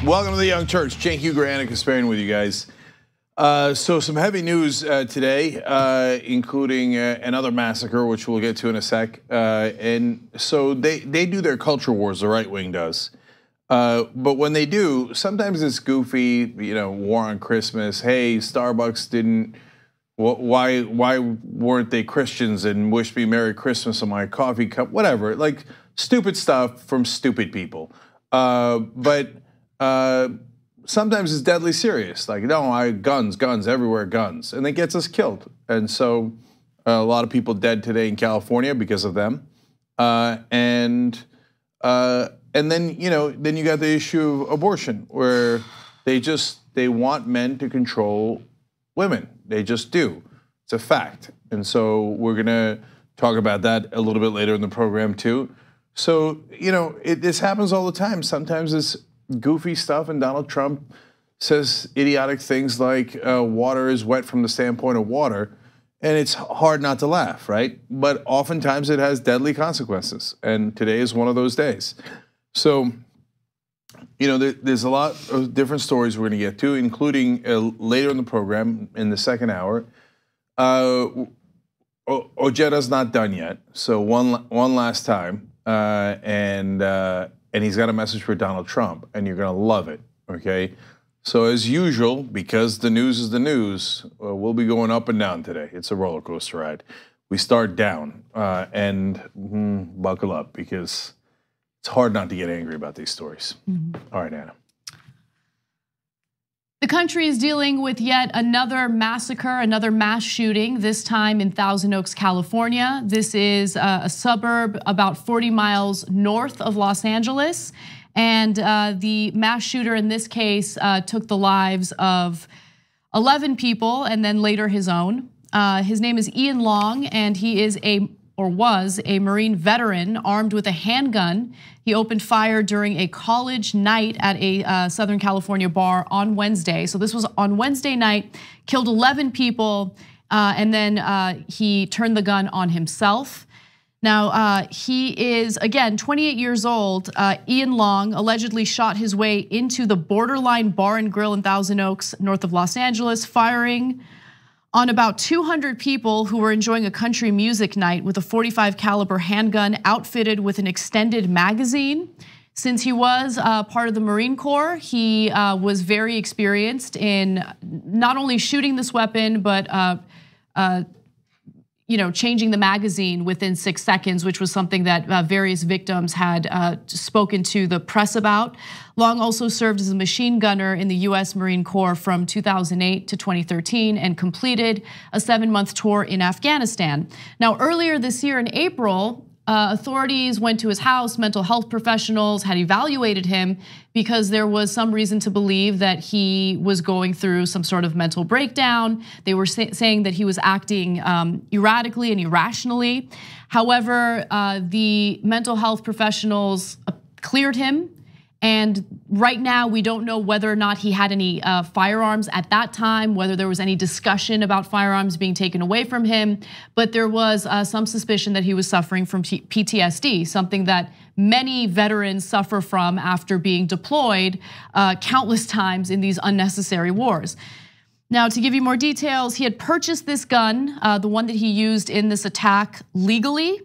Welcome to the Young Turks. Cenk Uygur, Anna Kasparian with you guys. So some heavy news today, including another massacre, which we'll get to in a sec. And so they do their culture wars, the right wing does. But when they do, sometimes it's goofy, war on Christmas. Hey, Starbucks didn't, why weren't they Christians and wished me Merry Christmas on my coffee cup? Whatever, like stupid stuff from stupid people. But sometimes it's deadly serious. Like, no, guns everywhere, guns. And it gets us killed. And so a lot of people dead today in California because of them. And then, then you got the issue of abortion, where they want men to control women. They just do. It's a fact. And so we're gonna talk about that a little bit later in the program too. So, this happens all the time. Sometimes it's goofy stuff, and Donald Trump says idiotic things like water is wet from the standpoint of water, and it's hard not to laugh, right? But oftentimes it has deadly consequences, and today is one of those days. So, there's a lot of different stories we're gonna get to, including later in the program, in the second hour. Ojeda's not done yet, so one last time, and he's got a message for Donald Trump, and you're gonna love it, okay? So as usual, because the news is the news, we'll be going up and down today. It's a roller coaster ride. We start down, and buckle up, because it's hard not to get angry about these stories. All right, Anna. The country is dealing with yet another massacre, another mass shooting, this time in Thousand Oaks, California. This is a suburb about 40 miles north of Los Angeles. And the mass shooter in this case took the lives of 11 people and then later his own. His name is Ian Long, and he is was a Marine veteran armed with a handgun. He opened fire during a college night at a Southern California bar on Wednesday. So this was on Wednesday night, killed 11 people, and then he turned the gun on himself. Now, he is, again, 28 years old. Ian Long allegedly shot his way into the Borderline Bar and Grill in Thousand Oaks, north of Los Angeles, firing on about 200 people who were enjoying a country music night with a .45 caliber handgun outfitted with an extended magazine. Since he was part of the Marine Corps, he was very experienced in not only shooting this weapon, but changing the magazine within 6 seconds, which was something that various victims had spoken to the press about. Long also served as a machine gunner in the US Marine Corps from 2008 to 2013 and completed a 7-month tour in Afghanistan. Now, earlier this year in April, authorities went to his house. Mental health professionals had evaluated him because there was some reason to believe that he was going through some sort of mental breakdown. They were saying that he was acting erratically and irrationally. However, the mental health professionals cleared him, And right now, we don't know whether or not he had any firearms at that time, whether there was any discussion about firearms being taken away from him. But there was some suspicion that he was suffering from PTSD, something that many veterans suffer from after being deployed countless times in these unnecessary wars. Now, to give you more details, he had purchased this gun, the one that he used in this attack, legally.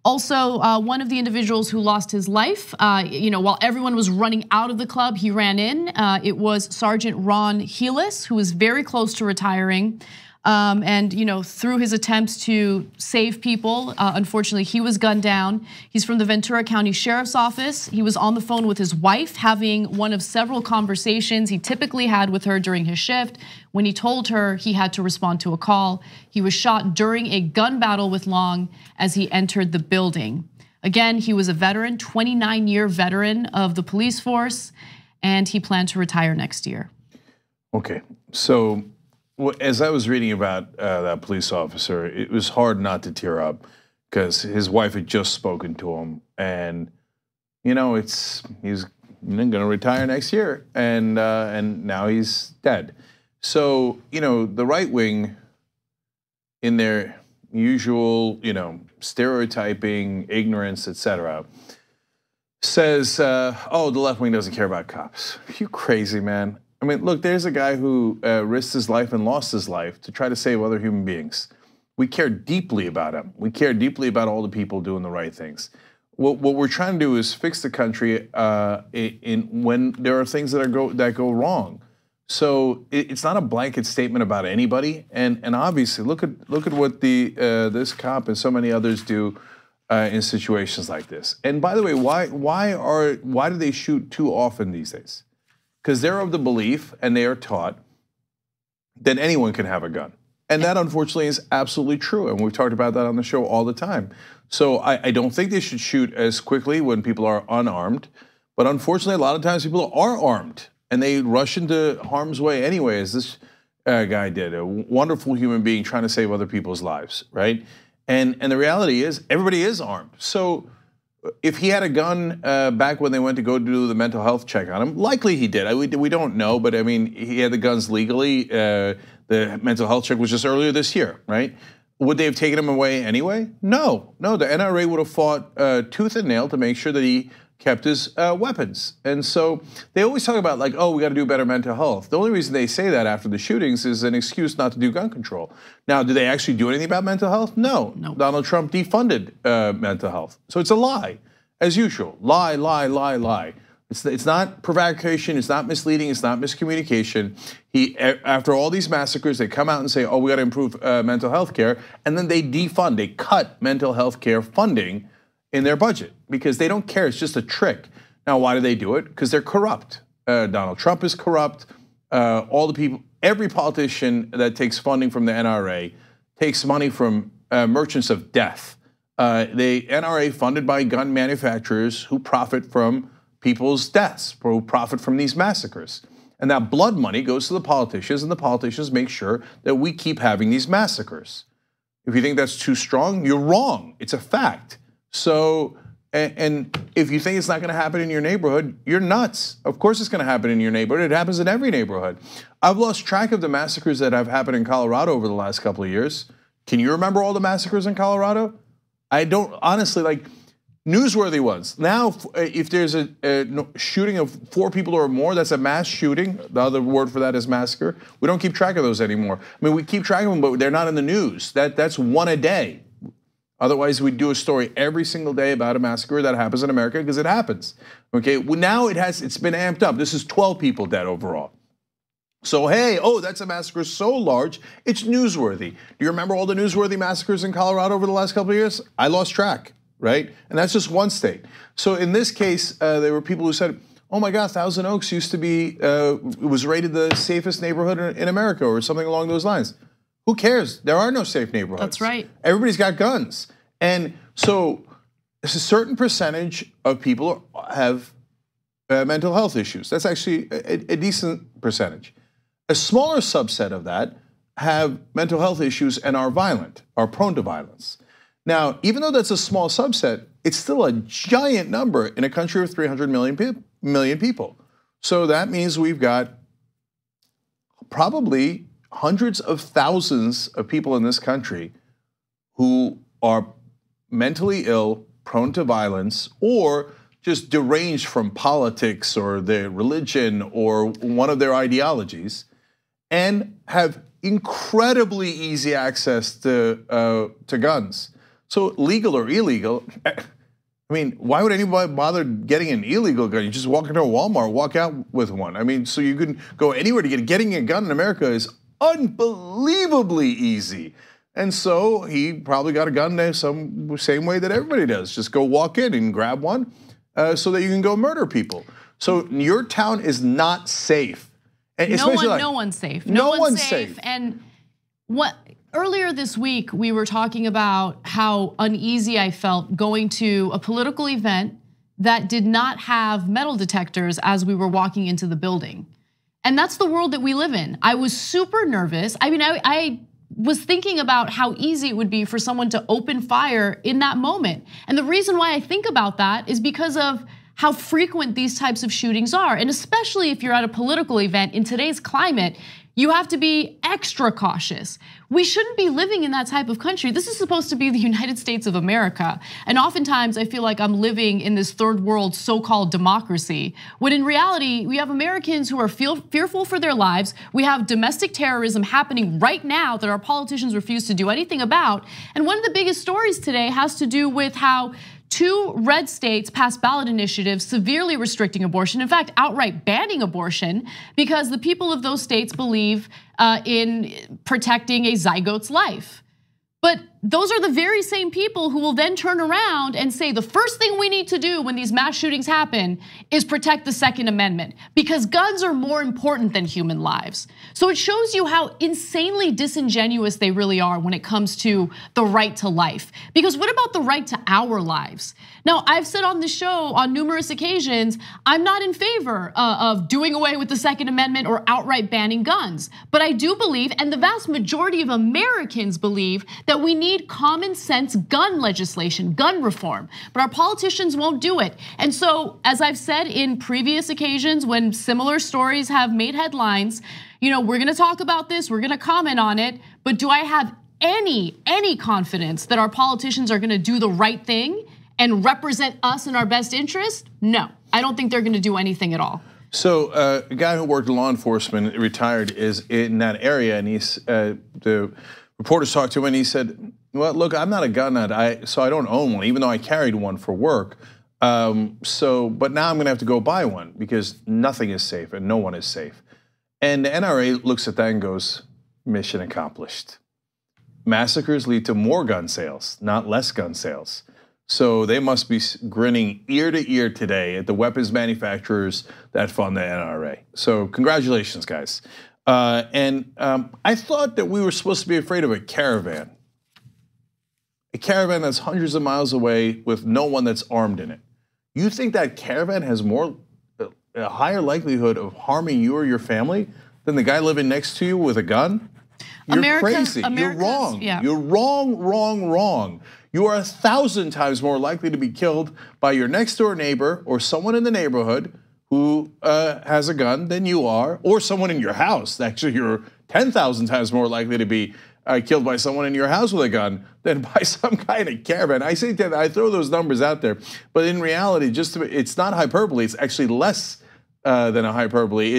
Also, one of the individuals who lost his life, while everyone was running out of the club, he ran in. It was Sergeant Ron Heelis, who was very close to retiring. And through his attempts to save people, unfortunately, he was gunned down. He's from the Ventura County Sheriff's Office. He was on the phone with his wife, having one of several conversations he typically had with her during his shift. When he told her he had to respond to a call, he was shot during a gun battle with Long as he entered the building. Again, he was a veteran, 29-year veteran of the police force, and he planned to retire next year. Okay, so as I was reading about that police officer, it was hard not to tear up because his wife had just spoken to him, and he's going to retire next year, and now he's dead. So the right wing, in their usual stereotyping, ignorance, etc., says, "Oh, the left wing doesn't care about cops." Are you crazy, man? I mean, look, there's a guy who risked his life and lost his life to try to save other human beings. We care deeply about him. We care deeply about all the people doing the right things. What we're trying to do is fix the country when there are things that go wrong. So it's not a blanket statement about anybody. And obviously, look at what this cop and so many others do in situations like this. And by the way, why do they shoot too often these days? Because they're of the belief, and they are taught, that anyone can have a gun. And that, unfortunately, is absolutely true. And we've talked about that on the show all the time. So I don't think they should shoot as quickly when people are unarmed. But unfortunately, a lot of times people are armed, and they rush into harm's way anyway, as this guy did, a wonderful human being trying to save other people's lives, right? And the reality is, everybody is armed. So if he had a gun back when they went to go do the mental health check on him, likely he did. We don't know, but I mean, he had the guns legally. The mental health check was just earlier this year, right? Would they have taken him away anyway? No, the NRA would have fought tooth and nail to make sure that he kept his weapons. And so they always talk about like, oh, we got to do better mental health. The only reason they say that after the shootings is an excuse not to do gun control. Now, do they actually do anything about mental health? No. Donald Trump defunded mental health. So it's a lie, as usual. Lie, lie, lie, lie. It's not provocation, it's not misleading, it's not miscommunication. After all these massacres, they come out and say, oh, we got to improve mental health care, and then they defund, they cut mental health care funding in their budget because they don't care. It's just a trick. Now, why do they do it? Because they're corrupt. Donald Trump is corrupt. All the people, every politician that takes funding from the NRA takes money from merchants of death. The NRA funded by gun manufacturers who profit from people's deaths, who profit from these massacres. And that blood money goes to the politicians, and the politicians make sure that we keep having these massacres. If you think that's too strong, you're wrong. It's a fact. So, and if you think it's not going to happen in your neighborhood, you're nuts. Of course it's going to happen in your neighborhood. It happens in every neighborhood. I've lost track of the massacres that have happened in Colorado over the last couple of years. Can you remember all the massacres in Colorado? I don't, honestly, like newsworthy ones. Now, if there's a shooting of 4 people or more, that's a mass shooting. The other word for that is massacre. We don't keep track of those anymore. I mean, we keep track of them, but they're not in the news. That's one a day. Otherwise, we'd do a story every single day about a massacre that happens in America because it happens. Okay, well, now it's been amped up. This is 12 people dead overall. So, hey, oh, that's a massacre so large, it's newsworthy. Do you remember all the newsworthy massacres in Colorado over the last couple of years? I lost track, right? And that's just one state. So in this case, there were people who said, oh my God, Thousand Oaks used to be, was rated the safest neighborhood in America or something along those lines. Who cares? There are no safe neighborhoods. That's right. Everybody's got guns. And so a certain percentage of people have mental health issues. That's actually a decent percentage. A smaller subset of that have mental health issues and are violent, are prone to violence. Now, even though that's a small subset, it's still a giant number in a country of 300 million million people. So that means we've got probably hundreds of thousands of people in this country who are mentally ill, prone to violence, or just deranged from politics or their religion or one of their ideologies, and have incredibly easy access to guns. So legal or illegal, I mean, why would anybody bother getting an illegal gun? You just walk into a Walmart, walk out with one. I mean, so you can go anywhere to getting a gun in America is unbelievably easy. And so he probably got a gun the same way that everybody does. Just go walk in and grab one so that you can go murder people. So your town is not safe. And no one's safe. No one's safe. And earlier this week, we were talking about how uneasy I felt going to a political event that did not have metal detectors as we were walking into the building. And that's the world that we live in. I was super nervous. I mean, I was thinking about how easy it would be for someone to open fire in that moment. And the reason why I think about that is because of how frequent these types of shootings are. And especially if you're at a political event in today's climate, you have to be extra cautious. We shouldn't be living in that type of country. This is supposed to be the United States of America. And oftentimes I feel like I'm living in this third world so-called democracy, when in reality, we have Americans who are fearful for their lives. We have domestic terrorism happening right now that our politicians refuse to do anything about. And one of the biggest stories today has to do with how 2 red states passed ballot initiatives severely restricting abortion, in fact, outright banning abortion, because the people of those states believe in protecting a zygote's life. But those are the very same people who will then turn around and say the first thing we need to do when these mass shootings happen is protect the Second Amendment, because guns are more important than human lives. So it shows you how insanely disingenuous they really are when it comes to the right to life. Because what about the right to our lives? Now, I've said on the show on numerous occasions, I'm not in favor of doing away with the Second Amendment or outright banning guns. But I do believe, and the vast majority of Americans believe, that we need common sense gun legislation, gun reform, but our politicians won't do it. And so, as I've said in previous occasions when similar stories have made headlines, we're gonna talk about this, we're gonna comment on it, but do I have any confidence that our politicians are gonna do the right thing and represent us in our best interest? No, I don't think they're gonna do anything at all. So a guy who worked in law enforcement, retired, is in that area, and the reporters talked to him and he said, well, look, I'm not a gun nut, so I don't own one, even though I carried one for work. But now I'm gonna have to go buy one because nothing is safe and no one is safe. And the NRA looks at that and goes, mission accomplished. Massacres lead to more gun sales, not less gun sales. So they must be grinning ear to ear today at the weapons manufacturers that fund the NRA. So congratulations, guys. I thought that we were supposed to be afraid of a caravan. A caravan that's hundreds of miles away with no one that's armed in it. You think that caravan has a higher likelihood of harming you or your family than the guy living next to you with a gun? You're crazy. You're wrong. Yeah. You're wrong. You are 1,000 times more likely to be killed by your next door neighbor or someone in the neighborhood who has a gun than you are, or someone in your house. Actually, you're 10,000 times more likely to be killed by someone in your house with a gun than by some guy in a caravan. I say that, I throw those numbers out there, but in reality, it's not hyperbole. It's actually less than a hyperbole.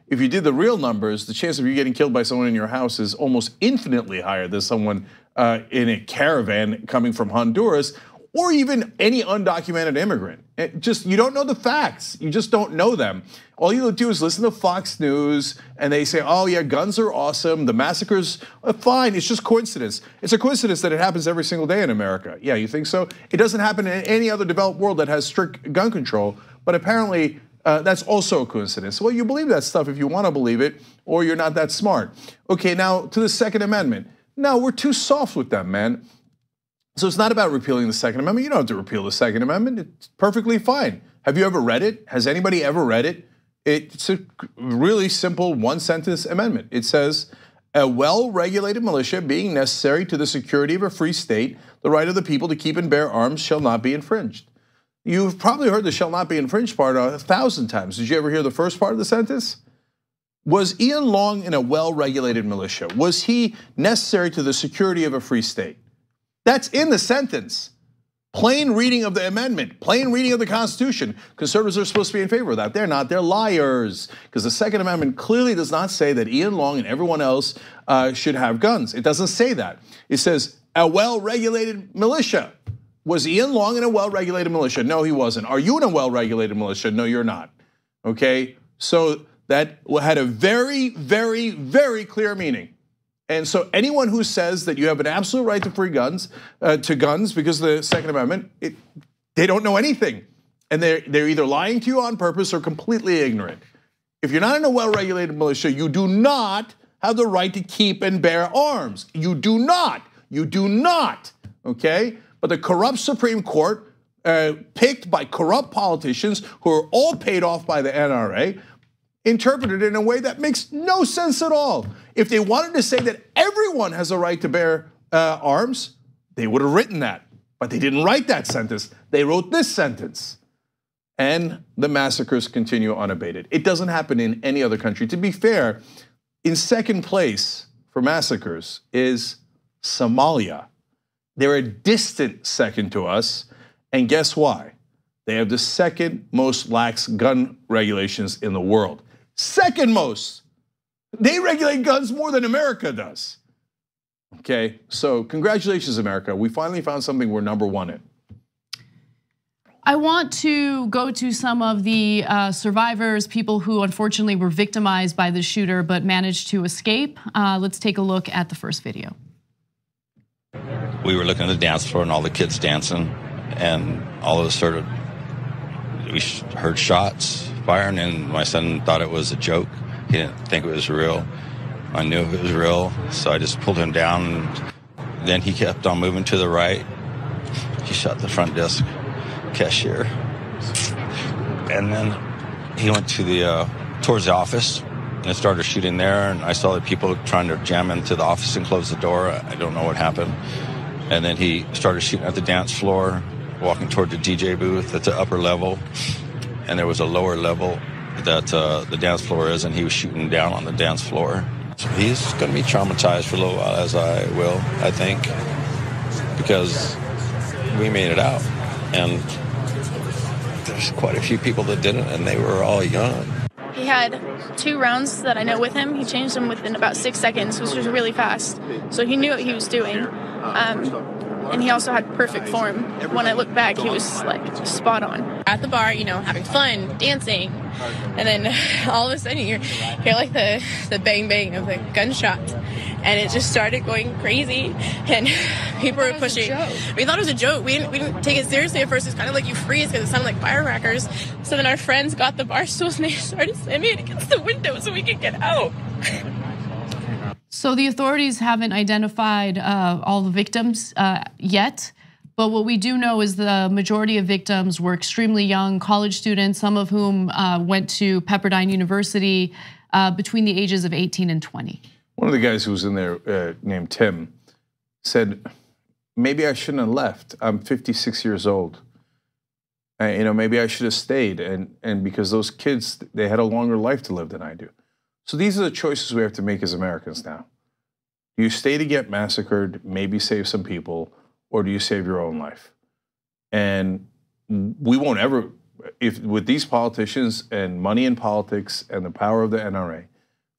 If you did the real numbers, the chance of you getting killed by someone in your house is almost infinitely higher than someone in a caravan coming from Honduras, or even any undocumented immigrant. You don't know the facts. You just don't know them. All you do is listen to Fox News and they say, oh yeah, guns are awesome. The massacres are fine. It's just coincidence. It's a coincidence that it happens every single day in America. Yeah, you think so? It doesn't happen in any other developed world that has strict gun control, but apparently that's also a coincidence. Well, you believe that stuff if you want to believe it, or you're not that smart. Okay, now to the Second Amendment. No, we're too soft with them, man. So it's not about repealing the Second Amendment. You don't have to repeal the Second Amendment. It's perfectly fine. Have you ever read it? Has anybody ever read it? It's a really simple one-sentence amendment. It says, a well-regulated militia being necessary to the security of a free state, the right of the people to keep and bear arms shall not be infringed. You've probably heard the shall not be infringed part 1,000 times. Did you ever hear the first part of the sentence? Was Ian Long in a well-regulated militia? Was he necessary to the security of a free state? That's in the sentence. Plain reading of the amendment, plain reading of the Constitution. Conservatives are supposed to be in favor of that. They're not, they're liars. Because the Second Amendment clearly does not say that Ian Long and everyone else should have guns. It doesn't say that. It says a well-regulated militia. Was Ian Long in a well-regulated militia? No, he wasn't. Are you in a well-regulated militia? No, you're not. Okay, so that had a very, very, very clear meaning. And so anyone who says that you have an absolute right to free guns, because of the Second Amendment, they don't know anything. And they're either lying to you on purpose or completely ignorant. If you're not in a well-regulated militia, you do not have the right to keep and bear arms. You do not, okay? But the corrupt Supreme Court, picked by corrupt politicians who are all paid off by the NRA, interpreted it in a way that makes no sense at all. If they wanted to say that everyone has a right to bear arms, they would have written that. But they didn't write that sentence. They wrote this sentence. And the massacres continue unabated. It doesn't happen in any other country. To be fair, in second place for massacres is Somalia. They're a distant second to us. And guess why? They have the second most lax gun regulations in the world. Second most. They regulate guns more than America does. Okay, so congratulations, America. We finally found something we're #1 in. I want to go to some of the survivors, people who unfortunately were victimized by the shooter but managed to escape. Let's take a look at the first video. We were looking at the dance floor and all the kids dancing, and all of a sudden we heard shots firing, and my son thought it was a joke. He didn't think it was real. I knew it was real, so I just pulled him down. Then he kept on moving to the right. He shot the front desk cashier, and then he went to the towards the office and started shooting there. And I saw the people trying to jam into the office and close the door. I don't know what happened. And then he started shooting at the dance floor, walking toward the DJ booth at the upper level. And there was a lower level that the dance floor is, and he was shooting down on the dance floor. So he's going to be traumatized for a little while, as I will, I think, because we made it out. And there's quite a few people that didn't, and they were all young. He had 2 rounds that I know with him. He changed them within about 6 seconds, which was really fast. So he knew what he was doing. And he also had perfect form. When I look back, he was like spot on. At the bar, you know, having fun, dancing, and then all of a sudden you hear like the bang bang of the gunshots, and it just started going crazy, and people were pushing. We thought it was a joke. We didn't take it seriously at first. It's kind of like you freeze because it sounded like firecrackers. So then our friends got the bar stools and they started slamming it against the window so we could get out. So the authorities haven't identified all the victims yet, but what we do know is the majority of victims were extremely young college students, some of whom went to Pepperdine University between the ages of 18 and 20. One of the guys who was in there named Tim said, maybe I shouldn't have left. I'm 56 years old. Maybe I should have stayed, and because those kids, they had a longer life to live than I do. So these are the choices we have to make as Americans now. Do you stay to get massacred, maybe save some people, or do you save your own life? And we won't ever, with these politicians and money in politics and the power of the NRA,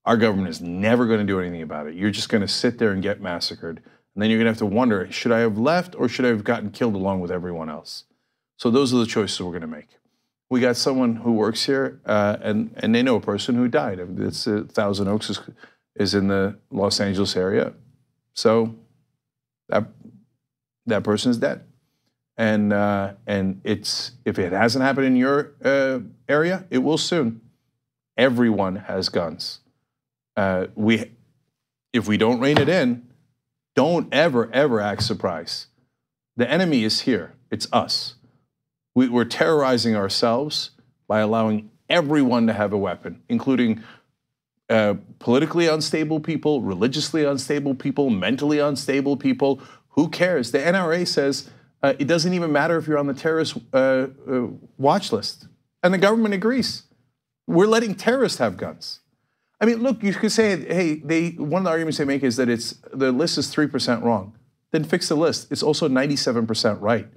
our government is never going to do anything about it. You're just going to sit there and get massacred. And then you're going to have to wonder, should I have left or should I have gotten killed along with everyone else? So those are the choices we're going to make. We got someone who works here, and they know a person who died. It's Thousand Oaks is in the Los Angeles area, so that person is dead. And it's, if it hasn't happened in your area, it will soon. Everyone has guns. If we don't rein it in, don't ever act surprised. The enemy is here. It's us. We're terrorizing ourselves by allowing everyone to have a weapon, including politically unstable people, religiously unstable people, mentally unstable people. Who cares? The NRA says It doesn't even matter if you're on the terrorist watch list. And the government agrees. We're letting terrorists have guns. I mean, look, you could say, hey, one of the arguments they make is that the list is 3% wrong. Then fix the list. It's also 97% right.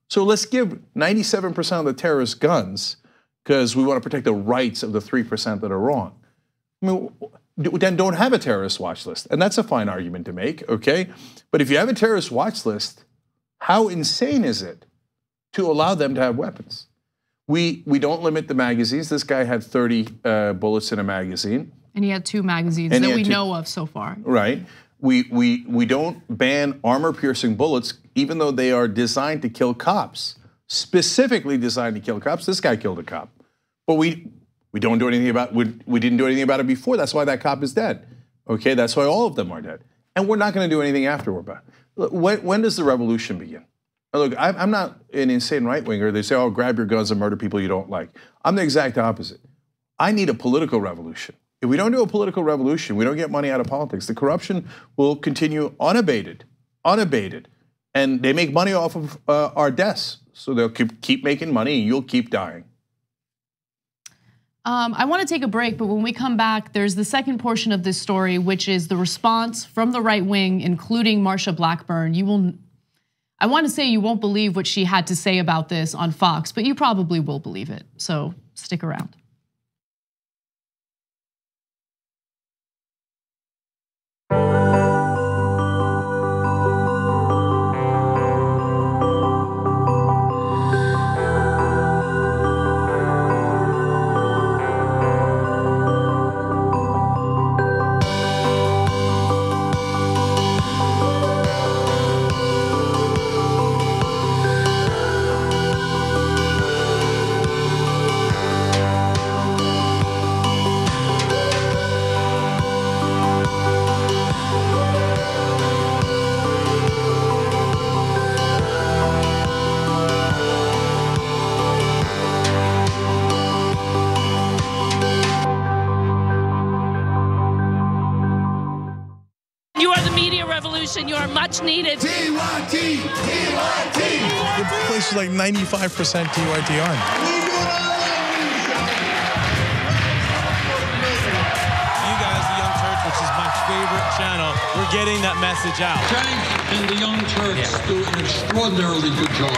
So let's give 97% of the terrorists guns because we want to protect the rights of the 3% that are wrong. I mean, then don't have a terrorist watch list. And that's a fine argument to make, okay? But if you have a terrorist watch list, how insane is it to allow them to have weapons? We don't limit the magazines. This guy had 30 bullets in a magazine. And he had 2 magazines that we know of so far. Right. We don't ban armor-piercing bullets, even though they are designed to kill cops, specifically designed to kill cops. This guy killed a cop, but we don't do anything about. We didn't do anything about it before. That's why that cop is dead. Okay, that's why all of them are dead, and we're not going to do anything afterward. When does the revolution begin? Look, I'm not an insane right-winger. They say, "Oh, grab your guns and murder people you don't like." I'm the exact opposite. I need a political revolution. If we don't do a political revolution, we don't get money out of politics. The corruption will continue unabated, and they make money off of our deaths. So they'll keep making money, and you'll keep dying. I want to take a break, but when we come back, there's the second portion of this story, which is the response from the right wing, including Marsha Blackburn. I want to say you won't believe what she had to say about this on Fox, but you probably will believe it. So stick around. You are much needed. TYT, TYT. The place is like 95% TYT on. You guys, the Young Turks, which is my favorite channel, we're getting that message out. Frank and the Young Turks do an extraordinarily good job.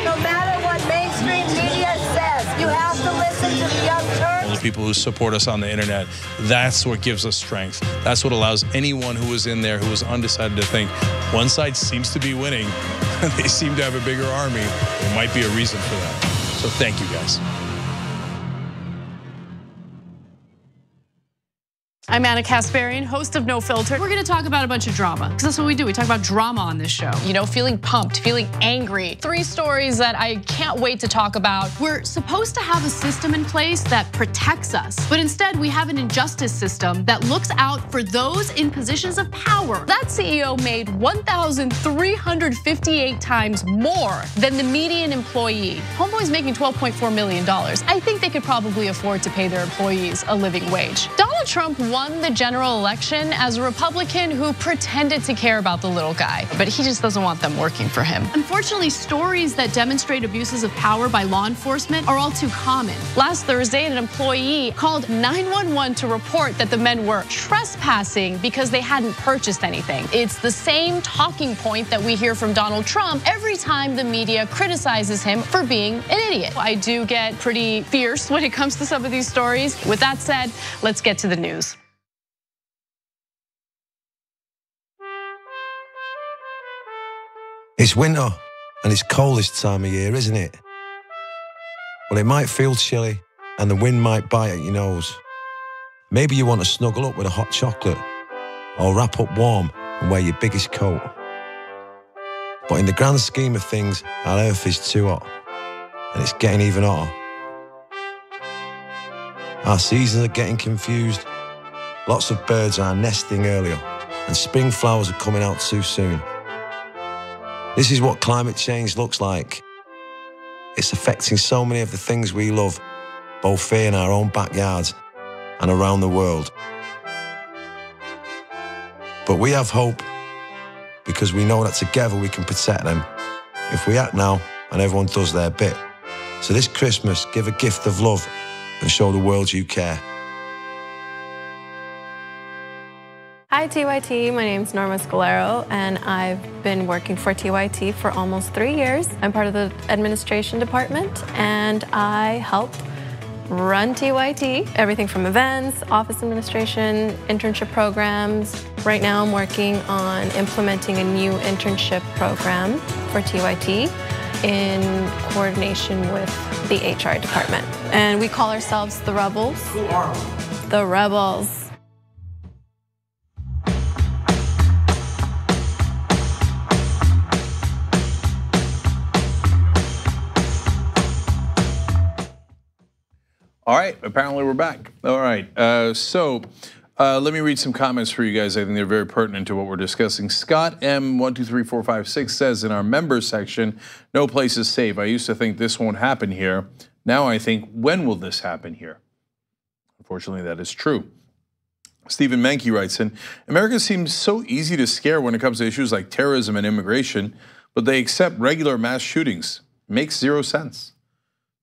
No matter what mainstream media says, you have to listen to the Young Turks. The people who support us on the internet, that's what gives us strength. That's what allows anyone who was in there who was undecided to think one side seems to be winning, they seem to have a bigger army. There might be a reason for that. So thank you guys. I'm Anna Kasparian, host of No Filter. We're gonna talk about a bunch of drama, because that's what we do. We talk about drama on this show. You know, feeling pumped, feeling angry. 3 stories that I can't wait to talk about. We're supposed to have a system in place that protects us, but instead we have an injustice system that looks out for those in positions of power. That CEO made 1,358 times more than the median employee. Homeboy's making $12.4 million. I think they could probably afford to pay their employees a living wage. Donald Trump won the general election as a Republican who pretended to care about the little guy, but he just doesn't want them working for him. Unfortunately, stories that demonstrate abuses of power by law enforcement are all too common. Last Thursday, an employee called 911 to report that the men were trespassing because they hadn't purchased anything. It's the same talking point that we hear from Donald Trump every time the media criticizes him for being an idiot. I do get pretty fierce when it comes to some of these stories. With that said, let's get to the news. It's winter, and it's cold this time of year, isn't it? Well, it might feel chilly, and the wind might bite at your nose. Maybe you want to snuggle up with a hot chocolate, or wrap up warm and wear your biggest coat. But in the grand scheme of things, our earth is too hot, and it's getting even hotter. Our seasons are getting confused. Lots of birds are nesting earlier, and spring flowers are coming out too soon. This is what climate change looks like. It's affecting so many of the things we love, both here in our own backyards and around the world. But we have hope because we know that together we can protect them if we act now and everyone does their bit. So this Christmas, give a gift of love and show the world you care. Hi TYT, my name's Norma Scalero and I've been working for TYT for almost 3 years. I'm part of the administration department and I help run TYT, everything from events, office administration, internship programs. Right now I'm working on implementing a new internship program for TYT in coordination with the HR department. And we call ourselves the Rebels. Who are we? The Rebels. All right, apparently we're back. All right, so let me read some comments for you guys. I think they're very pertinent to what we're discussing. Scott M123456 says in our members section, no place is safe. I used to think this won't happen here. Now I think, when will this happen here? Unfortunately, that is true. Stephen Menke writes in, America seems so easy to scare when it comes to issues like terrorism and immigration, but they accept regular mass shootings. Makes zero sense.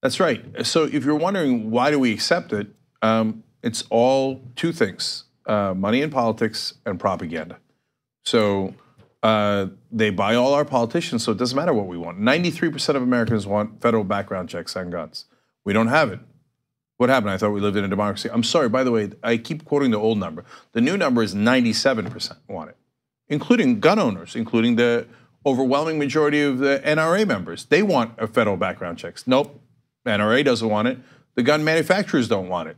That's right. So if you're wondering why do we accept it, it's all two things, money in politics and propaganda. So they buy all our politicians, so it doesn't matter what we want. 93% of Americans want federal background checks on guns. We don't have it. What happened? I thought we lived in a democracy. I'm sorry, by the way, I keep quoting the old number. The new number is 97% want it, including gun owners, including the overwhelming majority of the NRA members. They want a federal background checks. Nope. NRA doesn't want it. The gun manufacturers don't want it.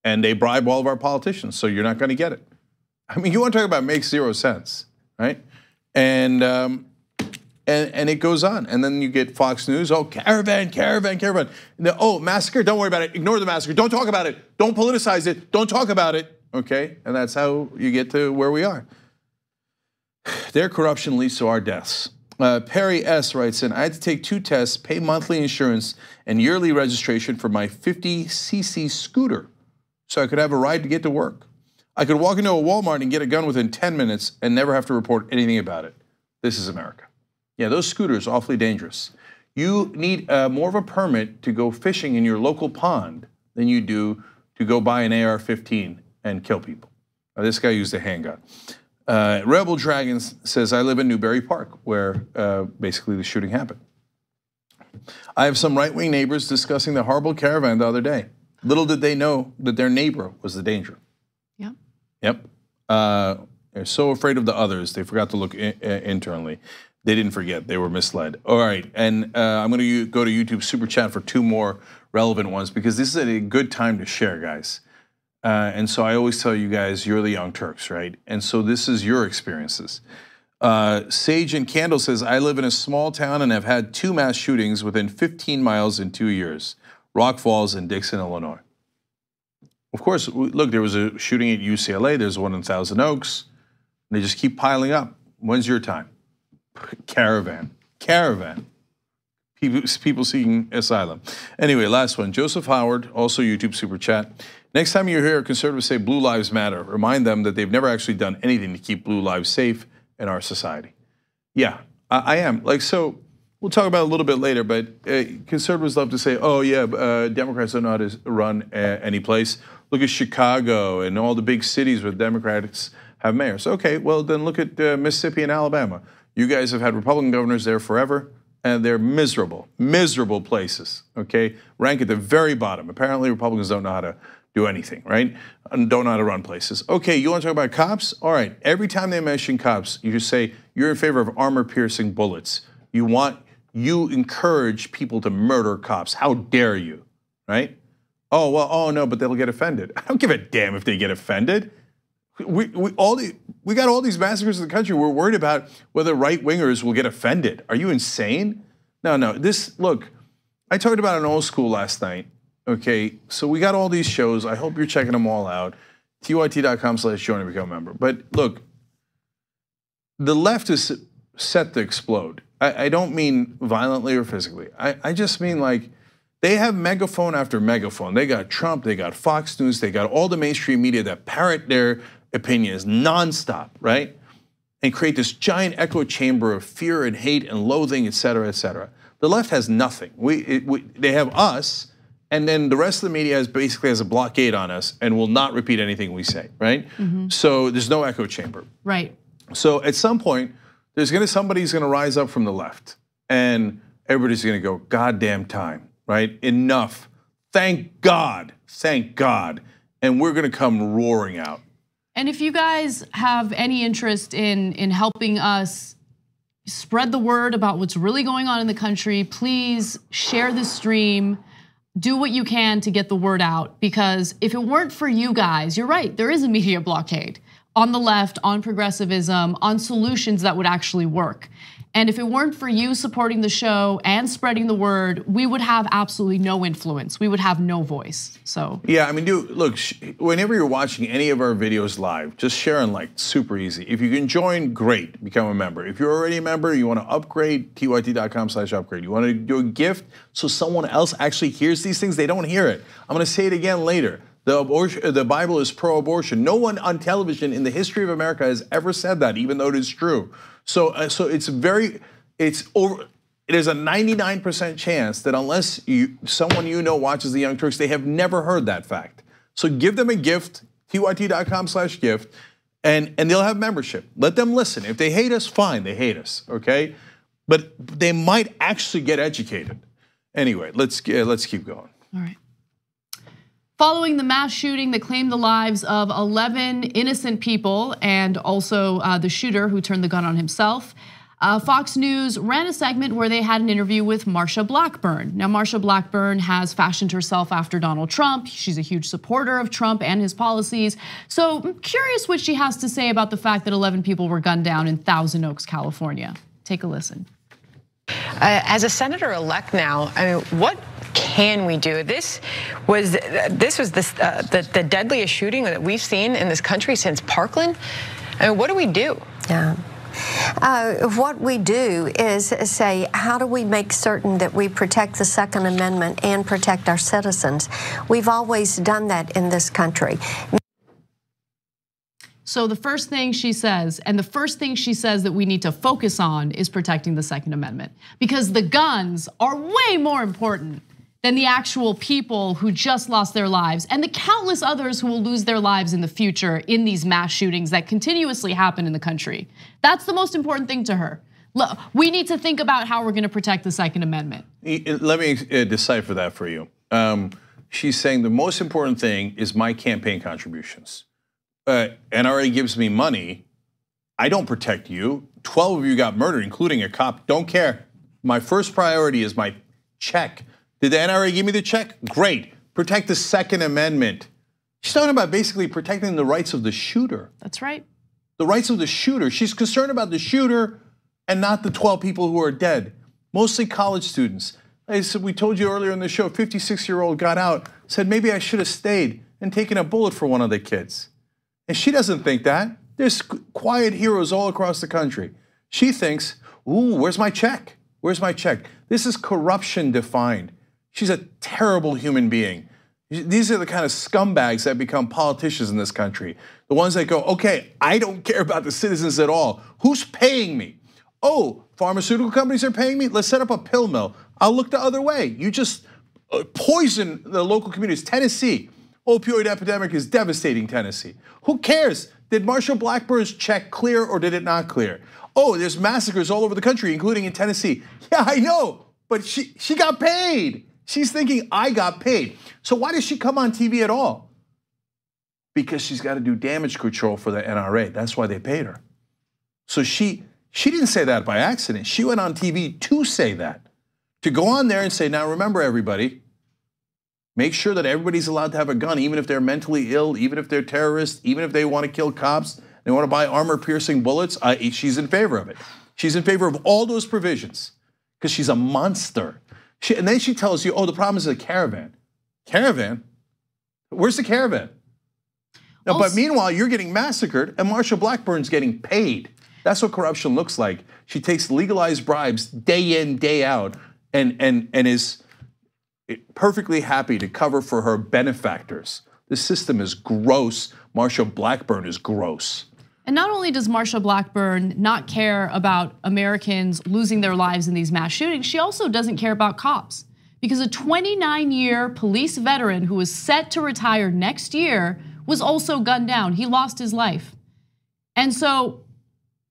And they bribe all of our politicians, so you're not going to get it. I mean, you want to talk about makes zero sense, right? And it goes on. And then you get Fox News, oh, caravan. Oh, massacre, don't worry about it. Ignore the massacre. Don't talk about it. Don't politicize it. Don't talk about it, okay? And that's how you get to where we are. Their corruption leads to our deaths. Perry S. writes in, I had to take 2 tests, pay monthly insurance and yearly registration for my 50cc scooter so I could have a ride to get to work. I could walk into a Walmart and get a gun within 10 minutes and never have to report anything about it. This is America. Yeah, those scooters are awfully dangerous. You need more of a permit to go fishing in your local pond than you do to go buy an AR-15 and kill people. This guy used a handgun. Rebel Dragons says, I live in Newbury Park, where basically the shooting happened. I have some right-wing neighbors discussing the horrible caravan the other day. Little did they know that their neighbor was the danger. Yep. Yep. They're so afraid of the others, they forgot to look internally. They didn't forget, they were misled. All right, and I'm gonna go to YouTube Super Chat for 2 more relevant ones because this is a good time to share, guys. And so I always tell you guys, you're the Young Turks, right? And so this is your experiences. Sage and Candle says, I live in a small town and have had 2 mass shootings within 15 miles in 2 years. Rock Falls and Dixon, Illinois. Of course, look, there was a shooting at UCLA. There's one in Thousand Oaks. They just keep piling up. When's your time? Caravan. People seeking asylum. Anyway, last one. Joseph Howard, also YouTube Super Chat. Next time you hear conservatives say blue lives matter, remind them that they've never actually done anything to keep blue lives safe in our society. Yeah, I am. Like, so we'll talk about it a little bit later, but conservatives love to say, oh yeah, Democrats don't know how to run any place. Look at Chicago and all the big cities where Democrats have mayors. Okay, well then look at Mississippi and Alabama. You guys have had Republican governors there forever, and they're miserable places, okay? Rank at the very bottom. Apparently Republicans don't know how to do anything, right? And don't know how to run places. Okay, you want to talk about cops? All right, every time they mention cops, you just say you're in favor of armor-piercing bullets. You encourage people to murder cops. How dare you, right? Oh, well, oh no, but they'll get offended. I don't give a damn if they get offended. We got all these massacres in the country. We're worried about whether right-wingers will get offended. Are you insane? No, look, I talked about an old school last night. Okay, so we got all these shows. I hope you're checking them all out. tyt.com/join to become a member. But look, the left is set to explode. I don't mean violently or physically. I just mean like they have megaphone after megaphone. They got Trump, they got Fox News, they got all the mainstream media that parrot their opinions nonstop, right? and create this giant echo chamber of fear and hate and loathing, et cetera, et cetera. The left has nothing. They have us, and then the rest of the media basically has a blockade on us and will not repeat anything we say, right? So there's no echo chamber. Right. So at some point, somebody's gonna rise up from the left, and everybody's gonna go, goddamn time, right? Enough. Thank God, and we're gonna come roaring out. And if you guys have any interest in helping us spread the word about what's really going on in the country, please share this stream. Do what you can to get the word out, because if it weren't for you guys, you're right, there is a media blockade on the left, on progressivism, on solutions that would actually work. And if it weren't for you supporting the show and spreading the word, we would have absolutely no influence. We would have no voice, so. Yeah, I mean, look, whenever you're watching any of our videos live, just share and like, super easy. If you can join, great, become a member. If you're already a member, you wanna upgrade, tyt.com/upgrade. You wanna do a gift so someone else actually hears these things, they don't hear it. I'm gonna say it again later. The Bible is pro-abortion. No one on television in the history of America has ever said that, even though it is true. So there's a 99% chance that unless someone you know watches the Young Turks, they have never heard that fact. So give them a gift, tyt.com/gift, and they'll have membership. Let them listen. If they hate us, fine, they hate us, okay? But they might actually get educated. Anyway, let's keep going. All right. Following the mass shooting that claimed the lives of 11 innocent people and also the shooter who turned the gun on himself, Fox News ran a segment where they had an interview with Marsha Blackburn. Now, Marsha Blackburn has fashioned herself after Donald Trump. She's a huge supporter of Trump and his policies. So I'm curious what she has to say about the fact that 11 people were gunned down in Thousand Oaks, California. Take a listen. As a senator-elect now, I mean, what can we do? This was the deadliest shooting that we've seen in this country since Parkland. I mean, what do we do? Yeah. What we do is say, how do we make certain that we protect the Second Amendment and protect our citizens? We've always done that in this country. So the first thing she says, and the first thing she says that we need to focus on, is protecting the Second Amendment, because the guns are way more important than the actual people who just lost their lives and the countless others who will lose their lives in the future in these mass shootings that continuously happen in the country. That's the most important thing to her. Look, we need to think about how we're gonna protect the Second Amendment. Let me decipher that for you. She's saying the most important thing is my campaign contributions. NRA gives me money, I don't protect you. 12 of you got murdered, including a cop, don't care. My first priority is my check. Did the NRA give me the check? Great, protect the Second Amendment. She's talking about basically protecting the rights of the shooter. That's right. The rights of the shooter. She's concerned about the shooter and not the 12 people who are dead, mostly college students. I said, we told you earlier in the show, 56-year-old got out, said maybe I should have stayed and taken a bullet for one of the kids. And she doesn't think that. There's quiet heroes all across the country. She thinks, ooh, where's my check? Where's my check? This is corruption defined. She's a terrible human being. These are the kind of scumbags that become politicians in this country. The ones that go, okay, I don't care about the citizens at all. Who's paying me? Oh, pharmaceutical companies are paying me? Let's set up a pill mill. I'll look the other way. You just poison the local communities. Tennessee, opioid epidemic is devastating Tennessee. Who cares? Did Marsha Blackburn's check clear or did it not clear? Oh, there's massacres all over the country, including in Tennessee. Yeah, I know, but she got paid. She's thinking, I got paid. So why does she come on TV at all? Because she's got to do damage control for the NRA. That's why they paid her. So she didn't say that by accident. She went on TV to say that. To go on there and say, now remember everybody, make sure that everybody's allowed to have a gun, even if they're mentally ill, even if they're terrorists, even if they want to kill cops, they want to buy armor-piercing bullets. She's in favor of it. She's in favor of all those provisions because she's a monster. And then she tells you, oh, the problem is the caravan. Caravan? Where's the caravan? Now, but meanwhile, you're getting massacred and Marsha Blackburn's getting paid. That's what corruption looks like. She takes legalized bribes day in, day out, and is perfectly happy to cover for her benefactors. The system is gross. Marsha Blackburn is gross. And not only does Marsha Blackburn not care about Americans losing their lives in these mass shootings, she also doesn't care about cops. Because a 29-year police veteran who was set to retire next year was also gunned down. He lost his life. And so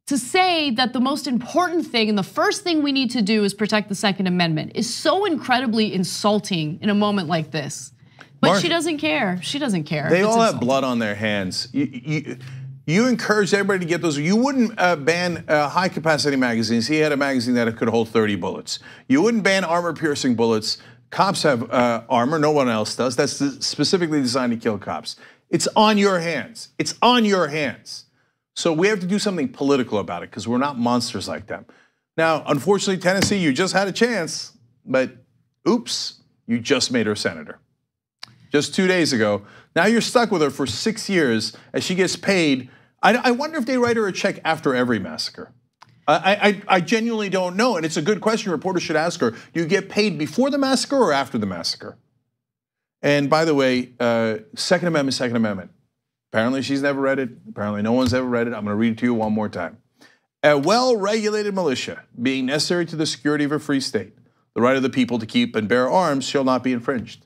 to say that the most important thing and the first thing we need to do is protect the Second Amendment is so incredibly insulting in a moment like this. But she doesn't care. She doesn't care. They all have blood on their hands. You encouraged everybody to get those. You wouldn't ban high-capacity magazines. He had a magazine that could hold 30 bullets. You wouldn't ban armor-piercing bullets. Cops have armor. No one else does. That's specifically designed to kill cops. It's on your hands. It's on your hands. So we have to do something political about it because we're not monsters like them. Now, unfortunately, Tennessee, you just had a chance, but oops, you just made her senator. Just 2 days ago. Now you're stuck with her for 6 years as she gets paid. I wonder if they write her a check after every massacre. I genuinely don't know, and it's a good question reporters should ask her. Do you get paid before the massacre or after the massacre? And by the way, Second Amendment, Second Amendment. Apparently she's never read it. Apparently no one's ever read it. I'm gonna read it to you one more time. A well-regulated militia being necessary to the security of a free state, the right of the people to keep and bear arms shall not be infringed.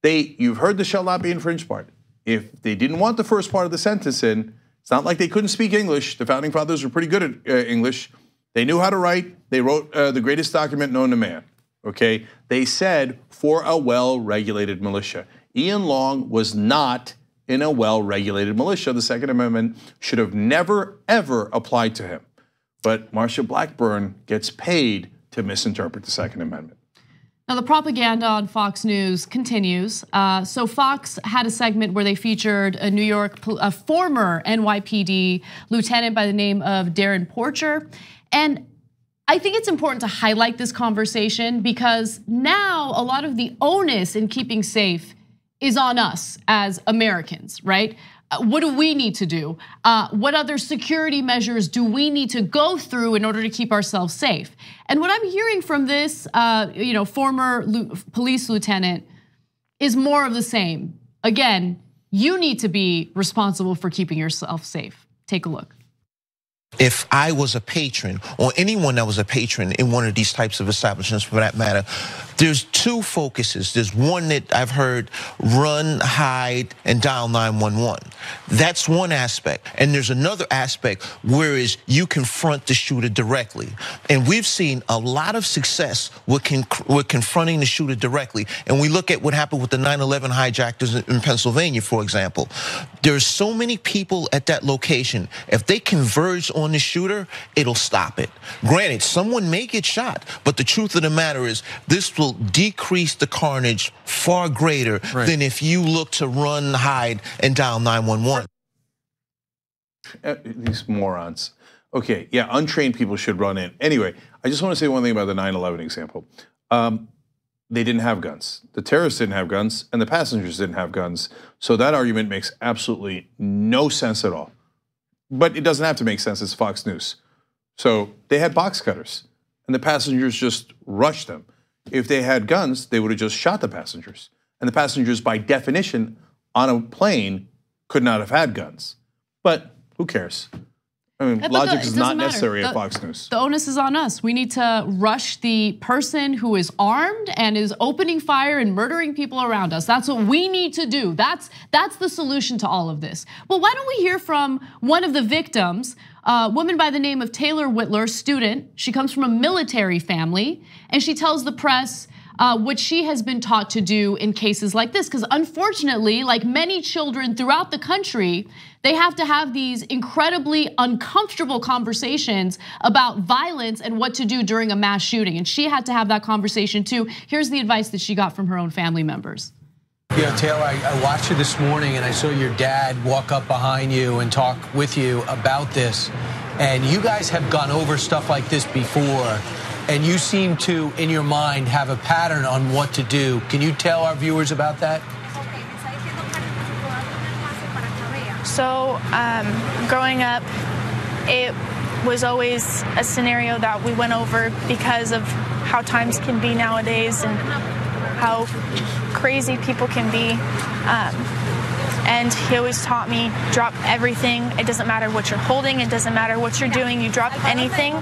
You've heard the shall not be infringed part. If they didn't want the first part of the sentence in, it's not like they couldn't speak English. The founding fathers were pretty good at English. They knew how to write. They wrote the greatest document known to man, okay? They said for a well-regulated militia. Ian Long was not in a well-regulated militia. The Second Amendment should have never, ever applied to him. But Marsha Blackburn gets paid to misinterpret the Second Amendment. Now the propaganda on Fox News continues. So Fox had a segment where they featured a former NYPD lieutenant by the name of Darren Porcher. And I think it's important to highlight this conversation because now a lot of the onus in keeping safe is on us as Americans, right? What do we need to do? What other security measures do we need to go through in order to keep ourselves safe? And what I'm hearing from this, former police lieutenant is more of the same. Again, you need to be responsible for keeping yourself safe. Take a look. If I was a patron, or anyone that was a patron in one of these types of establishments for that matter, there's two focuses. There's one that I've heard, run, hide, and dial 911. That's one aspect. And there's another aspect, whereas you confront the shooter directly. And we've seen a lot of success with confronting the shooter directly. And we look at what happened with the 9/11 hijackers in Pennsylvania, for example. There's so many people at that location. If they converge on the shooter, it'll stop it. Granted, someone may get shot, but the truth of the matter is this will decrease the carnage far greater than if you look to run, hide, and dial 911. These morons. Okay, yeah, untrained people should run in. Anyway, I just want to say one thing about the 9/11 example. They didn't have guns. The terrorists didn't have guns, and the passengers didn't have guns. So that argument makes absolutely no sense at all. But it doesn't have to make sense, it's Fox News. So they had box cutters, and the passengers just rushed them. If they had guns, they would have just shot the passengers. And the passengers, by definition, on a plane could not have had guns. But who cares? I mean, logic is not necessary at Fox News. The onus is on us. We need to rush the person who is armed and is opening fire and murdering people around us. That's what we need to do. That's the solution to all of this. Well, why don't we hear from one of the victims, a woman by the name of Taylor Whitler, student. She comes from a military family, and she tells the press what she has been taught to do in cases like this. Because unfortunately, like many children throughout the country, they have to have these incredibly uncomfortable conversations about violence and what to do during a mass shooting. And she had to have that conversation too. Here's the advice that she got from her own family members. You know, Taylor, I watched you this morning and I saw your dad walk up behind you and talk with you about this. And you guys have gone over stuff like this before. And you seem to, in your mind, have a pattern on what to do. Can you tell our viewers about that? So, growing up, it was always a scenario that we went over because of how times can be nowadays and how crazy people can be. And he always taught me, drop everything. It doesn't matter what you're holding. It doesn't matter what you're doing. You drop anything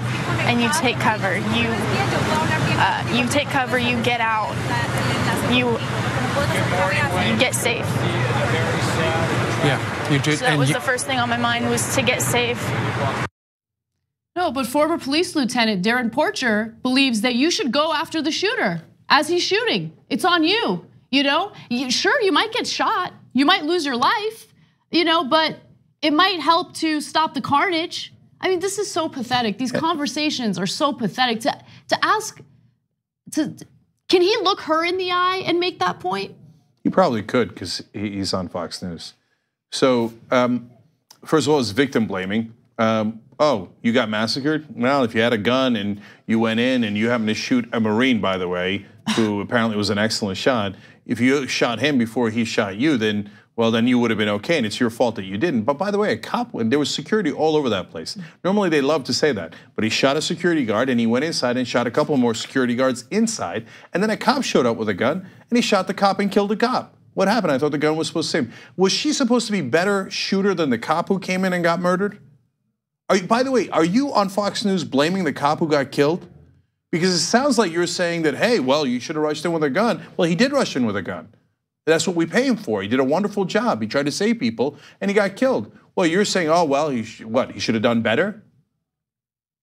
and you take cover. You take cover, you get out. You get safe. Yeah, you did. So that was the first thing on my mind, was to get safe. No, but former police lieutenant Darren Porcher believes that you should go after the shooter as he's shooting. It's on you, you know? Sure, you might get shot, you might lose your life, you know, but it might help to stop the carnage. I mean, this is so pathetic. These conversations are so pathetic. To ask, can he look her in the eye and make that point? He probably could, because he's on Fox News. So, first of all, it's victim blaming. Oh, you got massacred? Well, if you had a gun and you went in and you happened to shoot a Marine, by the way, who apparently was an excellent shot, if you shot him before he shot you, then, well, then you would have been okay, and it's your fault that you didn't. But by the way, a cop, there was security all over that place. Normally they love to say that, but he shot a security guard and he went inside and shot a couple more security guards inside, and then a cop showed up with a gun and he shot the cop and killed the cop. What happened? I thought the gun was supposed to save him. Was she supposed to be better shooter than the cop who came in and got murdered? By the way, are you on Fox News blaming the cop who got killed? Because it sounds like you're saying that, hey, well, you should have rushed in with a gun. Well, he did rush in with a gun. That's what we pay him for. He did a wonderful job. He tried to save people, and he got killed. Well, you're saying, oh, well, he should have done better?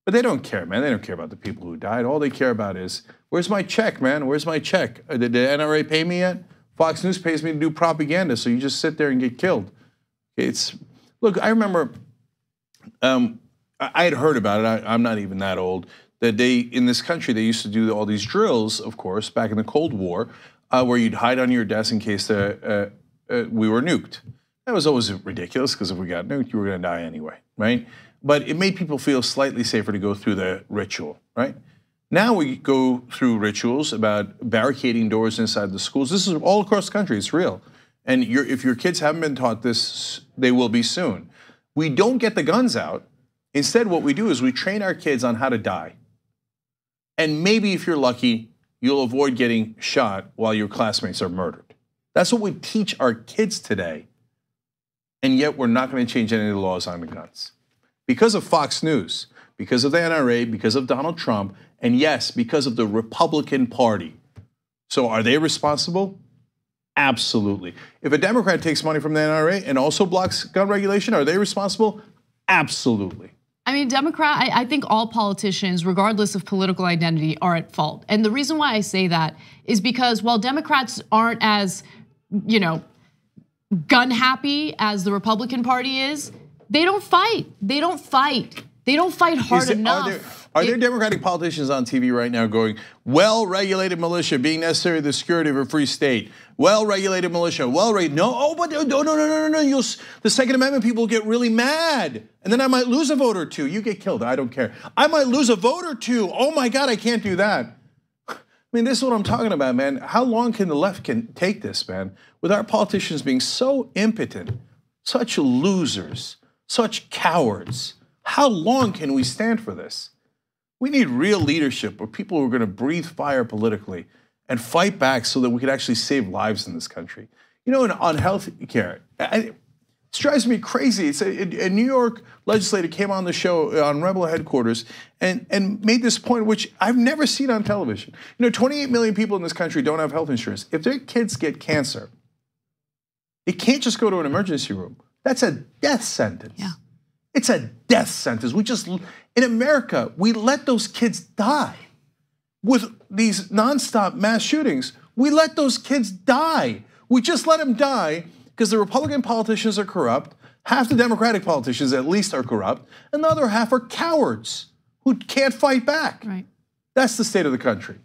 But they don't care, man. They don't care about the people who died. All they care about is, where's my check, man? Where's my check? Did the NRA pay me yet? Fox News pays me to do propaganda, so you just sit there and get killed. Look, I remember, I had heard about it. I'm not even that old. That in this country, they used to do all these drills, of course, back in the Cold War, where you'd hide under your desk in case we were nuked. That was always ridiculous, because if we got nuked, you were going to die anyway, right? But it made people feel slightly safer to go through the ritual, right? Now we go through rituals about barricading doors inside the schools. This is all across the country. It's real. And if your kids haven't been taught this, they will be soon. We don't get the guns out. Instead, what we do is we train our kids on how to die. And maybe if you're lucky, you'll avoid getting shot while your classmates are murdered. That's what we teach our kids today. And yet we're not going to change any of the laws on the guns. Because of Fox News, because of the NRA, because of Donald Trump, and yes, because of the Republican Party. So are they responsible? Absolutely. If a Democrat takes money from the NRA and also blocks gun regulation, are they responsible? Absolutely. I mean, I think all politicians, regardless of political identity, are at fault. And the reason why I say that is because while Democrats aren't as, gun happy as the Republican Party is, they don't fight. They don't fight. They don't fight hard enough. Are there Democratic politicians on TV right now going, well-regulated militia being necessary to the security of a free state? Well-regulated militia, no, but no. The Second Amendment people get really mad. And then I might lose a vote or two. You get killed, I don't care. I might lose a vote or two. Oh my God, I can't do that. I mean, this is what I'm talking about, man. How long can the left take this, man? With our politicians being so impotent, such losers, such cowards. How long can we stand for this? We need real leadership where people are going to breathe fire politically and fight back so that we can actually save lives in this country. On health care, it drives me crazy. It's a New York legislator came on the show on Rebel headquarters and made this point, which I've never seen on television. 28 million people in this country don't have health insurance. If their kids get cancer, they can't just go to an emergency room. That's a death sentence. Yeah. It's a death sentence. In America, we let those kids die. With these nonstop mass shootings, we let those kids die. We just let them die because the Republican politicians are corrupt, half the Democratic politicians at least are corrupt, and the other half are cowards who can't fight back. Right. That's the state of the country.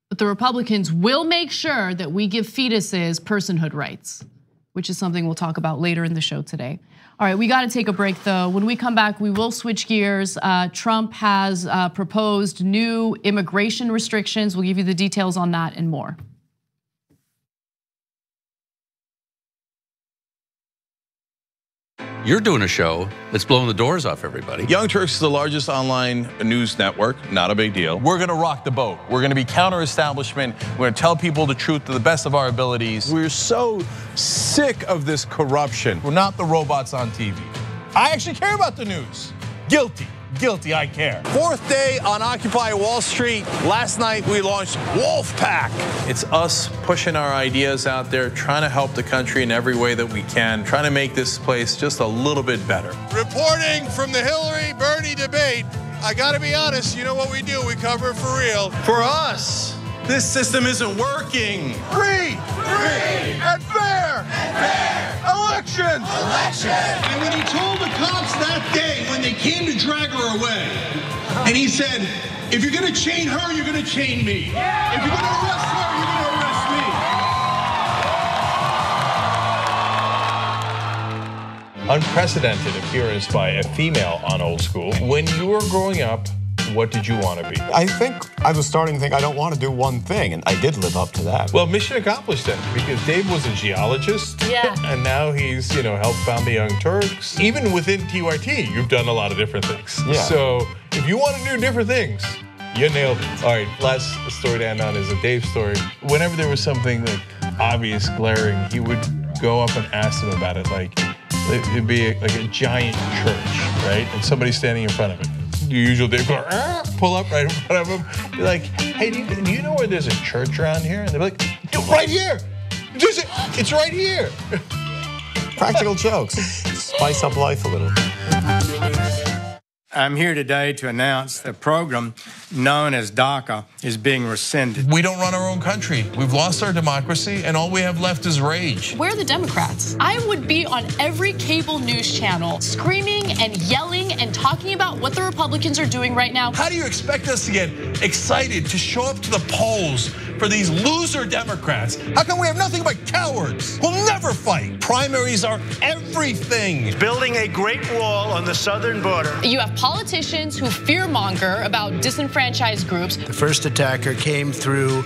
But the Republicans will make sure that we give fetuses personhood rights, which is something we'll talk about later in the show today. All right, we got to take a break though. When we come back, we will switch gears. Trump has proposed new immigration restrictions. We'll give you the details on that and more. You're doing a show that's blowing the doors off everybody. Young Turks is the largest online news network, not a big deal. We're gonna rock the boat. We're gonna be counter-establishment. We're gonna tell people the truth to the best of our abilities. We're so sick of this corruption. We're not the robots on TV. I actually care about the news. Guilty, I care. Fourth day on Occupy Wall Street. Last night we launched Wolfpack. It's us pushing our ideas out there, trying to help the country in every way that we can, trying to make this place just a little bit better. Reporting from the Hillary-Bernie debate, I gotta be honest, you know what we do, we cover it for real. For us, this system isn't working. Free and fair elections. And when he told the cops that day when they came to drag her away, and he said, if you're gonna chain her, you're gonna chain me. If you're gonna arrest her, you're gonna arrest me. Unprecedented appearance by a female on Old School. When you were growing up, what did you want to be? I think I was starting to think I don't want to do one thing, and I did live up to that. Well, mission accomplished then, because Dave was a geologist. Yeah. And now he's, helped found the Young Turks. Even within TYT, you've done a lot of different things. Yeah. So if you want to do different things, you nailed it. All right, last story to end on is a Dave story. Whenever there was something like obvious, glaring, he would go up and ask them about it. Like, it'd be like a giant church, right? And somebody's standing in front of it. Your usual Dave go, pull up right in front of him. Be like, hey, do you know where there's a church around here? And they're like, right here. It's right here. Practical jokes. Spice up life a little. I'm here today to announce the program known as DACA is being rescinded. We don't run our own country. We've lost our democracy, and all we have left is rage. Where are the Democrats? I would be on every cable news channel screaming and yelling and talking about what the Republicans are doing right now. How do you expect us to get excited to show up to the polls for these loser Democrats? How come we have nothing but cowards who'll never fight? Primaries are everything. Building a great wall on the southern border. You have politicians who fearmonger about disenfranchised groups. The first attacker came through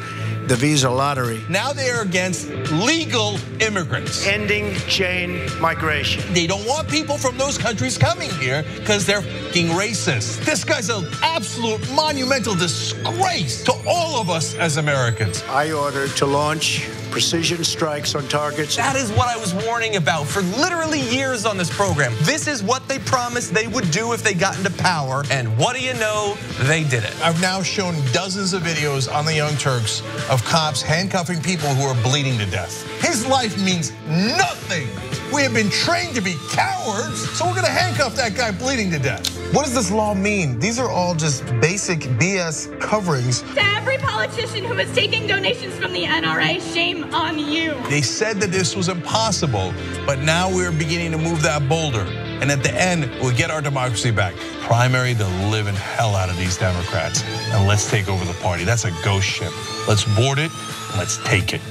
the visa lottery. Now they are against legal immigrants. Ending chain migration. They don't want people from those countries coming here because they're fucking racist. This guy's an absolute monumental disgrace to all of us as Americans. I ordered to launch precision strikes on targets. That is what I was warning about for literally years on this program. This is what they promised they would do if they got into power, and what do you know? They did it. I've now shown dozens of videos on the Young Turks of cops handcuffing people who are bleeding to death. His life means nothing. We have been trained to be cowards, so we're gonna handcuff that guy bleeding to death. What does this law mean? These are all just basic BS coverings. To every politician who is taking donations from the NRA, shame on you. They said that this was impossible, but now we're beginning to move that boulder. And at the end, we'll get our democracy back. Primary the living hell out of these Democrats, and let's take over the party. That's a ghost ship. Let's board it, and let's take it.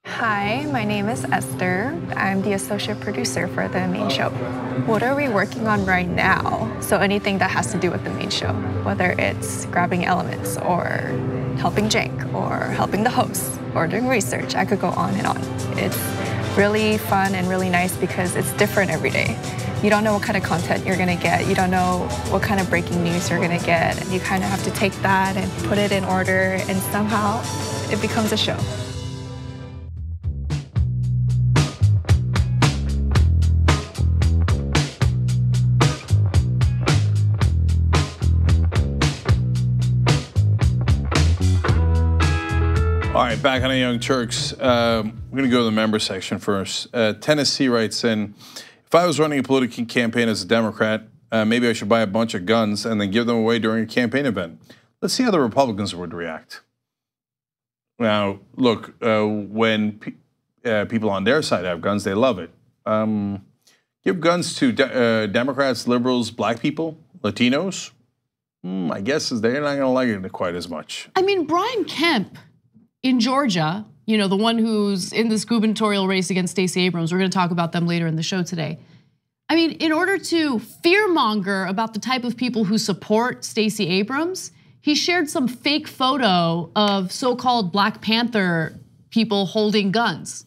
Hi, my name is Esther. I'm the associate producer for the main show. What are we working on right now? So anything that has to do with the main show, whether it's grabbing elements or helping Cenk or helping the hosts or doing research, I could go on and on. It's really fun and really nice because it's different every day. You don't know what kind of content you're gonna get. You don't know what kind of breaking news you're gonna get. And you kind of have to take that and put it in order, and somehow it becomes a show. All right, back on the Young Turks. We're gonna go to the member section first. Tennessee writes in, if I was running a political campaign as a Democrat, maybe I should buy a bunch of guns and then give them away during a campaign event. Let's see how the Republicans would react. Now, look, when people on their side have guns, they love it. Give guns to Democrats, liberals, black people, Latinos, I guess they're not gonna like it quite as much. I mean, Brian Kemp in Georgia, the one who's in this gubernatorial race against Stacey Abrams, we're gonna talk about them later in the show today. I mean, in order to fearmonger about the type of people who support Stacey Abrams, he shared some fake photo of so-called Black Panther people holding guns.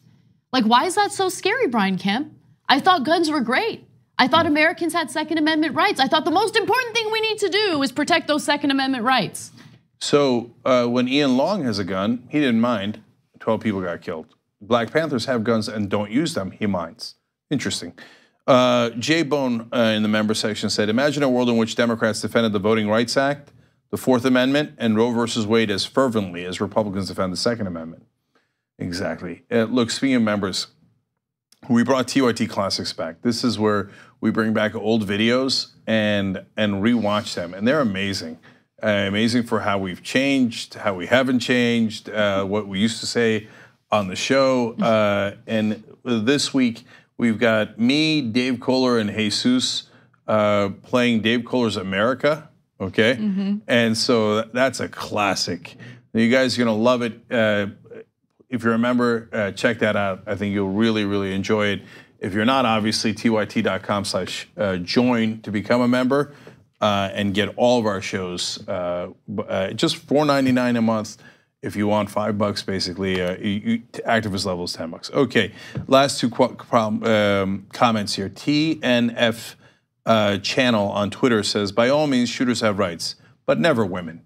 Like, why is that so scary, Brian Kemp? I thought guns were great. I thought Americans had Second Amendment rights. I thought the most important thing we need to do is protect those Second Amendment rights. So when Ian Long has a gun, he didn't mind. 12 people got killed. Black Panthers have guns and don't use them. He minds. Interesting. Jay Bone in the member section said, imagine a world in which Democrats defended the Voting Rights Act, the Fourth Amendment, and Roe versus Wade as fervently as Republicans defend the Second Amendment. Exactly. Look, speaking of members, we brought TYT Classics back. This is where we bring back old videos and rewatch them, and they're amazing. Amazing for how we've changed, how we haven't changed, what we used to say on the show. And this week, we've got me, Dave Kohler, and Jesus playing Dave Kohler's America, okay? And so that's a classic. You guys are gonna love it. If you're a member, check that out. I think you'll really, really enjoy it. If you're not, obviously, tyt.com/join to become a member and get all of our shows. Just $4.99 a month. If you want $5, basically, activist level is $10. Okay, last two comments here. TNF channel on Twitter says, by all means, shooters have rights, but never women.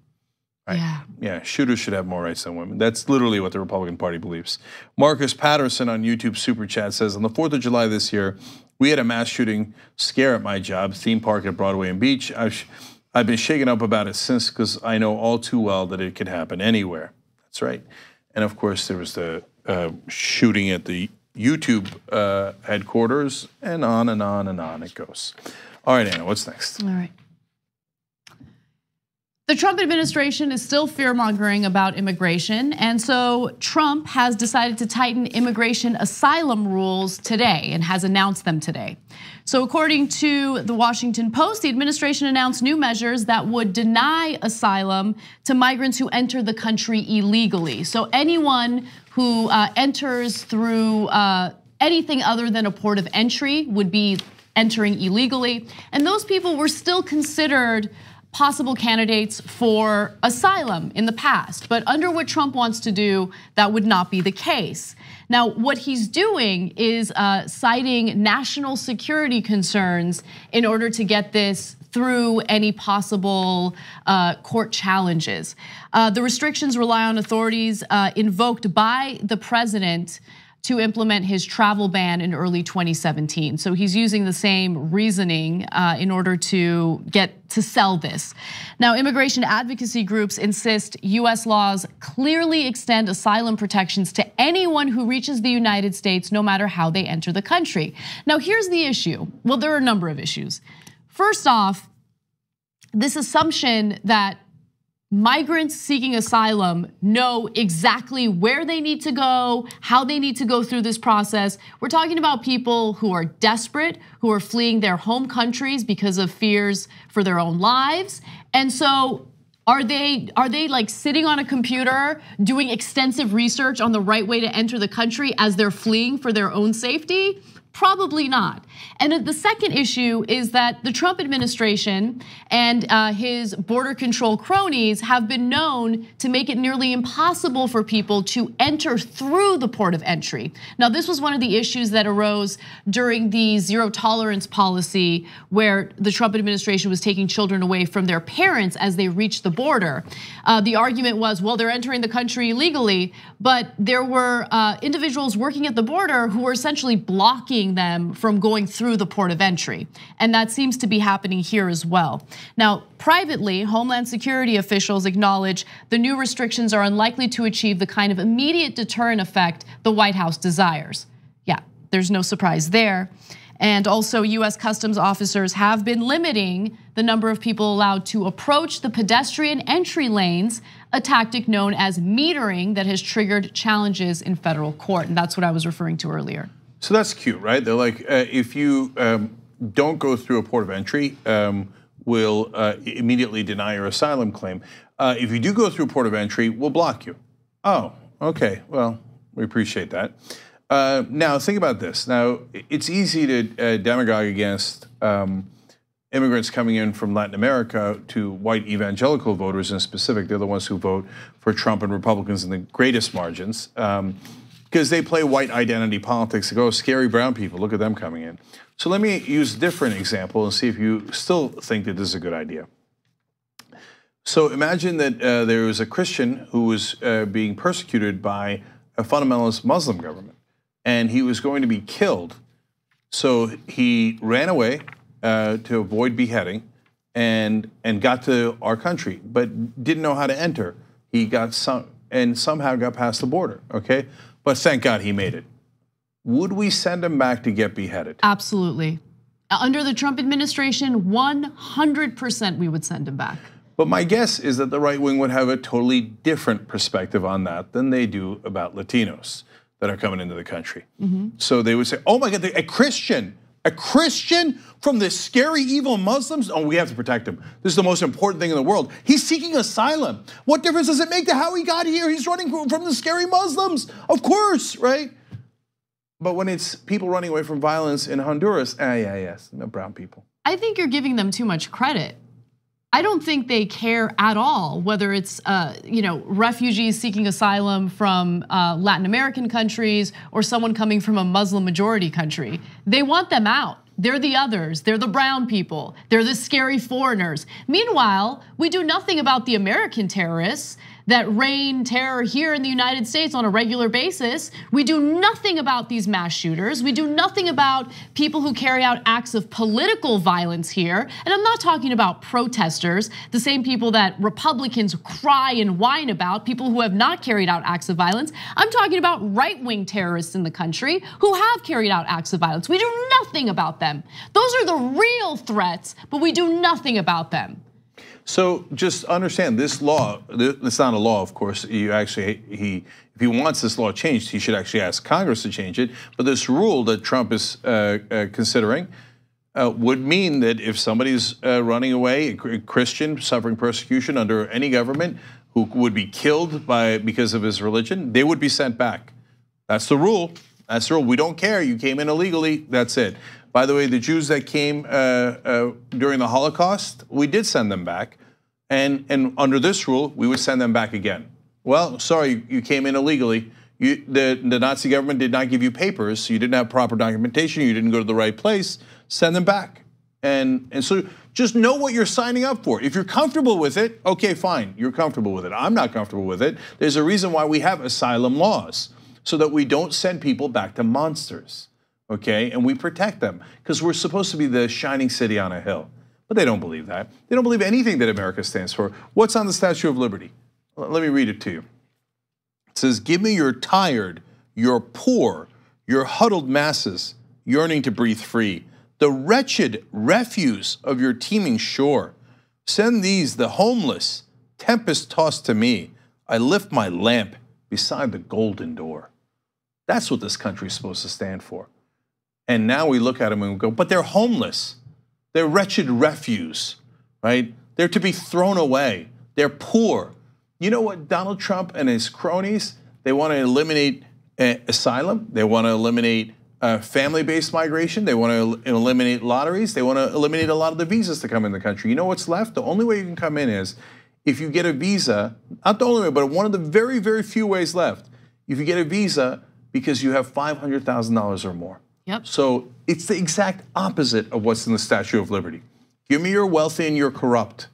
Right? Yeah, shooters should have more rights than women. That's literally what the Republican Party believes. Marcus Patterson on YouTube Super Chat says, on the 4th of July this year, we had a mass shooting scare at my job, theme park at Broadway and Beach. I've been shaken up about it since because I know all too well that it could happen anywhere. That's right. And of course, there was the shooting at the YouTube headquarters, and on and on and on it goes. All right, Anna, what's next? All right. The Trump administration is still fear-mongering about immigration, and so Trump has decided to tighten immigration asylum rules today and has announced them today. So according to the Washington Post, the administration announced new measures that would deny asylum to migrants who enter the country illegally. So anyone who enters through anything other than a port of entry would be entering illegally, and those people were still considered possible candidates for asylum in the past. But under what Trump wants to do, that would not be the case. Now, what he's doing is citing national security concerns in order to get this through any possible court challenges. The restrictions rely on authorities invoked by the president to implement his travel ban in early 2017. So he's using the same reasoning in order to get to sell this. Now, immigration advocacy groups insist US laws clearly extend asylum protections to anyone who reaches the United States, no matter how they enter the country. Now, here's the issue. Well, there are a number of issues. First off, this assumption that migrants seeking asylum know exactly where they need to go, how they need to go through this process. We're talking about people who are desperate, who are fleeing their home countries because of fears for their own lives. And so are they like sitting on a computer doing extensive research on the right way to enter the country as they're fleeing for their own safety? Probably not. And the second issue is that the Trump administration and his border control cronies have been known to make it nearly impossible for people to enter through the port of entry. Now, this was one of the issues that arose during the zero tolerance policy, where the Trump administration was taking children away from their parents as they reached the border. The argument was, well, they're entering the country illegally, but there were individuals working at the border who were essentially blocking them from going through the port of entry. And that seems to be happening here as well. Now, privately, Homeland Security officials acknowledge the new restrictions are unlikely to achieve the kind of immediate deterrent effect the White House desires. Yeah, there's no surprise there. And also, US Customs officers have been limiting the number of people allowed to approach the pedestrian entry lanes, a tactic known as metering that has triggered challenges in federal court. And that's what I was referring to earlier. So that's cute, right? They're like, if you don't go through a port of entry, we'll immediately deny your asylum claim. If you do go through a port of entry, we'll block you. Oh, okay, well, we appreciate that. Now, think about this. Now, it's easy to demagogue against immigrants coming in from Latin America to white evangelical voters in specific. They're the ones who vote for Trump and Republicans in the greatest margins because they play white identity politics. They go, scary brown people, look at them coming in. So let me use a different example and see if you still think that this is a good idea. So imagine that there was a Christian who was being persecuted by a fundamentalist Muslim government, and he was going to be killed. So he ran away to avoid beheading and got to our country, but didn't know how to enter. He got somehow got past the border, okay? But thank God he made it. Would we send him back to get beheaded? Absolutely. Under the Trump administration, 100% we would send him back. But my guess is that the right wing would have a totally different perspective on that than they do about Latinos that are coming into the country. So they would say, oh my God, a Christian from the scary, evil Muslims? Oh, we have to protect him. This is the most important thing in the world. He's seeking asylum. What difference does it make to how he got here? He's running from the scary Muslims. Of course, right? But when it's people running away from violence in Honduras, yes, no brown people. I think you're giving them too much credit. I don't think they care at all whether it's refugees seeking asylum from Latin American countries or someone coming from a Muslim majority country. They want them out. They're the others. They're the brown people. They're the scary foreigners. Meanwhile, we do nothing about the American terrorists that rain terror here in the United States on a regular basis. We do nothing about these mass shooters. We do nothing about people who carry out acts of political violence here. And I'm not talking about protesters, the same people that Republicans cry and whine about, people who have not carried out acts of violence. I'm talking about right-wing terrorists in the country who have carried out acts of violence. We do nothing about them. Those are the real threats, but we do nothing about them. So just understand this law, it's not a law, of course. If he wants this law changed, he should actually ask Congress to change it. But this rule that Trump is considering would mean that if somebody's running away, a Christian suffering persecution under any government who would be killed because of his religion, they would be sent back. That's the rule. That's the rule. We don't care. You came in illegally. That's it. By the way, the Jews that came during the Holocaust, we did send them back. And under this rule, we would send them back again. Well, sorry, you came in illegally. The Nazi government did not give you papers. You didn't have proper documentation. You didn't go to the right place. Send them back. And so just know what you're signing up for. If you're comfortable with it, okay, fine. You're comfortable with it. I'm not comfortable with it. There's a reason why we have asylum laws, so that we don't send people back to monsters. Okay, and we protect them because we're supposed to be the shining city on a hill. But they don't believe that. They don't believe anything that America stands for. What's on the Statue of Liberty? Let me read it to you. It says, give me your tired, your poor, your huddled masses yearning to breathe free, the wretched refuse of your teeming shore. Send these, the homeless, tempest-tossed to me. I lift my lamp beside the golden door. That's what this country is supposed to stand for. And now we look at them and we go, but they're homeless. They're wretched refuse, right? They're to be thrown away. They're poor. You know what Donald Trump and his cronies, they want to eliminate asylum. They want to eliminate family-based migration. They want to eliminate lotteries. They want to eliminate a lot of the visas to come in the country. You know what's left? The only way you can come in is if you get a visa, not the only way, but one of the very, very few ways left. If you get a visa because you have $500,000 or more. Yep. So it's the exact opposite of what's in the Statue of Liberty. Give me your wealthy and you're corrupt.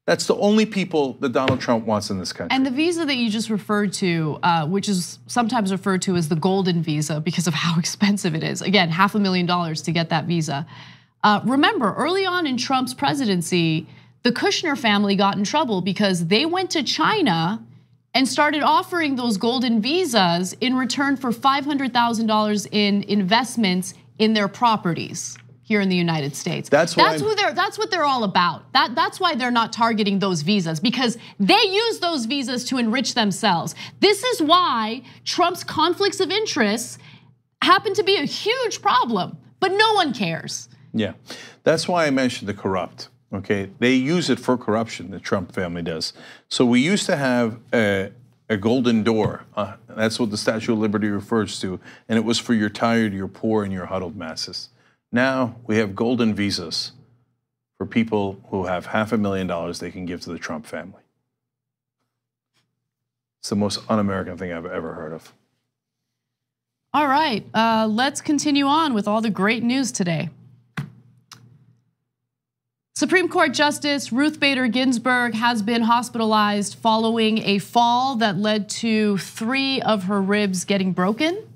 That's the only people that Donald Trump wants in this country. And the visa that you just referred to, which is sometimes referred to as the golden visa because of how expensive it is. Again, $500,000 to get that visa. Remember, early on in Trump's presidency, the Kushner family got in trouble because they went to China and started offering those golden visas in return for $500,000 in investments in their properties here in the United States. That's what they're all about. That's why they're not targeting those visas, because they use those visas to enrich themselves. This is why Trump's conflicts of interest happen to be a huge problem, but no one cares. Yeah, that's why I mentioned the corrupt. Okay, they use it for corruption, the Trump family does. So we used to have a golden door. That's what the Statue of Liberty refers to. And it was for your tired, your poor, and your huddled masses. Now we have golden visas for people who have $500,000 they can give to the Trump family. It's the most un-American thing I've ever heard of. All right, let's continue on with all the great news today. Supreme Court Justice Ruth Bader Ginsburg has been hospitalized following a fall that led to 3 of her ribs getting broken.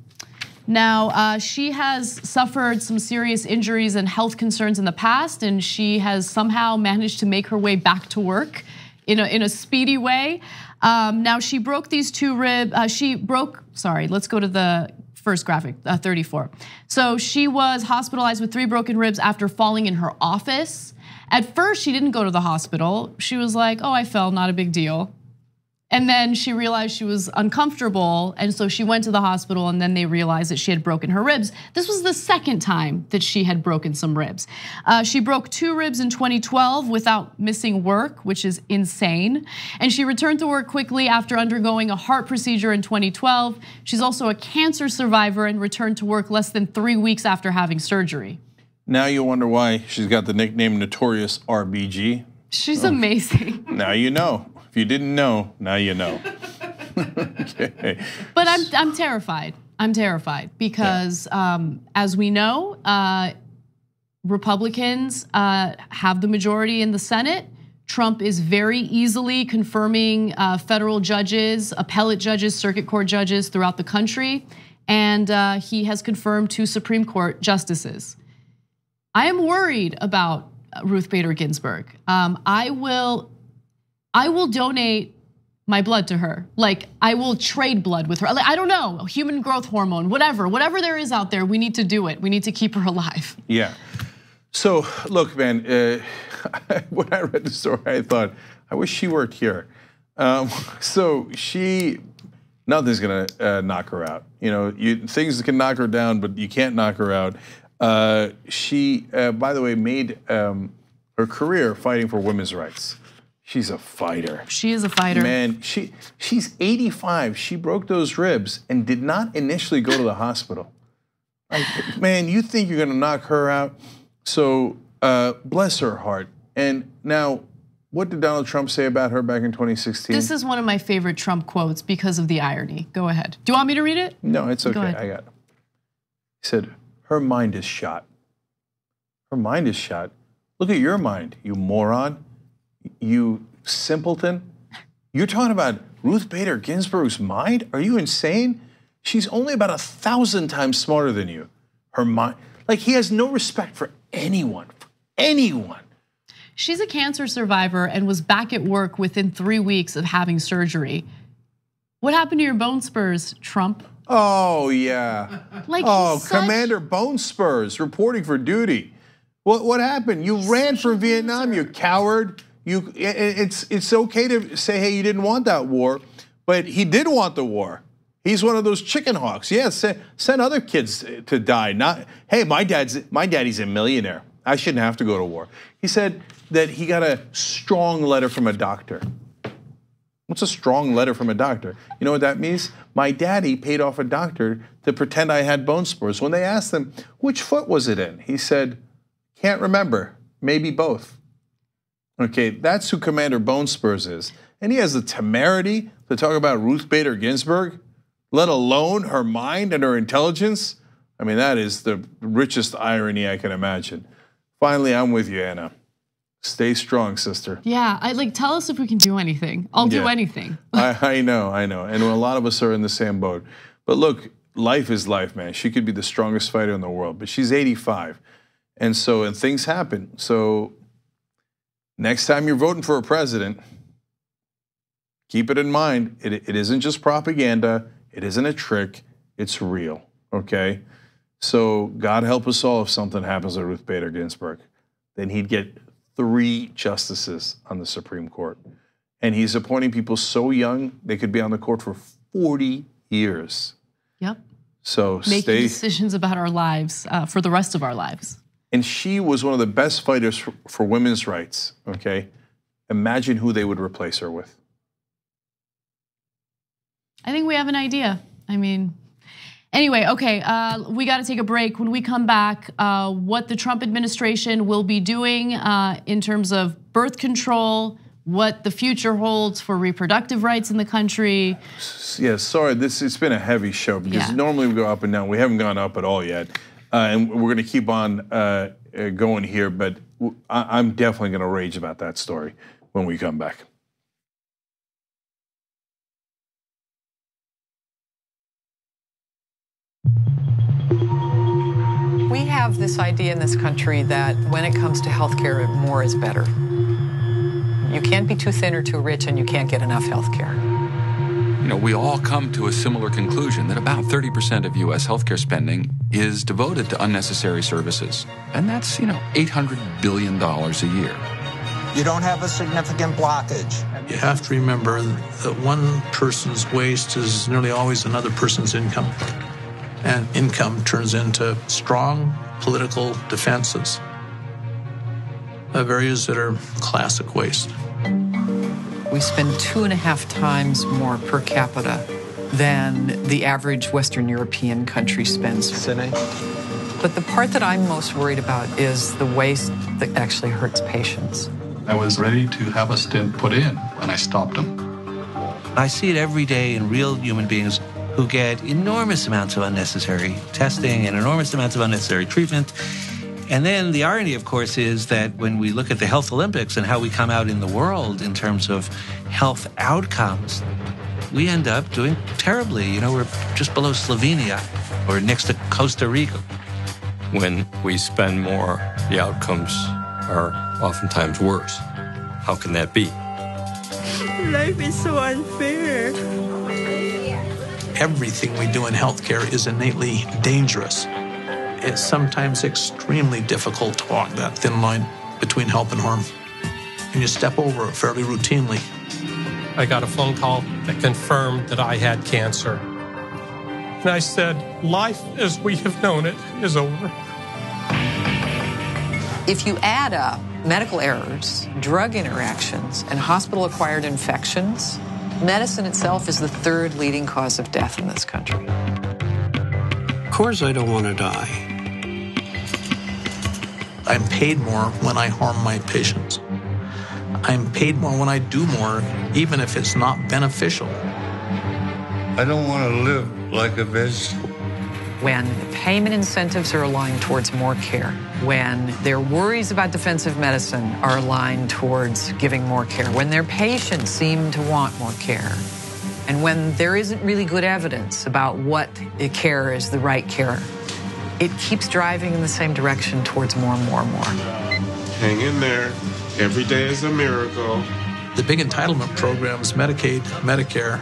Now, she has suffered some serious injuries and health concerns in the past, and she has somehow managed to make her way back to work in a speedy way. Now, she broke these 2 ribs. Let's go to the first graphic, 34. So she was hospitalized with 3 broken ribs after falling in her office. At first, she didn't go to the hospital. She was like, oh, I fell, not a big deal. And then she realized she was uncomfortable, and so she went to the hospital, and then they realized that she had broken her ribs. This was the second time that she had broken some ribs. She broke 2 ribs in 2012 without missing work, which is insane. And she returned to work quickly after undergoing a heart procedure in 2012. She's also a cancer survivor and returned to work less than 3 weeks after having surgery. Now you wonder why she's got the nickname Notorious RBG. She's amazing. Now you know. If you didn't know, now you know. Okay. But I'm terrified. I'm terrified because as we know, Republicans have the majority in the Senate. Trump is very easily confirming federal judges, appellate judges, circuit court judges throughout the country. And he has confirmed 2 Supreme Court justices. I am worried about Ruth Bader Ginsburg. I will donate my blood to her. Like, I will trade blood with her. Like, I don't know, human growth hormone, whatever there is out there, we need to do it. We need to keep her alive. Yeah. So look, man, when I read the story, I thought, I wish she worked here. So nothing's gonna knock her out. You know, things can knock her down, but you can't knock her out. She, by the way, made her career fighting for women's rights. She's a fighter. She is a fighter. Man, she's 85. She broke those ribs and did not initially go to the hospital. Like, man, you think you're gonna knock her out? So bless her heart. And now, what did Donald Trump say about her back in 2016? This is one of my favorite Trump quotes because of the irony. Go ahead. Do you want me to read it? No, it's okay. Go ahead. I got it. He said, her mind is shot. Her mind is shot. Look at your mind, you moron. You simpleton. You're talking about Ruth Bader Ginsburg's mind? Are you insane? She's only about 1,000 times smarter than you. Her mind, like, he has no respect for anyone, She's a cancer survivor and was back at work within 3 weeks of having surgery. What happened to your bone spurs, Trump? Oh, yeah. Like, Commander Bone Spurs reporting for duty. What happened? You ran for Vietnam, you coward. It's okay to say, hey, you didn't want that war, but he did want the war. He's one of those chicken hawks. Yeah, send other kids to die. Not, hey, my daddy's a millionaire. I shouldn't have to go to war. He said that he got a strong letter from a doctor. What's a strong letter from a doctor? You know what that means? My daddy paid off a doctor to pretend I had bone spurs. When they asked him, which foot was it in? He said, can't remember, maybe both. Okay, that's who Commander Bone Spurs is. And he has the temerity to talk about Ruth Bader Ginsburg, let alone her mind and her intelligence. I mean, that is the richest irony I can imagine. Finally, I'm with you, Anna. Stay strong, sister. Yeah, tell us if we can do anything. I'll do anything. I know. And a lot of us are in the same boat. But look, life is life, man. She could be the strongest fighter in the world, but she's 85. And things happen. So next time you're voting for a president, keep it in mind, it isn't just propaganda, it isn't a trick, it's real, okay? So God help us all if something happens to Ruth Bader Ginsburg. Then he'd get 3 justices on the Supreme Court. And he's appointing people so young, they could be on the court for 40 years. Yep. So making decisions about our lives for the rest of our lives. And she was one of the best fighters for women's rights, okay? Imagine who they would replace her with. I think we have an idea. I mean, Anyway, okay, we got to take a break. When we come back, what the Trump administration will be doing in terms of birth control, what the future holds for reproductive rights in the country. Yeah, sorry, it's been a heavy show because normally we go up and down. We haven't gone up at all yet, and we're going to keep on going here. But I'm definitely going to rage about that story when we come back. We have this idea in this country that when it comes to healthcare, more is better. You can't be too thin or too rich, and you can't get enough healthcare. You know, we all come to a similar conclusion that about 30% of U.S. healthcare spending is devoted to unnecessary services. And that's, $800 billion a year. You don't have a significant blockage. You have to remember that one person's waste is nearly always another person's income. And income turns into strong political defenses of areas that are classic waste. We spend 2.5 times more per capita than the average Western European country spends. But the part that I'm most worried about is the waste that actually hurts patients. I was ready to have a stent put in when I stopped him. I see it every day in real human beings who get enormous amounts of unnecessary testing and enormous amounts of unnecessary treatment. And then the irony, of course, is that when we look at the Health Olympics and how we come out in the world in terms of health outcomes, we end up doing terribly. We're just below Slovenia or next to Costa Rica. When we spend more, the outcomes are oftentimes worse. How can that be? Life is so unfair. Everything we do in healthcare is innately dangerous. It's sometimes extremely difficult to walk that thin line between help and harm. And you step over it fairly routinely. I got a phone call that confirmed that I had cancer. And I said, life as we have known it is over. If you add up medical errors, drug interactions, and hospital-acquired infections, medicine itself is the 3rd leading cause of death in this country. Of course I don't want to die. I'm paid more when I harm my patients. I'm paid more when I do more, even if it's not beneficial. I don't want to live like a vegetable. When payment incentives are aligned towards more care, when their worries about defensive medicine are aligned towards giving more care, when their patients seem to want more care, and when there isn't really good evidence about what care is the right care, it keeps driving in the same direction towards more and more and more. Hang in there. Every day is a miracle. The big entitlement programs, Medicaid, Medicare,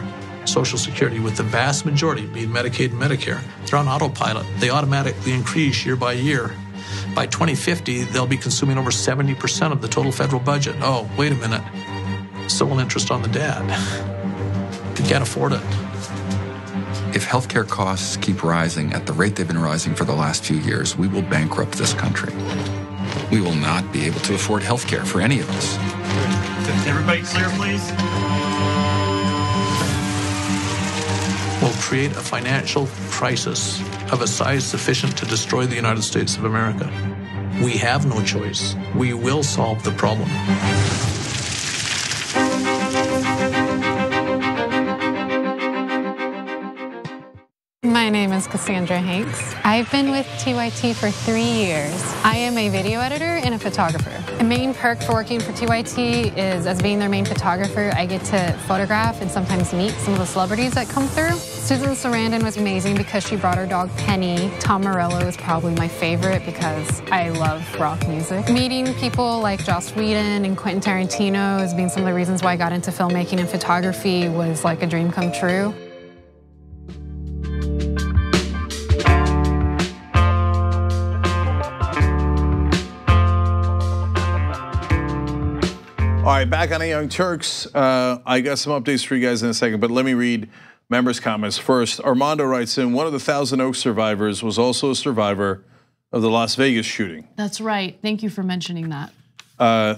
Social Security, with the vast majority being Medicaid and Medicare, they're on autopilot. They automatically increase year by year. By 2050, they'll be consuming over 70% of the total federal budget. Oh, wait a minute. Still interest on the dad. You can't afford it. If healthcare costs keep rising at the rate they've been rising for the last few years, we will bankrupt this country. We will not be able to afford healthcare for any of us. Everybody clear, please? Will create a financial crisis of a size sufficient to destroy the United States of America. We have no choice. We will solve the problem. My name is Cassandra Hanks. I've been with TYT for 3 years. I am a video editor and a photographer. A main perk for working for TYT is, as being their main photographer, I get to photograph and sometimes meet some of the celebrities that come through. Susan Sarandon was amazing because she brought her dog Penny. Tom Morello is probably my favorite because I love rock music. Meeting people like Joss Whedon and Quentin Tarantino has been some of the reasons why I got into filmmaking and photography was like a dream come true. All right, back on the Young Turks. I got some updates for you guys in a second, but let me read members' comments first. Armando writes in, one of the Thousand Oaks survivors was also a survivor of the Las Vegas shooting. That's right. Thank you for mentioning that.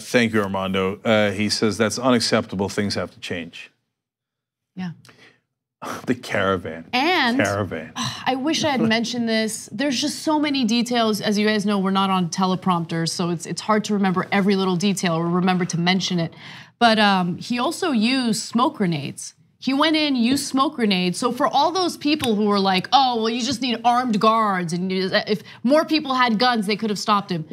Thank you, Armando. He says that's unacceptable. Things have to change. Yeah. The caravan. And caravan. I wish I had mentioned this. There's just so many details. As you guys know, we're not on teleprompters, so it's hard to remember every little detail or remember to mention it. But he also used smoke grenades. He went in, used smoke grenades. So for all those people who were like, oh, well, you just need armed guards, and if more people had guns, they could have stopped him.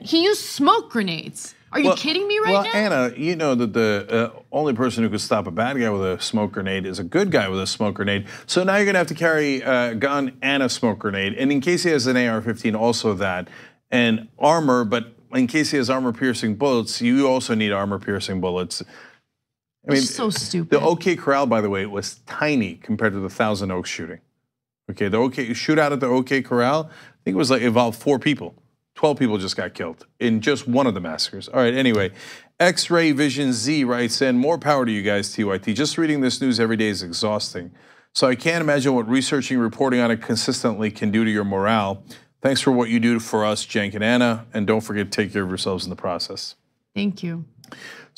He used smoke grenades. Are you kidding me right now? Well, Anna, you know that the only person who could stop a bad guy with a smoke grenade is a good guy with a smoke grenade. So now you're gonna have to carry a gun and a smoke grenade. And in case he has an AR-15, also that. And armor, but in case he has armor-piercing bullets, you also need armor-piercing bullets. I mean, so stupid. The OK Corral, by the way, was tiny compared to the Thousand Oaks shooting. Okay, the OK shootout at the OK Corral, I think it was like involved 4 people. 12 people just got killed in just one of the massacres. All right, anyway, X-Ray Vision Z writes in, more power to you guys, TYT. Just reading this news every day is exhausting. So I can't imagine what researching and reporting on it consistently can do to your morale. Thanks for what you do for us, Cenk and Anna, and don't forget to take care of yourselves in the process. Thank you.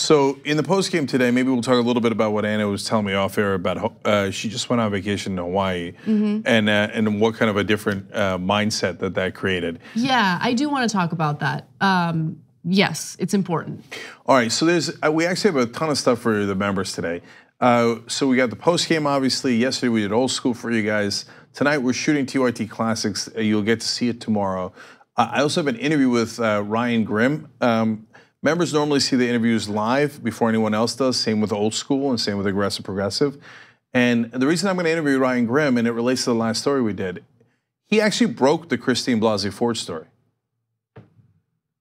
So in the postgame today, maybe we'll talk a little bit about what Anna was telling me off air about. She just went on vacation in Hawaii, and what kind of a different mindset that created. Yeah, I do want to talk about that. Yes, it's important. All right, so we actually have a ton of stuff for the members today. So we got the postgame, obviously. Yesterday we did old school for you guys. Tonight we're shooting TYT Classics. You'll get to see it tomorrow. I also have an interview with Ryan Grimm. Members normally see the interviews live before anyone else does, same with old school and same with aggressive progressive. And the reason I'm gonna interview Ryan Grimm, and it relates to the last story we did, he actually broke the Christine Blasey Ford story.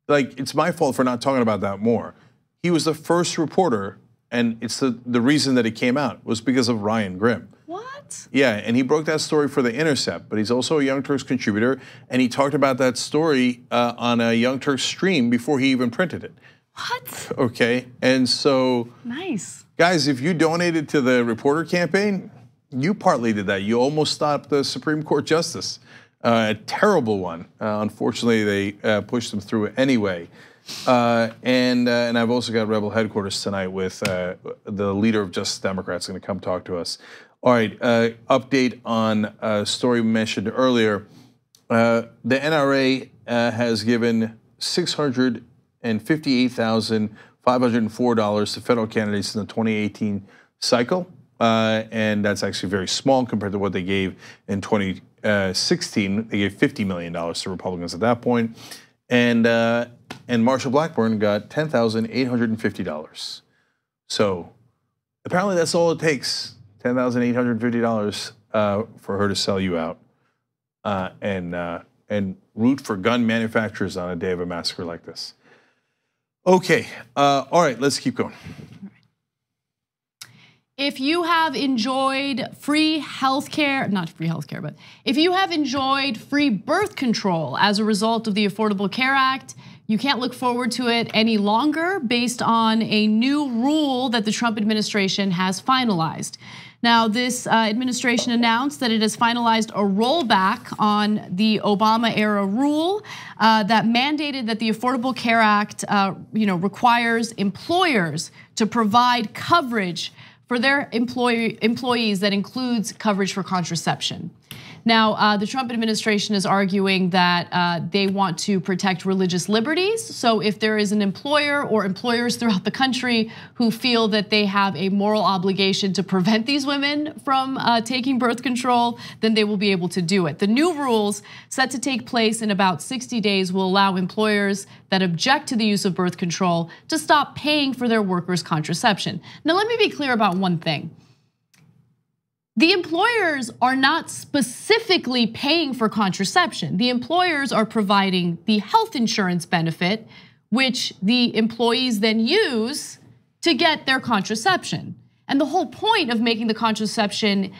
Like, it's my fault for not talking about that more. He was the first reporter, and it's the reason that it came out was because of Ryan Grimm. What? Yeah, and he broke that story for The Intercept, but he's also a Young Turks contributor, and he talked about that story on a Young Turks stream before he even printed it. What? Okay, and so. Nice. Guys, if you donated to the reporter campaign, you partly did that. You almost stopped the Supreme Court justice. A terrible one. Unfortunately, they pushed him through anyway. And I've also got Rebel headquarters tonight with the leader of Justice Democrats going to come talk to us. All right, update on a story we mentioned earlier. The NRA has given $658,504 to federal candidates in the 2018 cycle. And that's actually very small compared to what they gave in 2016. They gave $50 million to Republicans at that point. And Marsha Blackburn got $10,850. So apparently that's all it takes, $10,850 for her to sell you out and root for gun manufacturers on a day of a massacre like this. Okay, all right, let's keep going. If you have enjoyed free healthcare, not free healthcare, but if you have enjoyed free birth control as a result of the Affordable Care Act, you can't look forward to it any longer based on a new rule that the Trump administration has finalized. Now, this administration announced that it has finalized a rollback on the Obama-era rule that mandated that the Affordable Care Act, requires employers to provide coverage for their employees that includes coverage for contraception. Now, the Trump administration is arguing that they want to protect religious liberties. So if there is an employer or employers throughout the country who feel that they have a moral obligation to prevent these women from taking birth control, then they will be able to do it. The new rules set to take place in about 60 days will allow employers that object to the use of birth control to stop paying for their workers' contraception. Now, let me be clear about one thing. The employers are not specifically paying for contraception. The employers are providing the health insurance benefit, which the employees then use to get their contraception. And the whole point of making the contraception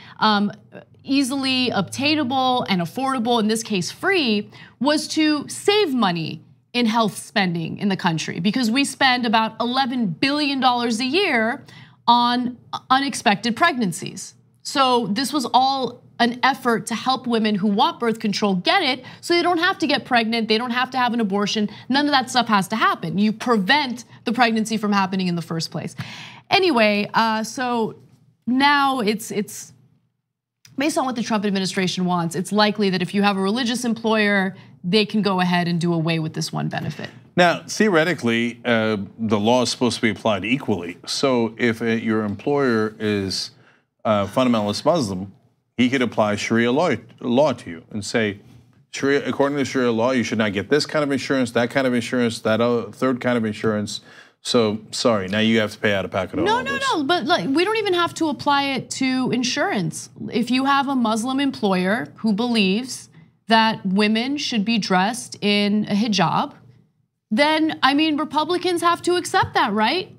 easily obtainable and affordable, in this case free, was to save money in health spending in the country, because we spend about $11 billion a year on unexpected pregnancies. So this was all an effort to help women who want birth control get it, so they don't have to get pregnant, they don't have to have an abortion, none of that stuff has to happen. You prevent the pregnancy from happening in the first place. Anyway, so now it's based on what the Trump administration wants, it's likely that if you have a religious employer, they can go ahead and do away with this one benefit. Now, theoretically, the law is supposed to be applied equally. So if your employer is a fundamentalist Muslim, he could apply Sharia law to you and say, Sharia, according to Sharia law, you should not get this kind of insurance, that kind of insurance, that third kind of insurance. So sorry, now you have to pay out of pocket. No, but like, we don't even have to apply it to insurance. If you have a Muslim employer who believes that women should be dressed in a hijab, then I mean, Republicans have to accept that, right?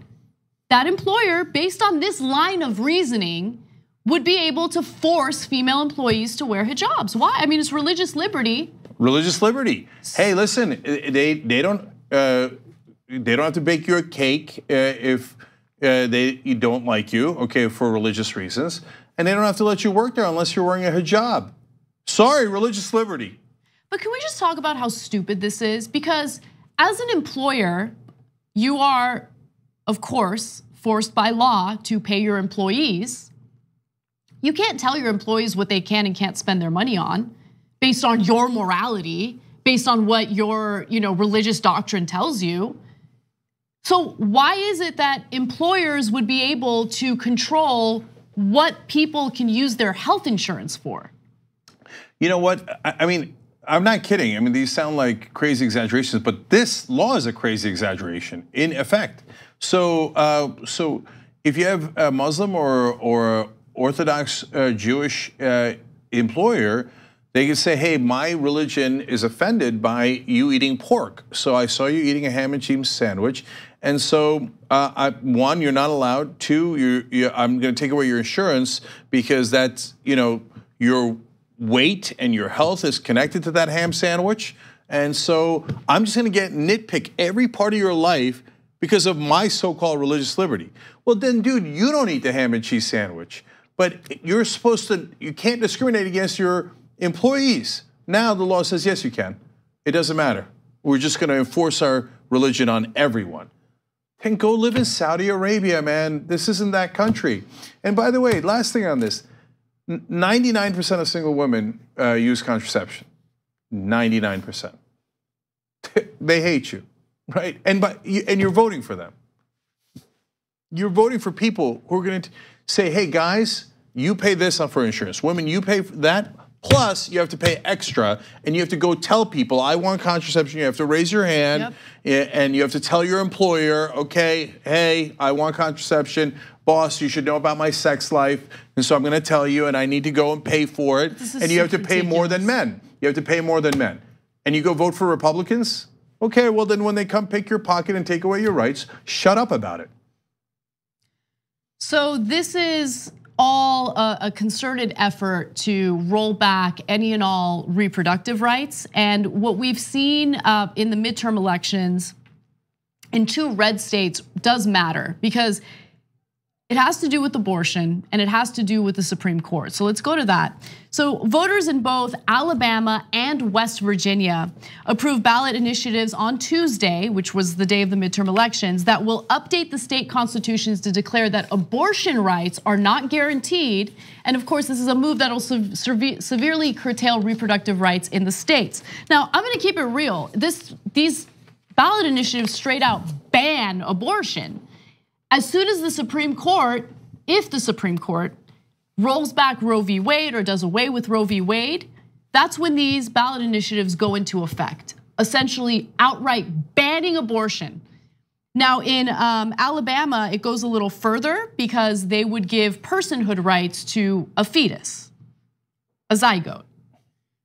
That employer, based on this line of reasoning, would be able to force female employees to wear hijabs. Why? I mean, it's religious liberty. Religious liberty. Hey, listen, they don't have to bake you a cake if they don't like you, okay, for religious reasons, and they don't have to let you work there unless you're wearing a hijab. Sorry, religious liberty. But can we just talk about how stupid this is? Because as an employer, you are, of course, forced by law to pay your employees. You can't tell your employees what they can and can't spend their money on based on your morality, based on what your religious doctrine tells you. So why is it that employers would be able to control what people can use their health insurance for? You know what? I mean, I'm not kidding. I mean, these sound like crazy exaggerations, but this law is a crazy exaggeration in effect. So, so if you have a Muslim or Orthodox Jewish employer, they can say, hey, my religion is offended by you eating pork. So I saw you eating a ham and cheese sandwich. And so, one, you're not allowed. Two, I'm going to take away your insurance because that's, your weight and your health is connected to that ham sandwich. And so I'm just going to nitpick every part of your life because of my so-called religious liberty. Well, then, dude, you don't eat the ham and cheese sandwich. But you're supposed to, you can't discriminate against your employees. Now the law says, yes, you can. It doesn't matter. We're just going to enforce our religion on everyone. Then go live in Saudi Arabia, man. This isn't that country. And by the way, last thing on this, 99% of single women use contraception. 99%. They hate you, right? And you're voting for them. You're voting for people who are going to say, hey, guys, you pay this for insurance. Women, you pay for that. Plus, you have to pay extra, and you have to go tell people, I want contraception. You have to raise your hand, and you have to tell your employer, okay, hey, I want contraception. Boss, you should know about my sex life, and so I'm going to tell you, and I need to go and pay for it. And you have to pay more than men. You have to pay more than men. And you go vote for Republicans? Okay, well then when they come pick your pocket and take away your rights, shut up about it. So this is all a concerted effort to roll back any and all reproductive rights. And what we've seen in the midterm elections in 2 red states does matter because it has to do with abortion and it has to do with the Supreme Court. So let's go to that. So voters in both Alabama and West Virginia approved ballot initiatives on Tuesday, which was the day of the midterm elections, that will update the state constitutions to declare that abortion rights are not guaranteed. And of course, this is a move that will severely curtail reproductive rights in the states. Now, I'm gonna keep it real. These ballot initiatives straight out ban abortion. As soon as the Supreme Court, if the Supreme Court rolls back Roe v. Wade or does away with Roe v. Wade, that's when these ballot initiatives go into effect, essentially outright banning abortion. Now in Alabama, it goes a little further because they would give personhood rights to a fetus, a zygote.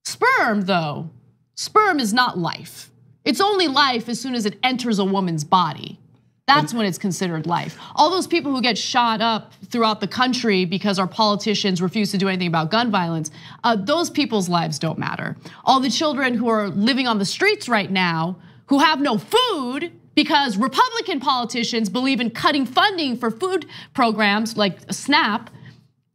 Sperm, though, sperm is not life. It's only life as soon as it enters a woman's body. That's when it's considered life. All those people who get shot up throughout the country because our politicians refuse to do anything about gun violence, those people's lives don't matter. All the children who are living on the streets right now, who have no food because Republican politicians believe in cutting funding for food programs like SNAP,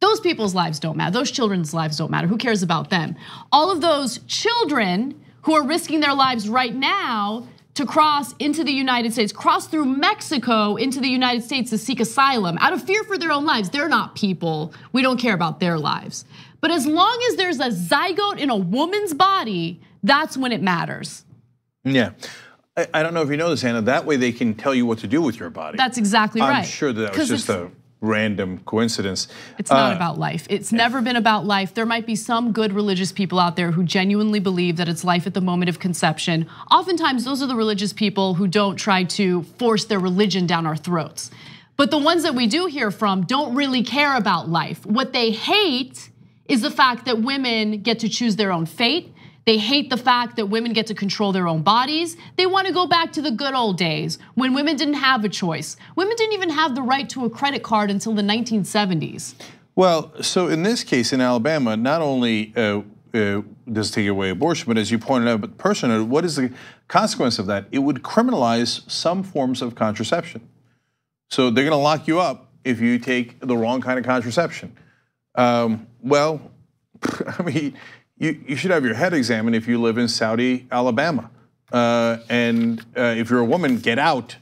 those people's lives don't matter. Those children's lives don't matter. Who cares about them? All of those children who are risking their lives right now to cross into the United States, cross through Mexico into the United States to seek asylum out of fear for their own lives. They're not people. We don't care about their lives. But as long as there's a zygote in a woman's body, that's when it matters. Yeah. I don't know if you know this, Anna, that way they can tell you what to do with your body. That's exactly right. I'm sure that was just a random coincidence. It's not about life. It's never been about life. There might be some good religious people out there who genuinely believe that it's life at the moment of conception. Oftentimes, those are the religious people who don't try to force their religion down our throats. But the ones that we do hear from don't really care about life. What they hate is the fact that women get to choose their own fate. They hate the fact that women get to control their own bodies. They want to go back to the good old days when women didn't have a choice. Women didn't even have the right to a credit card until the 1970s. Well, so in this case in Alabama, not only does it take away abortion, but as you pointed out, personally, what is the consequence of that? It would criminalize some forms of contraception. So they're going to lock you up if you take the wrong kind of contraception. Well, I mean, you should have your head examined if you live in Saudi, Alabama. And if you're a woman, get out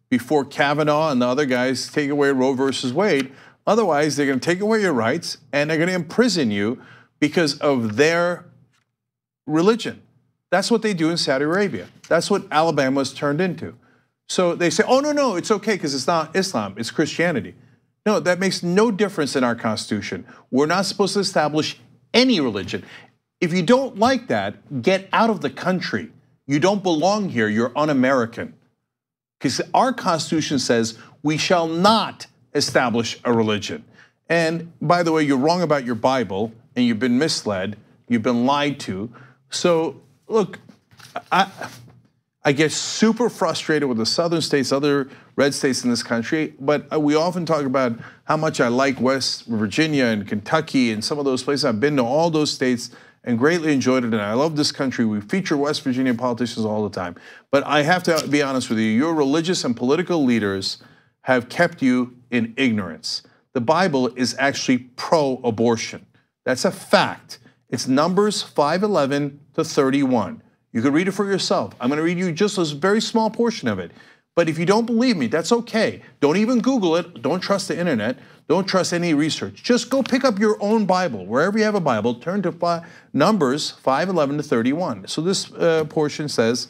before Kavanaugh and the other guys take away Roe versus Wade. Otherwise, they're gonna take away your rights and they're gonna imprison you because of their religion. That's what they do in Saudi Arabia. That's what Alabama's turned into. So they say, oh, no, it's okay because it's not Islam, it's Christianity. No, that makes no difference in our Constitution. We're not supposed to establish any religion. If you don't like that, get out of the country. You don't belong here, you're un-American. Because our Constitution says we shall not establish a religion. And by the way, you're wrong about your Bible and you've been misled, you've been lied to. So look, I get super frustrated with the southern states, other red states in this country, but we often talk about how much I like West Virginia and Kentucky and some of those places. I've been to all those states and greatly enjoyed it, and I love this country. We feature West Virginia politicians all the time. But I have to be honest with you, your religious and political leaders have kept you in ignorance. The Bible is actually pro-abortion. That's a fact. It's Numbers 5:11 to 31. You can read it for yourself. I'm gonna read you just a very small portion of it. But if you don't believe me, that's okay. Don't even Google it. Don't trust the internet. Don't trust any research. Just go pick up your own Bible. Wherever you have a Bible, turn to Numbers 5:11 to 31. So this portion says,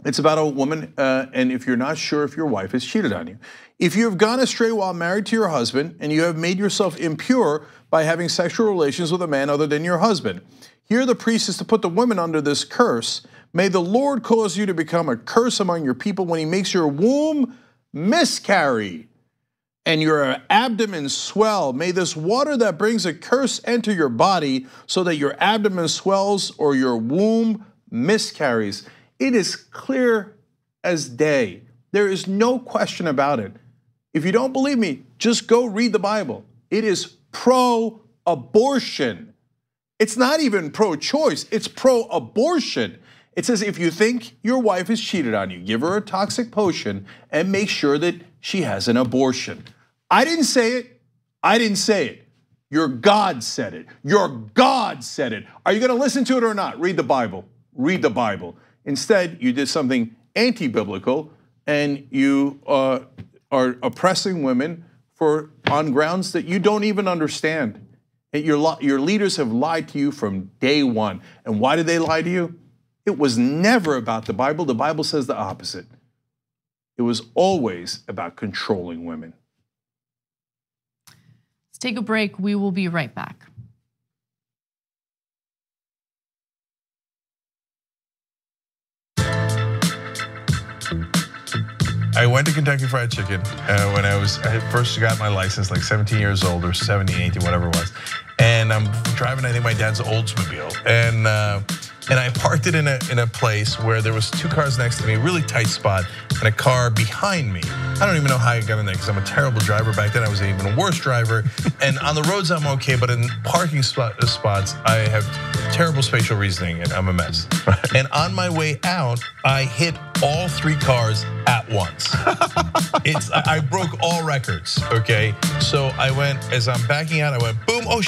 it's about a woman, and if you're not sure if your wife has cheated on you. If you have gone astray while married to your husband, and you have made yourself impure by having sexual relations with a man other than your husband, here the priest is to put the women under this curse. May the Lord cause you to become a curse among your people when he makes your womb miscarry and your abdomen swell. May this water that brings a curse enter your body so that your abdomen swells or your womb miscarries. It is clear as day. There is no question about it. If you don't believe me, just go read the Bible. It is pro-abortion. It's not even pro-choice, it's pro-abortion. It says if you think your wife has cheated on you, give her a toxic potion and make sure that she has an abortion. I didn't say it, I didn't say it. Your God said it, your God said it. Are you gonna listen to it or not? Read the Bible, read the Bible. Instead, you did something anti-biblical and you are oppressing women on grounds that you don't even understand. Your leaders have lied to you from day one. And why did they lie to you? It was never about the Bible. The Bible says the opposite. It was always about controlling women. Let's take a break. We will be right back. I went to Kentucky Fried Chicken when I first got my license, like 17 years old or 17, 18, whatever it was. And I'm driving, I think my dad's Oldsmobile. And I parked it in a place where there was two cars next to me, a really tight spot, and a car behind me. I don't even know how I got in there because I'm a terrible driver. Back then I was an even worse driver. And on the roads I'm okay, but in parking spots I have terrible spatial reasoning and I'm a mess. And on my way out, I hit all three cars at once. I broke all records, okay? So I went, as I'm backing out, I went boom, oh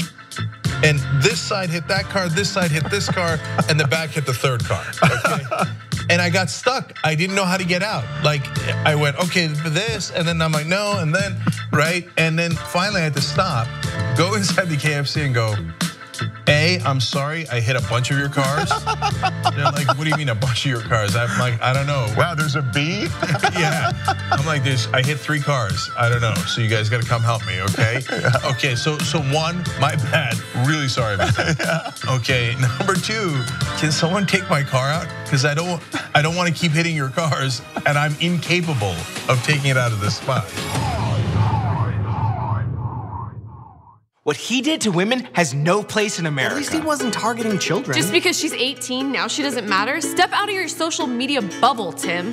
and this side hit that car, this side hit this car, and the back hit the third car, okay? and I got stuck. I didn't know how to get out. Like I went, okay, for this, and then I'm like, no, and then, right? And then finally I had to stop, go inside the KFC and go, I'm sorry, I hit a bunch of your cars. They're like, what do you mean a bunch of your cars? I'm like, I don't know. Wow, there's a B? Yeah, I'm like this, I hit 3 cars. I don't know, so you guys gotta come help me, okay? Okay, so one, my bad, really sorry about that. Okay, number 2, can someone take my car out? Because I don't wanna keep hitting your cars, and I'm incapable of taking it out of this spot. What he did to women has no place in America. At least he wasn't targeting children. Just because she's 18, now she doesn't matter? Step out of your social media bubble, Tim. A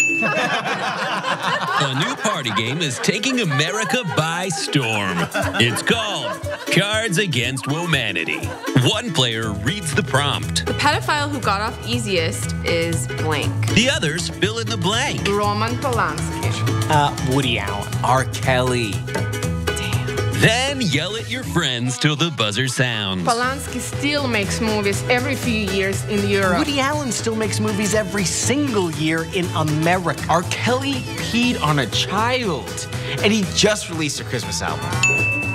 new party game is taking America by storm. It's called Cards Against Womanity. One player reads the prompt. The pedophile who got off easiest is blank. The others fill in the blank. Roman Polanski. Woody Allen. R. Kelly. Then yell at your friends till the buzzer sounds. Polanski still makes movies every few years in Europe. Woody Allen still makes movies every single year in America. R. Kelly peed on a child, and he just released a Christmas album.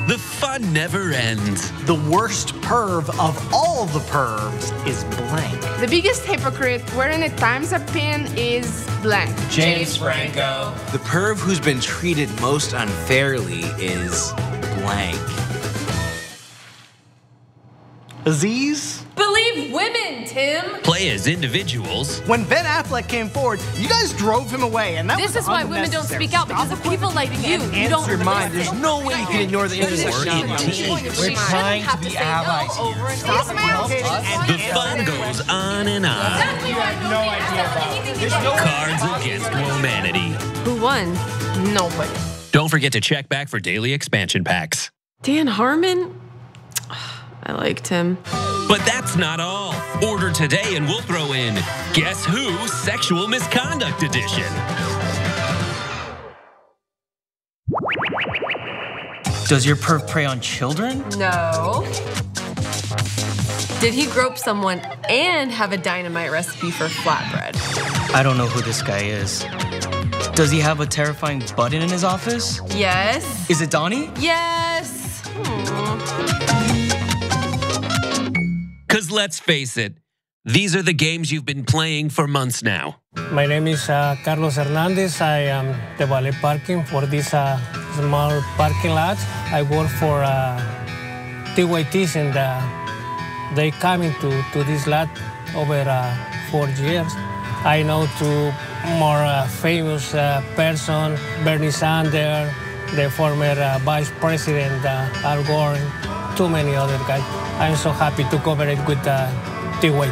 The fun never ends. The worst perv of all the pervs is blank. The biggest hypocrite wearing a Time's Up pin is blank. James Franco. The perv who's been treated most unfairly is blank. Aziz? Believe women, Tim. Play as individuals. When Ben Affleck came forward, you guys drove him away, and this is why women don't speak out, because of people like you. You don't your mind. There's no way you can ignore the intersectionality. We're trying to be allies here. Stop The fun goes on and on. You have no idea about it. Cards Against Womanity. Who won? Nobody. Don't forget to check back for daily expansion packs. Dan Harmon? I liked him. But that's not all. Order today and we'll throw in Guess Who? Sexual Misconduct Edition. Does your perv prey on children? No. Did he grope someone and have a dynamite recipe for flatbread? I don't know who this guy is. Does he have a terrifying button in his office? Yes. Is it Donnie? Yes. Because let's face it, these are the games you've been playing for months now. My name is Carlos Hernandez. I am the valet parking for this small parking lot. I work for TYTs, and they coming to this lot over 4 years. I know two more famous person, Bernie Sanders, the former Vice President Al Gore, and too many other guys. I'm so happy to cover it with TYT.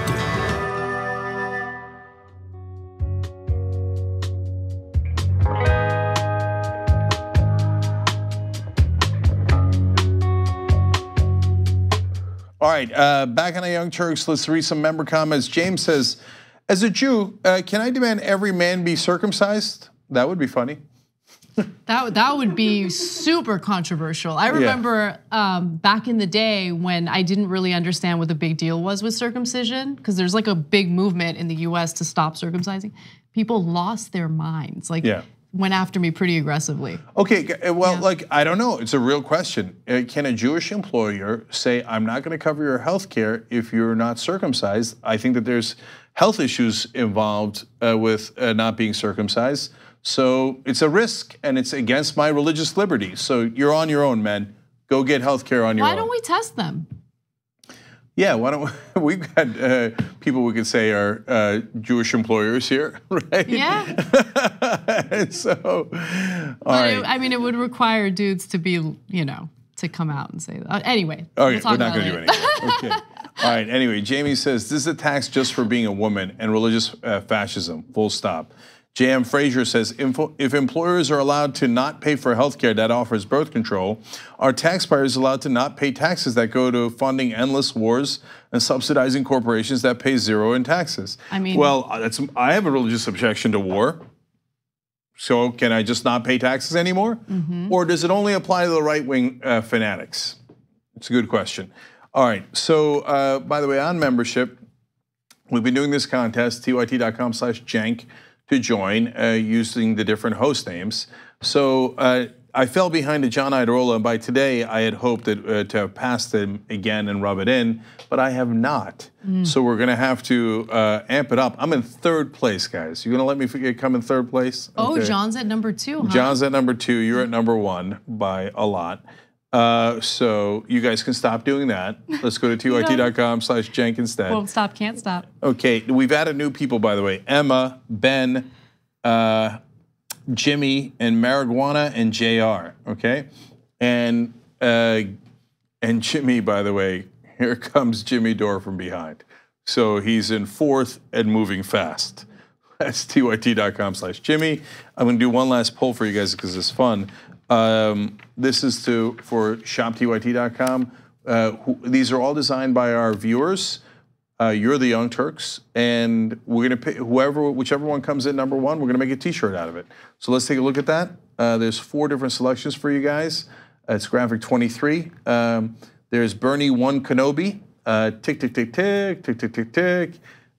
All right, back on the Young Turks, let's read some member comments. James says, as a Jew, can I demand every man be circumcised? That would be funny. That would be super controversial. I remember back in the day when I didn't really understand what the big deal was with circumcision, because there's like a big movement in the US to stop circumcising. People lost their minds, like went after me pretty aggressively. Okay, well, like, I don't know, it's a real question. Can a Jewish employer say, I'm not gonna cover your health care if you're not circumcised? I think that there's health issues involved with not being circumcised. So it's a risk and it's against my religious liberty. So you're on your own, man. Go get health care on your own. Why don't we test them? Yeah, why don't we've got people we could say are Jewish employers here, right? Yeah. And so, I mean, it would require dudes to be, to come out and say that. Anyway. Okay, we're not gonna do anything. Okay. All right, anyway, Jamie says, this is a tax just for being a woman and religious fascism, full stop. J.M. Frazier says, if employers are allowed to not pay for health care that offers birth control, are taxpayers allowed to not pay taxes that go to funding endless wars and subsidizing corporations that pay zero in taxes? I mean, well, I have a religious objection to war. So can I just not pay taxes anymore? Or does it only apply to the right-wing fanatics? It's a good question. All right, so by the way, on membership, we've been doing this contest, tyt.com/jank, to join using the different host names. So I fell behind to John Idarola, and by today I had hoped that, to have passed him again and rub it in, but I have not. So we're gonna have to amp it up. I'm in 3rd place, guys. You gonna let me come in 3rd place? Oh, Okay. John's at number 2, huh? John's at number 2, you're at number 1 by a lot. So you guys can stop doing that. Let's go to tyt.com/jank instead. Won't stop, can't stop. Okay, we've added new people, by the way. Emma, Ben, Jimmy, and Marijuana, and JR, okay? And Jimmy, by the way, here comes Jimmy Dore from behind. So he's in 4th and moving fast. That's tyt.com/Jimmy. I'm gonna do one last poll for you guys because it's fun. This is for shoptyt.com. These are all designed by our viewers. You're the Young Turks, and we're gonna pick whichever one comes in number 1. We're gonna make a T-shirt out of it. So let's take a look at that. There's 4 different selections for you guys. It's graphic 23. There's Bernie 1 Kenobi. Tick tick tick tick tick tick tick tick.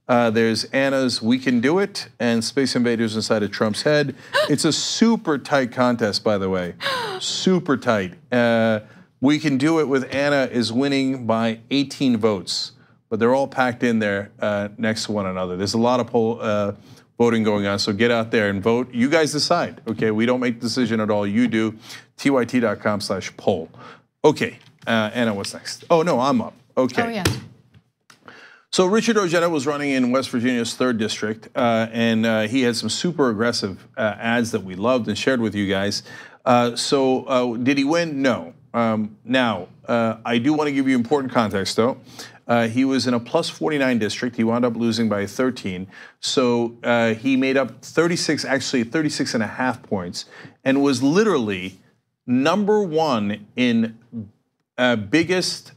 There's Anna's We Can Do It and Space Invaders inside of Trump's head. It's a super tight contest, by the way. Super tight. We Can Do It with Anna is winning by 18 votes. But they're all packed in there next to one another. There's a lot of voting going on, so get out there and vote. You guys decide, okay? We don't make the decision at all, you do. tyt.com/poll. Okay, Anna, what's next? Oh no, I'm up, okay. Oh yeah. So Richard Ojeda was running in West Virginia's 3rd district, and he had some super aggressive ads that we loved and shared with you guys. So did he win? No. Now, I do want to give you important context though. He was in a +49 district. He wound up losing by 13. So he made up 36 and a half points, and was literally number 1 in biggest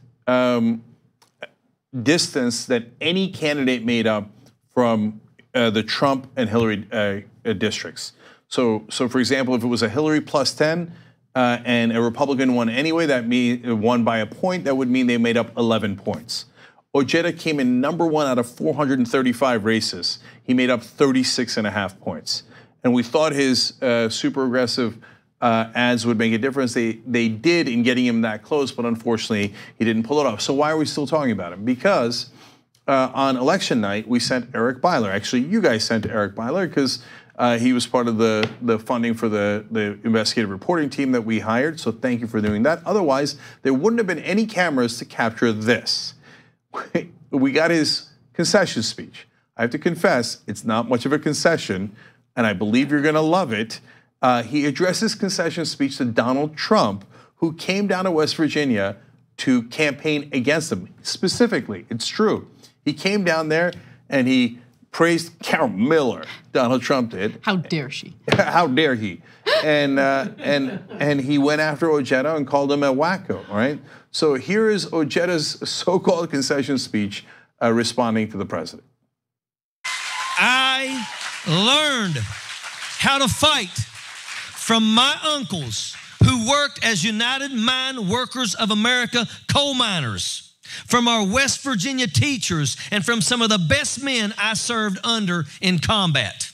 distance that any candidate made up from the Trump and Hillary districts. So for example, if it was a Hillary +10 and a Republican won anyway, that means won by a point, that would mean they made up 11 points. Ojeda came in number 1 out of 435 races. He made up 36 and a half points. And we thought his super aggressive ads would make a difference. They did in getting him that close, but unfortunately he didn't pull it off. So why are we still talking about him? Because on election night, we sent Eric Byler. Actually, you guys sent Eric Byler because he was part of the funding for the investigative reporting team that we hired. So thank you for doing that. Otherwise, there wouldn't have been any cameras to capture this. We got his concession speech. I have to confess, it's not much of a concession, and I believe you're gonna love it. He addressed his concession speech to Donald Trump, who came down to West Virginia to campaign against him. Specifically, it's true. He came down there and he praised Carol Miller, Donald Trump did. How dare she? How dare he? And he went after Ojeda and called him a wacko, right? So here is Ojeda's so-called concession speech responding to the president. I learned how to fight from my uncles who worked as United Mine Workers of America coal miners, from our West Virginia teachers, and from some of the best men I served under in combat.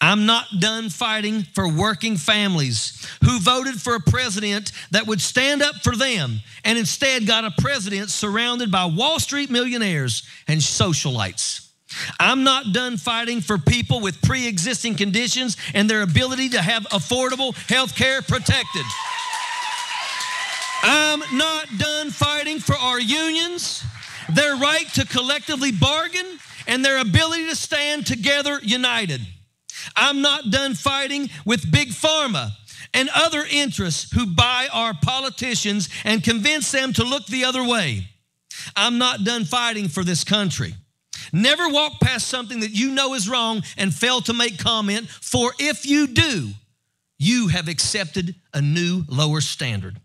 I'm not done fighting for working families who voted for a president that would stand up for them and instead got a president surrounded by Wall Street millionaires and socialites. I'm not done fighting for people with pre-existing conditions and their ability to have affordable health care protected. I'm not done fighting for our unions, their right to collectively bargain, and their ability to stand together united. I'm not done fighting with Big Pharma and other interests who buy our politicians and convince them to look the other way. I'm not done fighting for this country. Never walk past something that you know is wrong and fail to make comment, for if you do, you have accepted a new lower standard.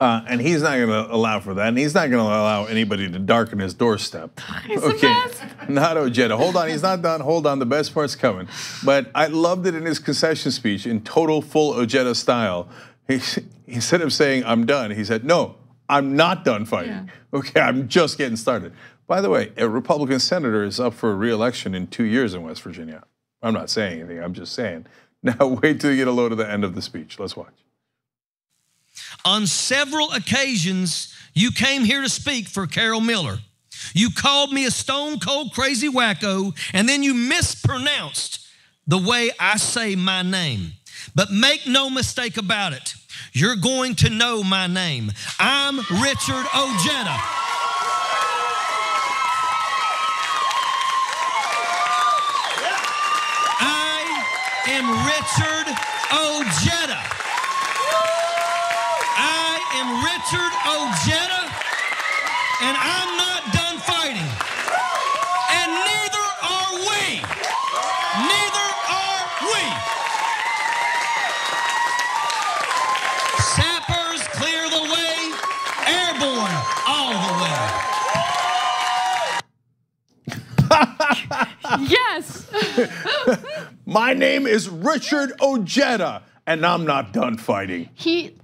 And he's not going to allow for that, and he's not going to allow anybody to darken his doorstep. He's okay, the best. Not Ojeda. Hold on, he's not done. Hold on, the best part's coming. But I loved it in his concession speech in total full Ojeda style. Instead of saying, I'm done, he said, no, I'm not done fighting. Okay, I'm just getting started. By the way, a Republican senator is up for re-election in 2 years in West Virginia. I'm not saying anything, I'm just saying. Now wait till you get a load of the end of the speech. Let's watch. On several occasions, you came here to speak for Carol Miller. You called me a stone cold crazy wacko, and then you mispronounced the way I say my name. But make no mistake about it, you're going to know my name. I'm Richard Ojeda. I am Richard Ojeda. I am Richard Ojeda, and I'm not done fighting. And neither are we. Neither are we. Sappers clear the way, airborne all the way. Yes. My name is Richard Ojeda, and I'm not done fighting. He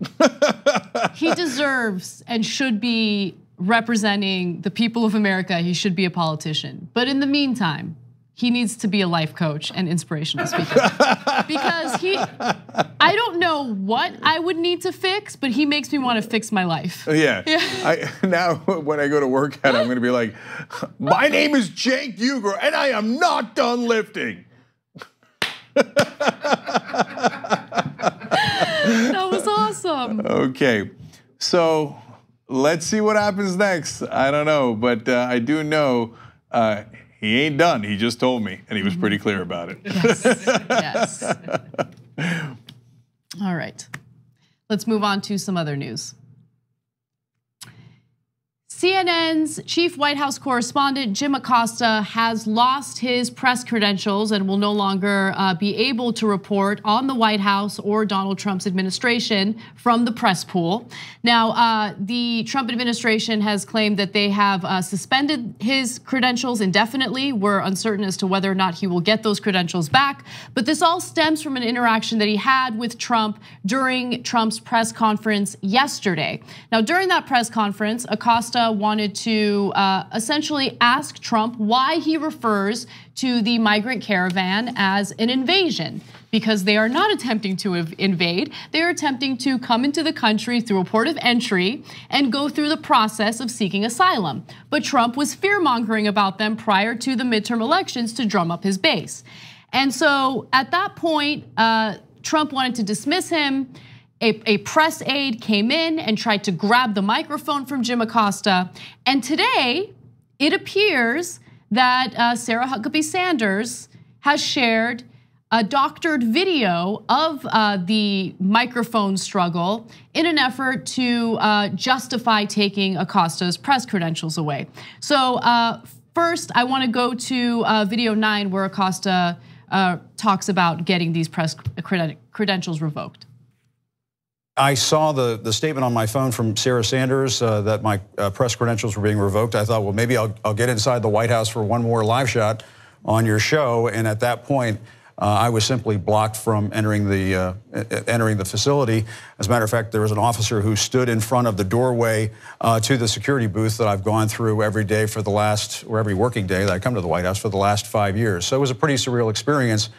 deserves and should be representing the people of America. He should be a politician. But in the meantime, he needs to be a life coach and inspirational speaker. Because I don't know what I would need to fix, but he makes me want to fix my life. Yeah. Now when I go to work at it, I'm going to be like, my name is Jake Uger, and I am not done lifting. That was awesome. Okay, so let's see what happens next. I don't know, but I do know he ain't done. He just told me, and he was pretty clear about it. Yes. All right, let's move on to some other news. CNN's chief White House correspondent, Jim Acosta, has lost his press credentials and will no longer be able to report on the White House or Donald Trump's administration from the press pool. Now, the Trump administration has claimed that they have suspended his credentials indefinitely. We're uncertain as to whether or not he will get those credentials back. But this all stems from an interaction that he had with Trump during Trump's press conference yesterday. Now, during that press conference, Acosta wanted to essentially ask Trump why he refers to the migrant caravan as an invasion, because they are not attempting to invade. They are attempting to come into the country through a port of entry and go through the process of seeking asylum. But Trump was fear-mongering about them prior to the midterm elections to drum up his base. And so at that point, Trump wanted to dismiss him. A press aide came in and tried to grab the microphone from Jim Acosta. And today, it appears that Sarah Huckabee Sanders has shared a doctored video of the microphone struggle in an effort to justify taking Acosta's press credentials away. So first, I want to go to video 9 where Acosta talks about getting these press credentials revoked. I saw the statement on my phone from Sarah Sanders that my press credentials were being revoked. I thought, well, maybe I'll get inside the White House for one more live shot on your show. And at that point, I was simply blocked from entering the facility. As a matter of fact, there was an officer who stood in front of the doorway to the security booth that I've gone through every day for the last, or every working day that I come to the White House for the last 5 years. So it was a pretty surreal experience.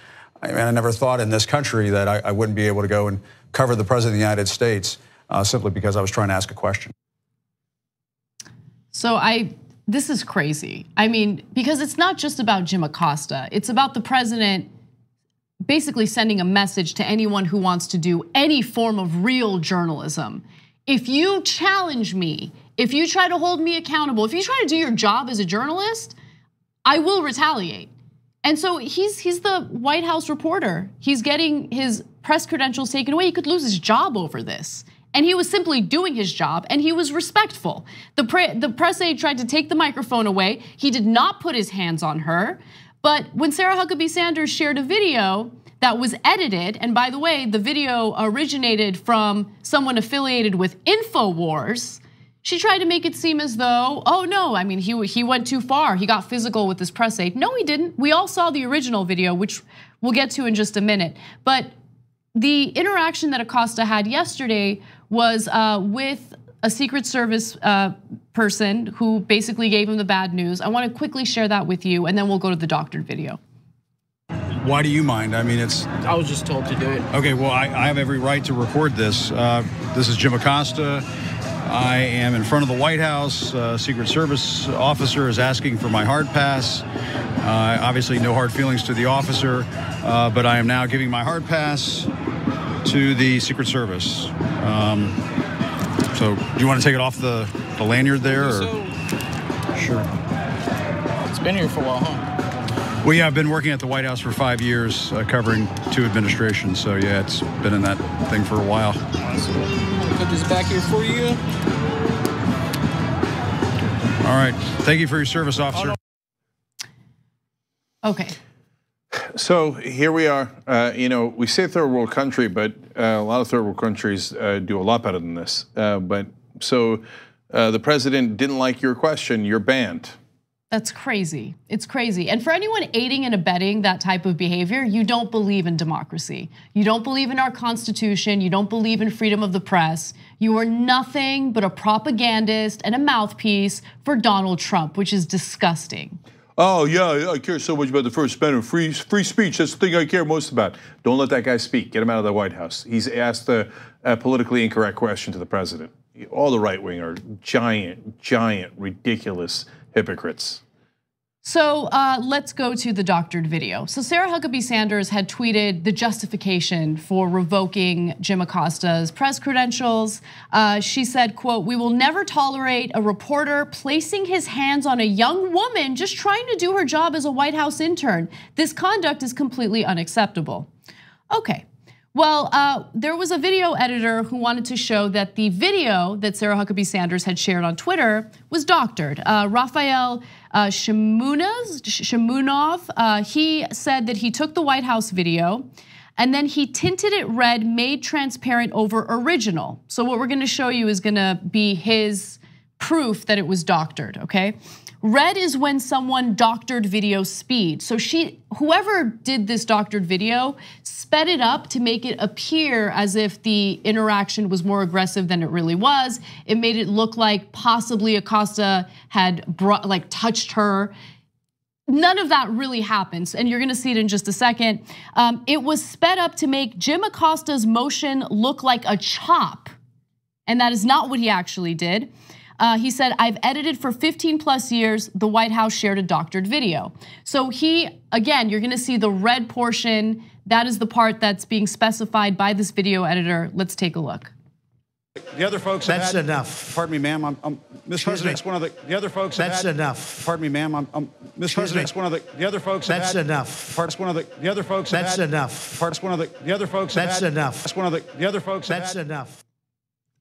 I never thought in this country that I wouldn't be able to go and cover the President of the United States simply because I was trying to ask a question. So this is crazy. I mean, because it's not just about Jim Acosta. It's about the president basically sending a message to anyone who wants to do any form of real journalism. If you challenge me, if you try to hold me accountable, if you try to do your job as a journalist, I will retaliate. And so he's the White House reporter. He's getting his press credentials taken away. He could lose his job over this. And he was simply doing his job, and he was respectful. The press aide tried to take the microphone away. He did not put his hands on her. But when Sarah Huckabee Sanders shared a video that was edited, and by the way, the video originated from someone affiliated with InfoWars, she tried to make it seem as though, oh no, I mean, he went too far. He got physical with this press aide. No, he didn't. We all saw the original video, which we'll get to in just a minute. But the interaction that Acosta had yesterday was with a Secret Service person who basically gave him the bad news. I want to quickly share that with you, and then we'll go to the doctored video. Why do you mind? I mean, I was just told to do it. Okay, well, I have every right to record this. This is Jim Acosta. I am in front of the White House. Secret Service officer is asking for my hard pass. Obviously, no hard feelings to the officer, but I am now giving my hard pass to the Secret Service. So, do you want to take it off the lanyard there? Or? Sure. It's been here for a while, huh? Well, yeah, I've been working at the White House for 5 years, covering 2 administrations. So, yeah, it's been in that thing for a while. Awesome. I'll put this back here for you. All right. Thank you for your service, officer. Okay. So here we are. We say third world country, but a lot of third world countries do a lot better than this. The president didn't like your question. You're banned. That's crazy. It's crazy. And for anyone aiding and abetting that type of behavior, you don't believe in democracy. You don't believe in our Constitution. You don't believe in freedom of the press. You are nothing but a propagandist and a mouthpiece for Donald Trump, which is disgusting. Oh yeah, I care so much about the First Amendment, free speech. That's the thing I care most about. Don't let that guy speak. Get him out of the White House. He's asked a politically incorrect question to the president. All the right wing are giant, ridiculous hypocrites. So let's go to the doctored video. So Sarah Huckabee Sanders had tweeted the justification for revoking Jim Acosta's press credentials. She said, quote, "We will never tolerate a reporter placing his hands on a young woman just trying to do her job as a White House intern. This conduct is completely unacceptable." Okay. Well, there was a video editor who wanted to show that the video that Sarah Huckabee Sanders had shared on Twitter was doctored. Raphael Shamunov, he said that he took the White House video and then he tinted it red, made transparent over original. So what we're gonna show you is gonna be his proof that it was doctored, okay? Red is when someone doctored video speed. So whoever did this doctored video sped it up to make it appear as if the interaction was more aggressive than it really was. It made it look like possibly Acosta had touched her. None of that really happens, and you're gonna see it in just a second. It was sped up to make Jim Acosta's motion look like a chop, and that is not what he actually did. He said, "I've edited for 15+ years. The White House shared a doctored video." So again, you're gonna see the red portion. That is the part that's being specified by this video editor. Let's take a look. The other folks. That's enough. Pardon me, ma'am. Mr. President, it's one of the other folks. That's enough. Pardon me, ma'am. Mr. President, it's one of the other folks. That's enough. It's one of the other folks. That's enough. It's one of the other folks. That's enough. It's one of the other folks. That's enough.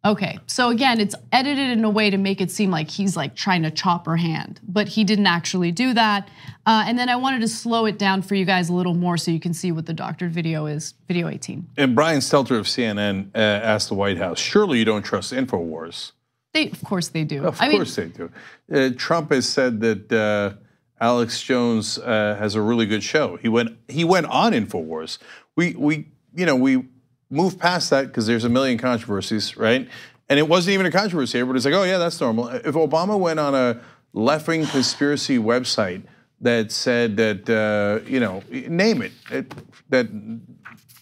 Okay, so again, it's edited in a way to make it seem like he's trying to chop her hand, but he didn't actually do that. And then I wanted to slow it down for you guys a little more so you can see what the doctored video is, video 18. And Brian Stelter of CNN asked the White House, surely you don't trust InfoWars? Of course they do. Of course they do. Trump has said that Alex Jones has a really good show. He went on InfoWars. We move past that because there's a million controversies, right? And it wasn't even a controversy. Everybody's like, oh yeah, that's normal. If Obama went on a left-wing conspiracy website that said that, name it, that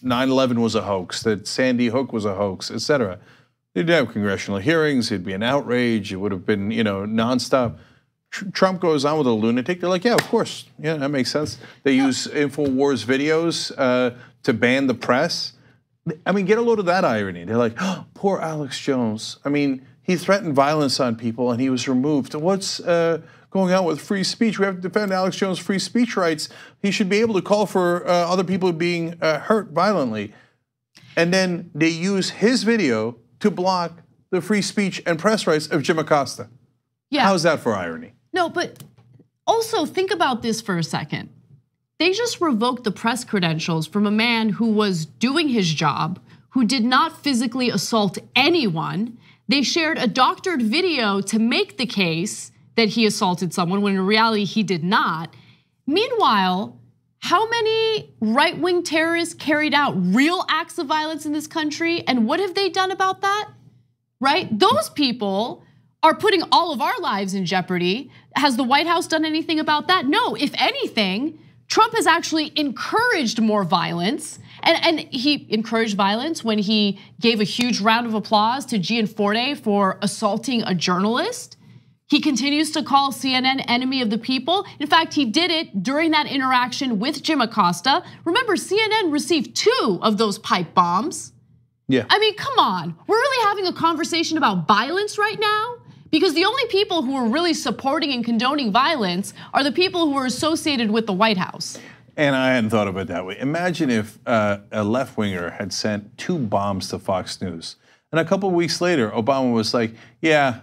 9/11 was a hoax, that Sandy Hook was a hoax, et cetera, they'd have congressional hearings, it'd be an outrage, it would have been, nonstop. Trump goes on with a lunatic. They're like, yeah, of course, yeah, that makes sense. They use InfoWars videos to ban the press. I mean, get a load of that irony. They're like, oh, poor Alex Jones. I mean, he threatened violence on people and he was removed. What's going on with free speech? We have to defend Alex Jones' free speech rights. He should be able to call for other people being hurt violently. And then they use his video to block the free speech and press rights of Jim Acosta. Yeah. How's that for irony? No, but also think about this for a second. They just revoked the press credentials from a man who was doing his job, who did not physically assault anyone. They shared a doctored video to make the case that he assaulted someone when in reality he did not. Meanwhile, how many right-wing terrorists carried out real acts of violence in this country, and what have they done about that? right? Those people are putting all of our lives in jeopardy. Has the White House done anything about that? No, if anything, Trump has actually encouraged more violence. And he encouraged violence when he gave a huge round of applause to Gianforte for assaulting a journalist. He continues to call CNN enemy of the people. In fact, he did it during that interaction with Jim Acosta. Remember, CNN received 2 of those pipe bombs. Yeah. I mean, come on. We're really having a conversation about violence right now? Because the only people who are really supporting and condoning violence are the people who are associated with the White House. And I hadn't thought of it that way. Imagine if a left-winger had sent 2 bombs to Fox News. And a couple of weeks later, Obama was like, yeah,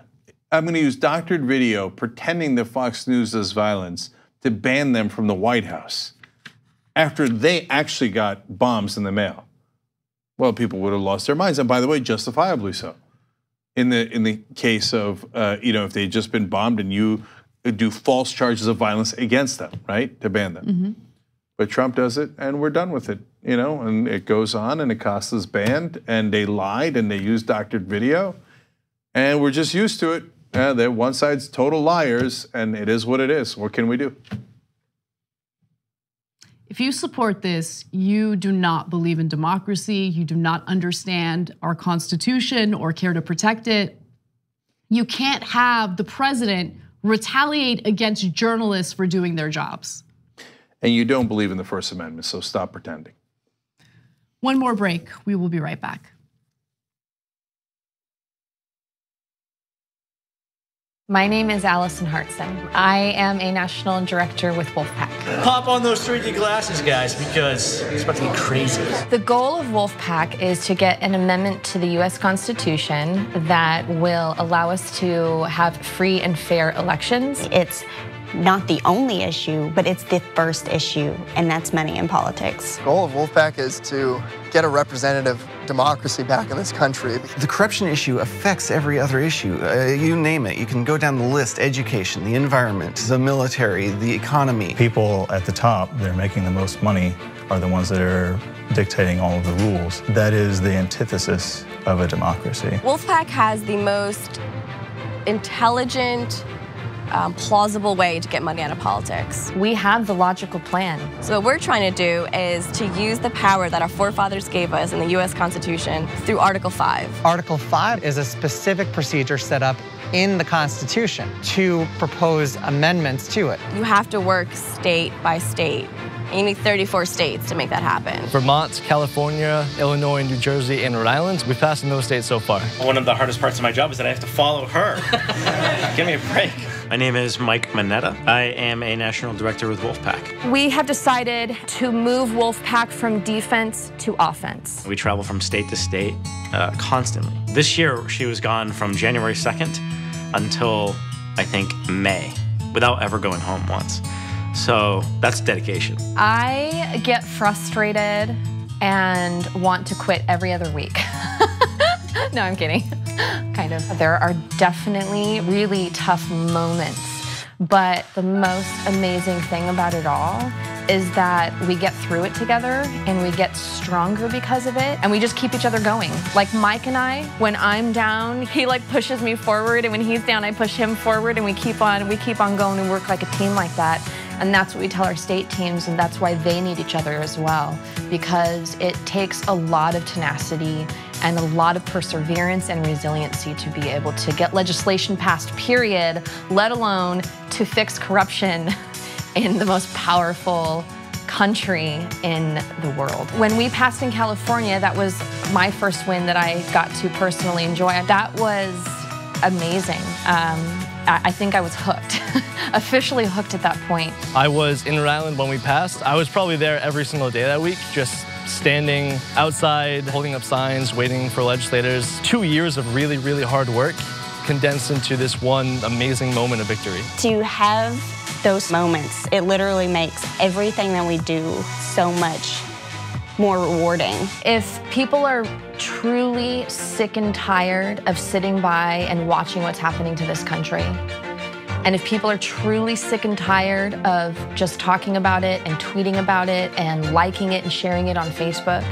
I'm gonna use doctored video pretending that Fox News does violence to ban them from the White House. After they actually got bombs in the mail. Well, people would have lost their minds. And by the way, justifiably so. In the case of, if they'd just been bombed and you do false charges of violence against them, right, to ban them. Mm-hmm. But Trump does it, and we're done with it, and it goes on, and Acosta's banned, and they lied, and they used doctored video, and we're just used to it. They're one side's total liars, and it is what it is. What can we do? If you support this, you do not believe in democracy, you do not understand our Constitution or care to protect it. You can't have the president retaliate against journalists for doing their jobs. And you don't believe in the First Amendment, so stop pretending. One more break, we will be right back. My name is Allison Hartson. I am a national director with Wolfpack. Pop on those 3D glasses, guys, because it's about to get crazy. The goal of Wolfpack is to get an amendment to the US Constitution that will allow us to have free and fair elections. It's not the only issue, but it's the first issue, and that's money in politics. The goal of Wolfpack is to get a representative democracy back in this country. The corruption issue affects every other issue. You name it. You can go down the list: education, the environment, the military, the economy. People at the top that are making the most money are the ones that are dictating all of the rules. That is the antithesis of a democracy. Wolfpack has the most intelligent, plausible way to get money out of politics. We have the logical plan. So what we're trying to do is to use the power that our forefathers gave us in the US Constitution through Article 5. Article 5 is a specific procedure set up in the Constitution to propose amendments to it. You have to work state by state. And you need 34 states to make that happen. Vermont, California, Illinois, New Jersey, and Rhode Island. We've passed in those states so far. One of the hardest parts of my job is that I have to follow her. Give me a break. My name is Mike Manetta. I am a national director with Wolfpack. We have decided to move Wolfpack from defense to offense. We travel from state to state constantly. This year, she was gone from January 2nd until, I think, May, without ever going home once. So that's dedication. I get frustrated and want to quit every other week. No, I'm kidding. Kind of. There are definitely really tough moments, but the most amazing thing about it all is that we get through it together and we get stronger because of it, and we just keep each other going. Like Mike and I, when I'm down, he like pushes me forward, and when he's down, I push him forward, and we keep on going and work like a team like that. And that's what we tell our state teams, and that's why they need each other as well, because it takes a lot of tenacity and a lot of perseverance and resiliency to be able to get legislation passed, period, let alone to fix corruption in the most powerful country in the world. When we passed in California, that was my first win that I got to personally enjoy. That was amazing. I think I was hooked, officially hooked at that point. I was in Rhode Island when we passed. I was probably there every single day that week, just standing outside, holding up signs, waiting for legislators. 2 years of really, really hard work condensed into this one amazing moment of victory. To have those moments, it literally makes everything that we do so much more rewarding. If people are truly sick and tired of sitting by and watching what's happening to this country, and if people are truly sick and tired of just talking about it and tweeting about it and liking it and sharing it on Facebook,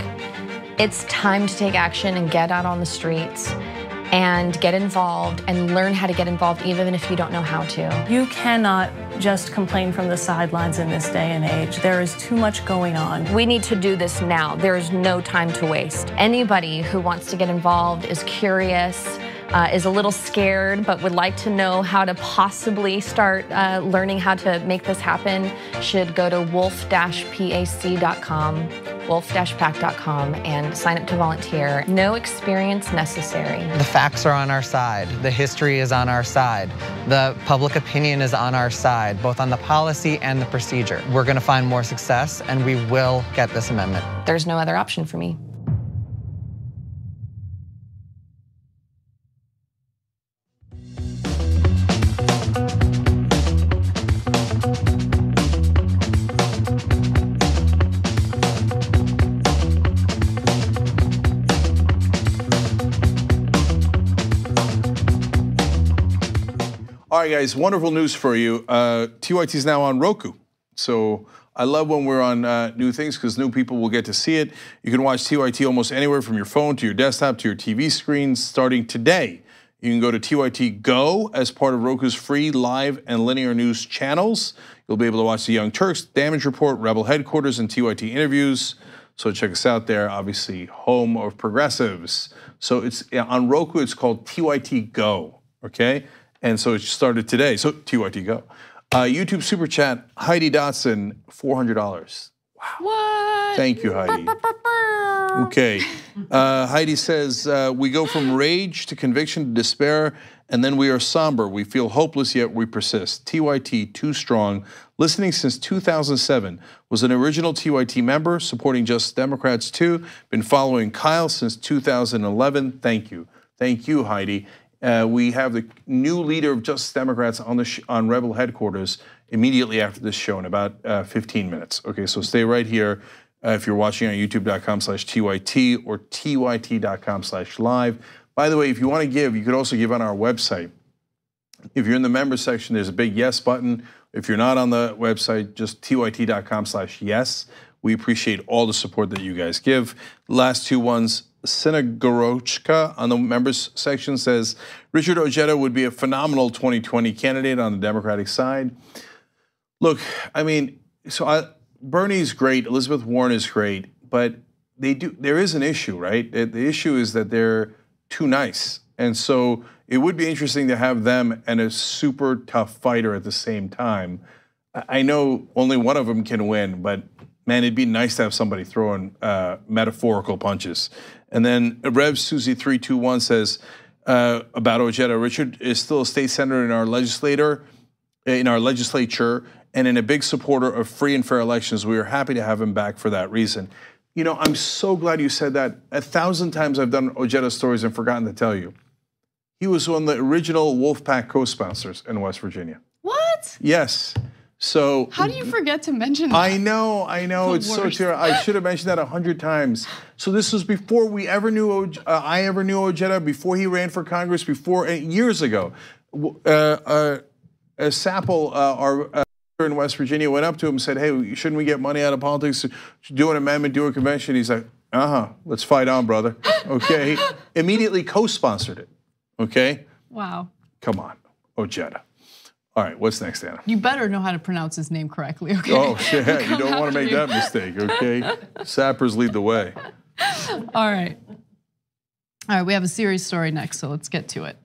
it's time to take action and get out on the streets and get involved and learn how to get involved even if you don't know how to. You cannot just complain from the sidelines in this day and age. There is too much going on. We need to do this now. There is no time to waste. Anybody who wants to get involved, is curious, is a little scared, but would like to know how to possibly start learning how to make this happen, should go to wolf-pac.com, wolf-pac.com, and sign up to volunteer. No experience necessary. The facts are on our side. The history is on our side. The public opinion is on our side, both on the policy and the procedure. We're going to find more success, and we will get this amendment. There's no other option for me. All right, guys, wonderful news for you. TYT is now on Roku. So I love when we're on new things because new people will get to see it. You can watch TYT almost anywhere from your phone to your desktop to your TV screens starting today. You can go to TYT Go as part of Roku's free live and linear news channels. You'll be able to watch The Young Turks, Damage Report, Rebel Headquarters, and TYT interviews. So check us out there, obviously home of progressives. So it's on Roku, it's called TYT Go, okay? And so it started today, so TYT Go. YouTube Super Chat, Heidi Dotson, $400. Wow. What? Thank you, Heidi. Okay. Heidi says, we go from rage to conviction to despair, and then we are somber. We feel hopeless, yet we persist. TYT, too strong. Listening since 2007. Was an original TYT member, supporting Just Democrats too. Been following Kyle since 2011. Thank you. Thank you, Heidi. We have the new leader of Justice Democrats on Rebel Headquarters immediately after this show in about 15 minutes. Okay, so stay right here if you're watching on youtube.com/TYT or tyt.com/live. By the way, if you want to give, you could also give on our website. If you're in the members section, there's a big yes button. If you're not on the website, just tyt.com/yes. We appreciate all the support that you guys give. Last two ones. Sinagorochka on the members section says, Richard Ojeda would be a phenomenal 2020 candidate on the Democratic side. Look, I mean, Bernie's great, Elizabeth Warren is great, but there is an issue, right? The issue is that they're too nice. And so it would be interesting to have them and a super tough fighter at the same time. I know only one of them can win, but man, it'd be nice to have somebody throwing metaphorical punches. And then Rev Susie 321 says about Ojeda, Richard is still a state senator in our legislature, and a big supporter of free and fair elections. We are happy to have him back for that reason. You know, I'm so glad you said that. 1,000 times I've done Ojeda stories and forgotten to tell you. He was one of the original Wolfpack co-sponsors in West Virginia. What? Yes. So how do you forget to mention that? I know, it's so true. I should have mentioned that 100 times. So this was before we ever knew, I ever knew Ojeda, before he ran for Congress, years ago. Sapple, our in West Virginia, went up to him and said, hey, shouldn't we get money out of politics? Do an amendment, do a convention. He's like, let's fight on, brother. Okay, immediately co-sponsored it, okay? Wow. Come on, Ojeda. All right, what's next, Anna? You better know how to pronounce his name correctly, okay? Oh, yeah, you don't want to make that mistake, okay? Sappers lead the way. All right, we have a serious story next, so let's get to it.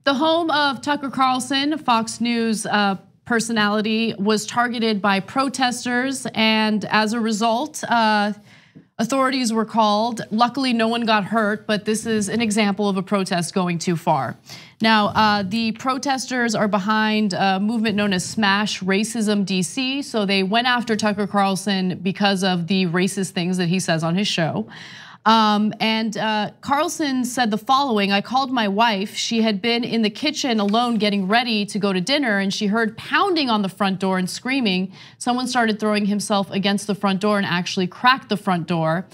The home of Tucker Carlson, Fox News personality, was targeted by protesters, and as a result, authorities were called. Luckily, no one got hurt, but this is an example of a protest going too far. Now, the protesters are behind a movement known as Smash Racism DC. So they went after Tucker Carlson because of the racist things that he says on his show. Carlson said the following: I called my wife. She had been in the kitchen alone getting ready to go to dinner, and she heard pounding on the front door and screaming. Someone started throwing himself against the front door and actually cracked the front door.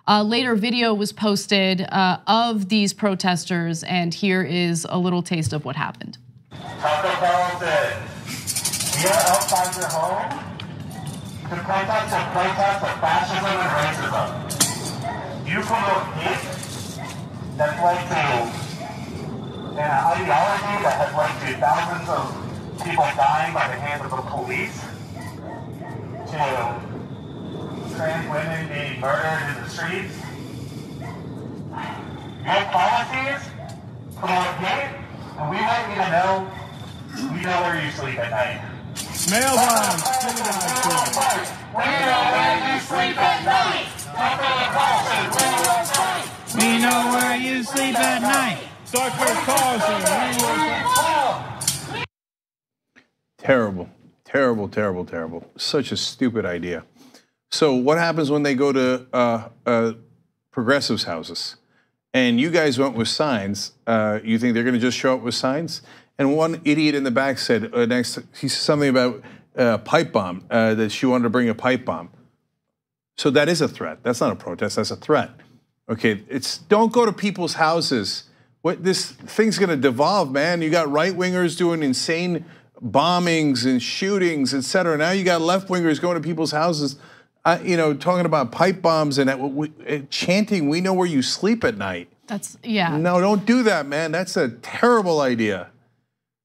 Later, video was posted of these protesters, and here is a little taste of what happened. Tucker Carlson, we are outside your home to protest of fascism and racism. You promote hate, that's led to an ideology that has led to thousands of people dying by the hands of the police, to trans women being murdered in the streets. Your policies promote hate, and we want you to know we know where you sleep at night. Mailbox. We know where you sleep at night. We know where you sleep at night. Tucker Carlson. Terrible, terrible, terrible, terrible. Such a stupid idea. So what happens when they go to progressives' houses? And you guys went with signs. You think they're going to just show up with signs? And one idiot in the back said, he said something about a pipe bomb, that she wanted to bring a pipe bomb. So that is a threat. That's not a protest, that's a threat. Okay, don't go to people's houses. This thing's going to devolve, man. You got right-wingers doing insane bombings and shootings, et cetera. Now you got left-wingers going to people's houses, talking about pipe bombs and chanting, "We know where you sleep at night." Yeah. No, don't do that, man. That's a terrible idea.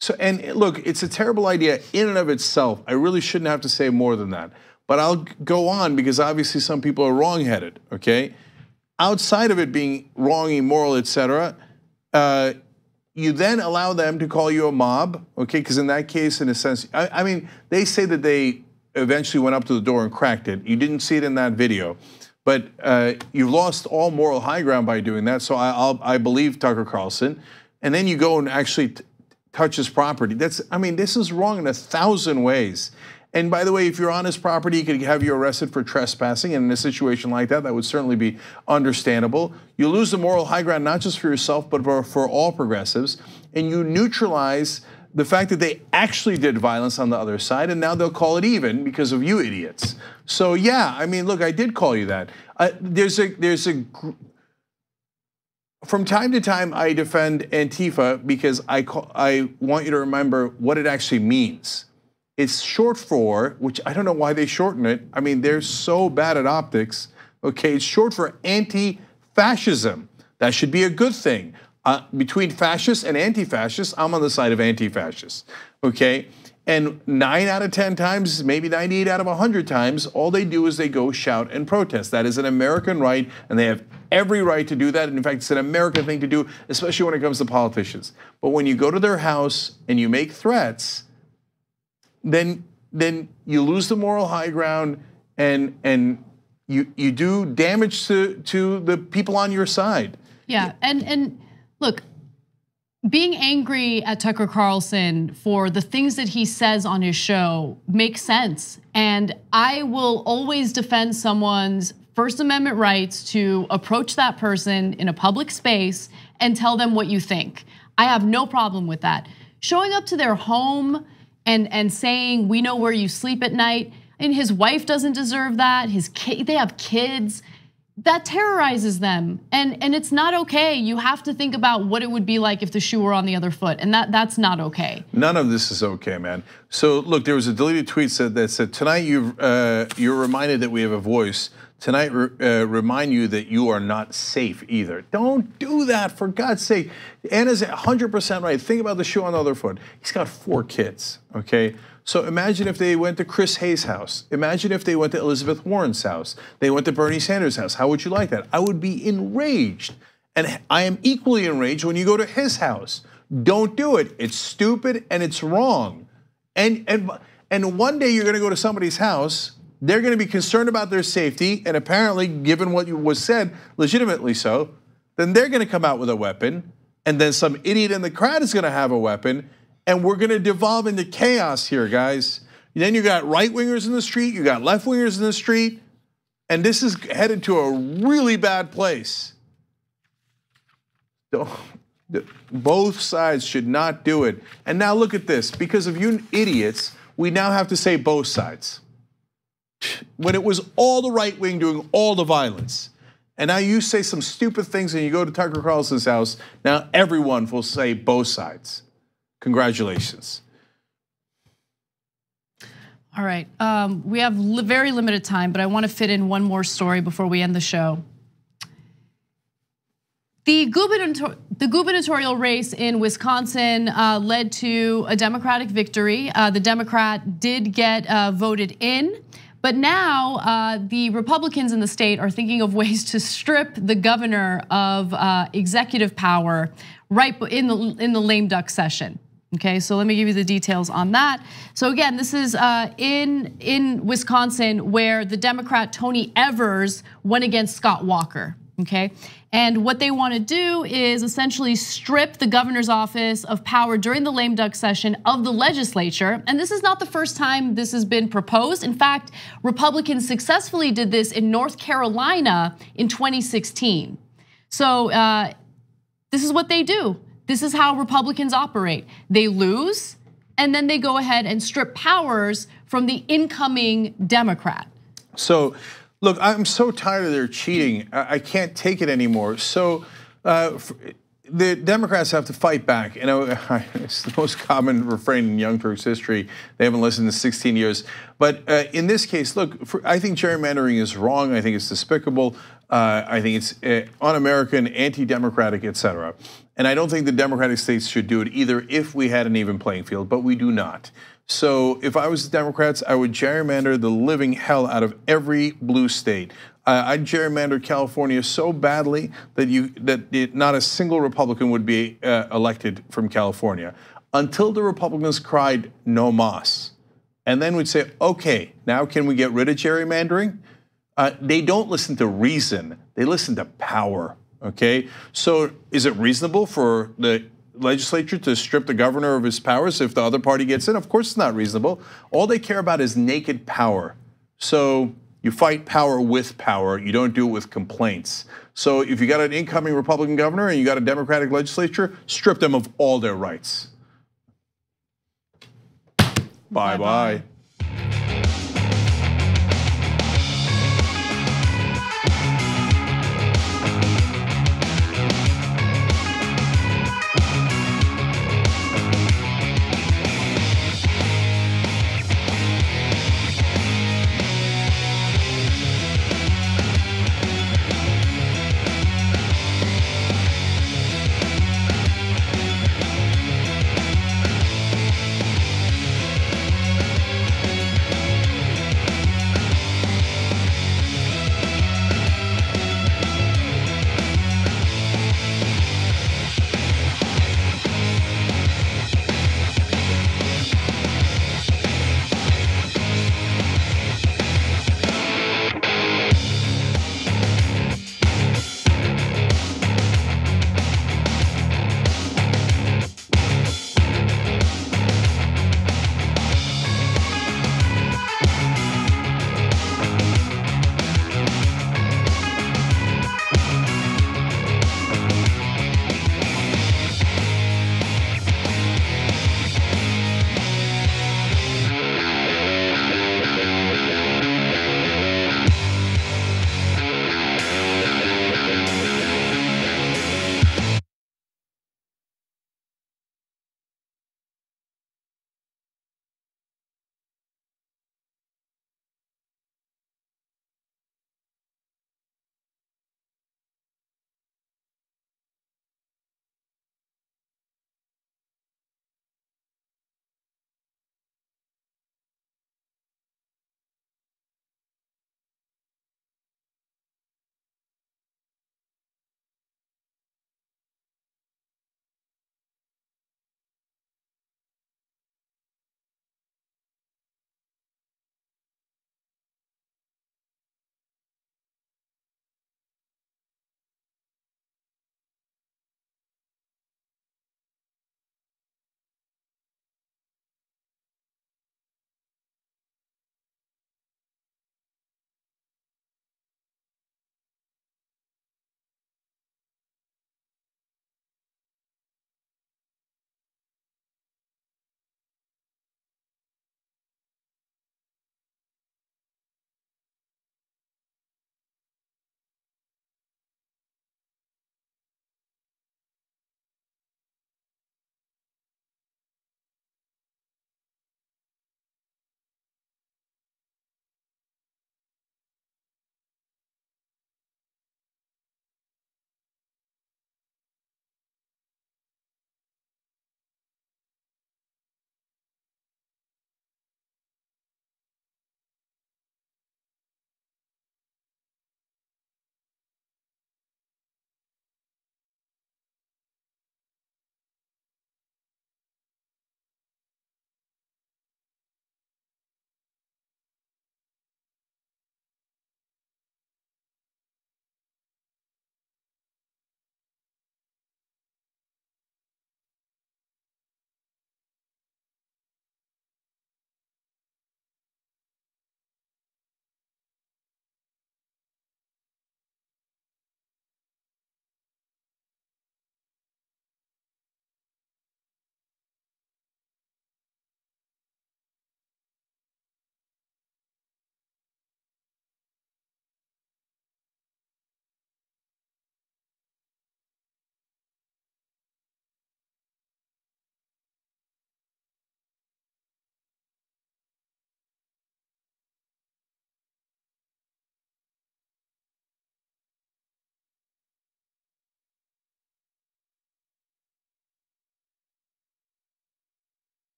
So, and look, it's a terrible idea in and of itself. I really shouldn't have to say more than that. But I'll go on because obviously some people are wrong-headed, okay? Outside of it being wrong, immoral, et cetera, you then allow them to call you a mob, okay? Because in that case, in a sense, I mean, they say that they eventually went up to the door and cracked it. You didn't see it in that video. But you lost all moral high ground by doing that, so I believe Tucker Carlson. And then you go and actually touch his property. This is wrong in 1,000 ways. And by the way, if you're on his property, he could have you arrested for trespassing. And in a situation like that, that would certainly be understandable. You lose the moral high ground, not just for yourself, but for all progressives. And you neutralize the fact that they actually did violence on the other side, and now they'll call it even because of you idiots. So yeah, I mean, look, I did call you that. From time to time, I defend Antifa because I want you to remember what it actually means. It's short for, which I don't know why they shorten it. I mean, they're so bad at optics. Okay, it's short for anti-fascism. That should be a good thing. Between fascists and anti-fascists, I'm on the side of anti-fascists, okay? And 9 out of 10 times, maybe 98 out of 100 times, all they do is they go shout and protest. That is an American right, and they have every right to do that. And in fact, it's an American thing to do, especially when it comes to politicians. But when you go to their house and you make threats, then you lose the moral high ground, and you do damage to the people on your side. Yeah, and look, being angry at Tucker Carlson for the things that he says on his show makes sense. And I will always defend someone's First Amendment rights to approach that person in a public space and tell them what you think. I have no problem with that. Showing up to their home and saying, "We know where you sleep at night," and his wife doesn't deserve that. They have kids. That terrorizes them, and it's not okay. You have to think about what it would be like if the shoe were on the other foot, and that's not okay. None of this is okay, man. So look, there was a deleted tweet that said, "Tonight you're reminded that we have a voice. Tonight remind you that you are not safe either." Don't do that, for God's sake. Anna's 100% right. Think about the shoe on the other foot. He's got 4 kids, okay? So imagine if they went to Chris Hayes' house. Imagine if they went to Elizabeth Warren's house. They went to Bernie Sanders' house. How would you like that? I would be enraged. And I am equally enraged when you go to his house. Don't do it. It's stupid and it's wrong. And one day you're gonna go to somebody's house, they're gonna be concerned about their safety, and apparently, given what was said, legitimately so, then they're gonna come out with a weapon, and then some idiot in the crowd is gonna have a weapon, and we're gonna devolve into chaos here, guys. Then you got right-wingers in the street, you got left-wingers in the street, and this is headed to a really bad place. Both sides should not do it. And now look at this, because of you idiots, we now have to say both sides. When it was all the right wing doing all the violence. And now you say some stupid things and you go to Tucker Carlson's house, now everyone will say both sides. Congratulations. All right, we have very limited time, but I want to fit in one more story before we end the show. The gubernatorial race in Wisconsin led to a Democratic victory. The Democrat did get voted in, but now the Republicans in the state are thinking of ways to strip the governor of executive power right in the lame duck session. Okay, so let me give you the details on that. So again, this is in Wisconsin where the Democrat Tony Evers went against Scott Walker. Okay, and what they want to do is essentially strip the governor's office of power during the lame duck session of the legislature. And this is not the first time this has been proposed. In fact, Republicans successfully did this in North Carolina in 2016. So this is what they do. This is how Republicans operate. They lose, and then they go ahead and strip powers from the incoming Democrat. So, look, I'm so tired of their cheating. I can't take it anymore. So the Democrats have to fight back. You know, it's the most common refrain in Young Turks history. They haven't listened in 16 years. But in this case, look, I think gerrymandering is wrong. I think it's despicable. I think it's un-American, anti-democratic, etc. And I don't think the Democratic states should do it either if we had an even playing field, but we do not. So if I was the Democrats, I would gerrymander the living hell out of every blue state. I'd gerrymander California so badly that not a single Republican would be elected from California until the Republicans cried no mas. And then we'd say, okay, now can we get rid of gerrymandering? They don't listen to reason, they listen to power, okay? So is it reasonable for the legislature to strip the governor of his powers if the other party gets in? Of course it's not reasonable. All they care about is naked power. So you fight power with power, you don't do it with complaints. So if you got an incoming Republican governor and you got a Democratic legislature, strip them of all their rights. Bye-bye.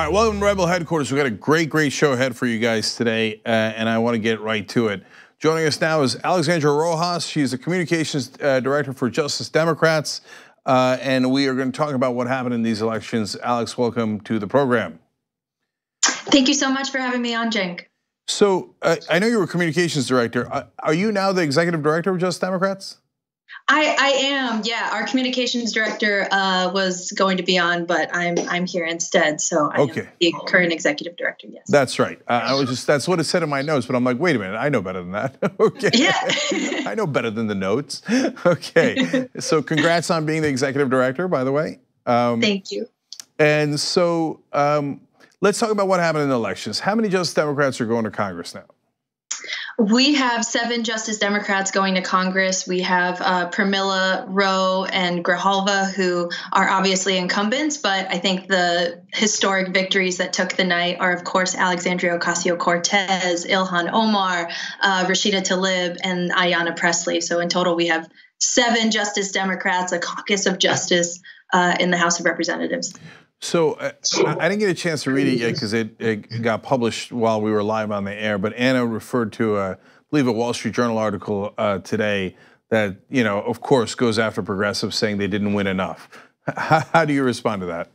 right, welcome to Rebel Headquarters. We've got a great show ahead for you guys today, and I want to get right to it. Joining us now is Alexandra Rojas. She's the communications director for Justice Democrats, and we are going to talk about what happened in these elections. Alex, welcome to the program. Thank you so much for having me on, Cenk. So I know you were communications director. Are you now the executive director of Justice Democrats? I am, yeah. Our communications director was going to be on, but I'm here instead. So I am the current executive director. Yes, that's right. That's what it said in my notes, but I'm like, wait a minute, I know better than that. Okay, yeah, I know better than the notes. Okay, so congrats on being the executive director, by the way. Thank you. And so let's talk about what happened in the elections. How many Justice Democrats are going to Congress now? We have 7 Justice Democrats going to Congress. We have Pramila, Rowe, and Grijalva, who are obviously incumbents, but I think the historic victories that took the night are, of course, Alexandria Ocasio-Cortez, Ilhan Omar, Rashida Tlaib, and Ayanna Pressley. So in total, we have 7 Justice Democrats, a caucus of justice in the House of Representatives. So I didn't get a chance to read it yet because it got published while we were live on the air. But Anna referred to, I believe, a Wall Street Journal article today that, of course, goes after progressives, saying they didn't win enough. How do you respond to that?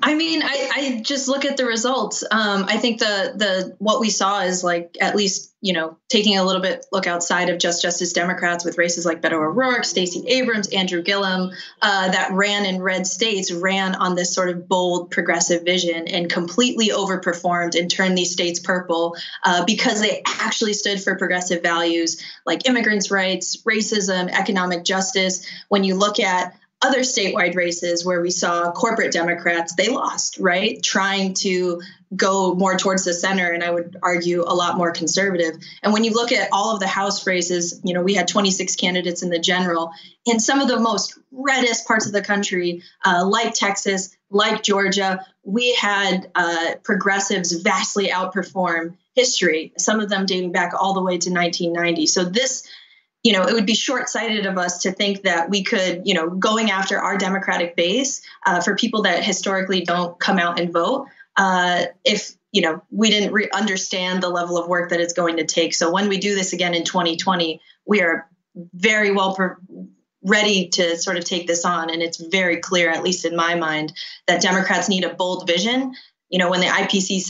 I mean, I just look at the results. I think the what we saw is like at least taking a little bit look outside of just Justice Democrats with races like Beto O'Rourke, Stacey Abrams, Andrew Gillum that ran in red states ran on this sort of bold progressive vision and completely overperformed and turned these states purple because they actually stood for progressive values like immigrants' rights, racism, economic justice. When you look at other statewide races where we saw corporate Democrats, they lost, right? Trying to go more towards the center, and I would argue a lot more conservative. And when you look at all of the House races, we had 26 candidates in the general. In some of the most reddest parts of the country, like Texas, like Georgia, we had progressives vastly outperform history, some of them dating back all the way to 1990. So this, it would be short-sighted of us to think that we could, going after our Democratic base for people that historically don't come out and vote, if, we didn't understand the level of work that it's going to take. So when we do this again in 2020, we are very well ready to sort of take this on. And it's very clear, at least in my mind, that Democrats need a bold vision. When the IPCC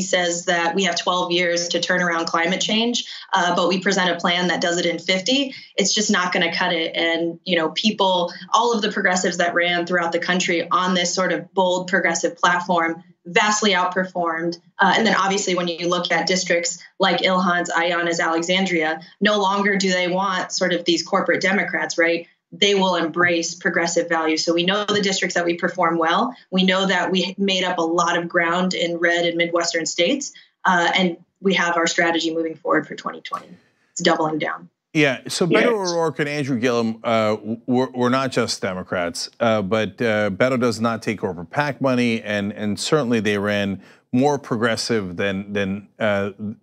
says that we have 12 years to turn around climate change, but we present a plan that does it in 50, it's just not going to cut it. And, people, all of the progressives that ran throughout the country on this sort of bold progressive platform vastly outperformed. And then obviously when you look at districts like Ilhan's, Ayanna's, Alexandria, no longer do they want sort of these corporate Democrats, right? They will embrace progressive values. So we know the districts that we perform well. We know that we made up a lot of ground in red and Midwestern states. And we have our strategy moving forward for 2020. It's doubling down. Yeah, so Beto O'Rourke and Andrew Gillum were not just Democrats, but Beto does not take corporate PAC money, and certainly they ran more progressive than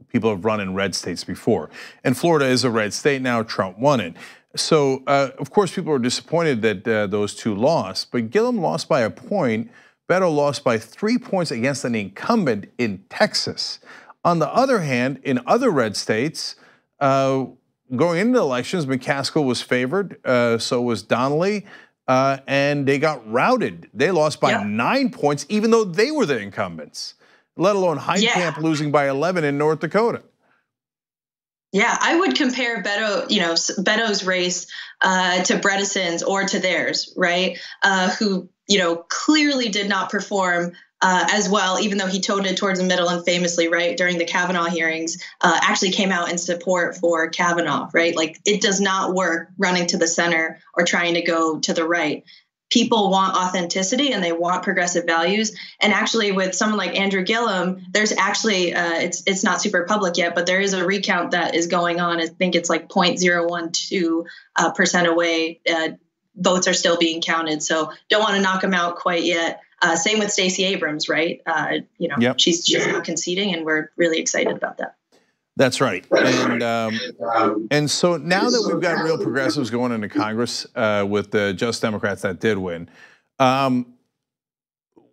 people have run in red states before. And Florida is a red state now, Trump won it. So, of course, people are disappointed that those two lost, but Gillum lost by a point. Beto lost by 3 points against an incumbent in Texas. On the other hand, in other red states, going into the elections, McCaskill was favored, so was Donnelly, and they got routed. They lost by 9 points, even though they were the incumbents, let alone Heitkamp losing by 11 in North Dakota. Yeah, I would compare Beto's race to Bredesen's or to theirs, right? Who, clearly did not perform as well, even though he toted towards the middle and famously, right, during the Kavanaugh hearings, actually came out in support for Kavanaugh, right? Like, it does not work running to the center or trying to go to the right. People want authenticity and they want progressive values. And actually with someone like Andrew Gillum, there's actually, it's not super public yet, but there is a recount that is going on. I think it's like 0.012% away. Votes are still being counted. So don't want to knock them out quite yet. Same with Stacey Abrams, right? She's not conceding and we're really excited about that. That's right, and so now that we've got real progressives going into Congress with the Just Democrats that did win,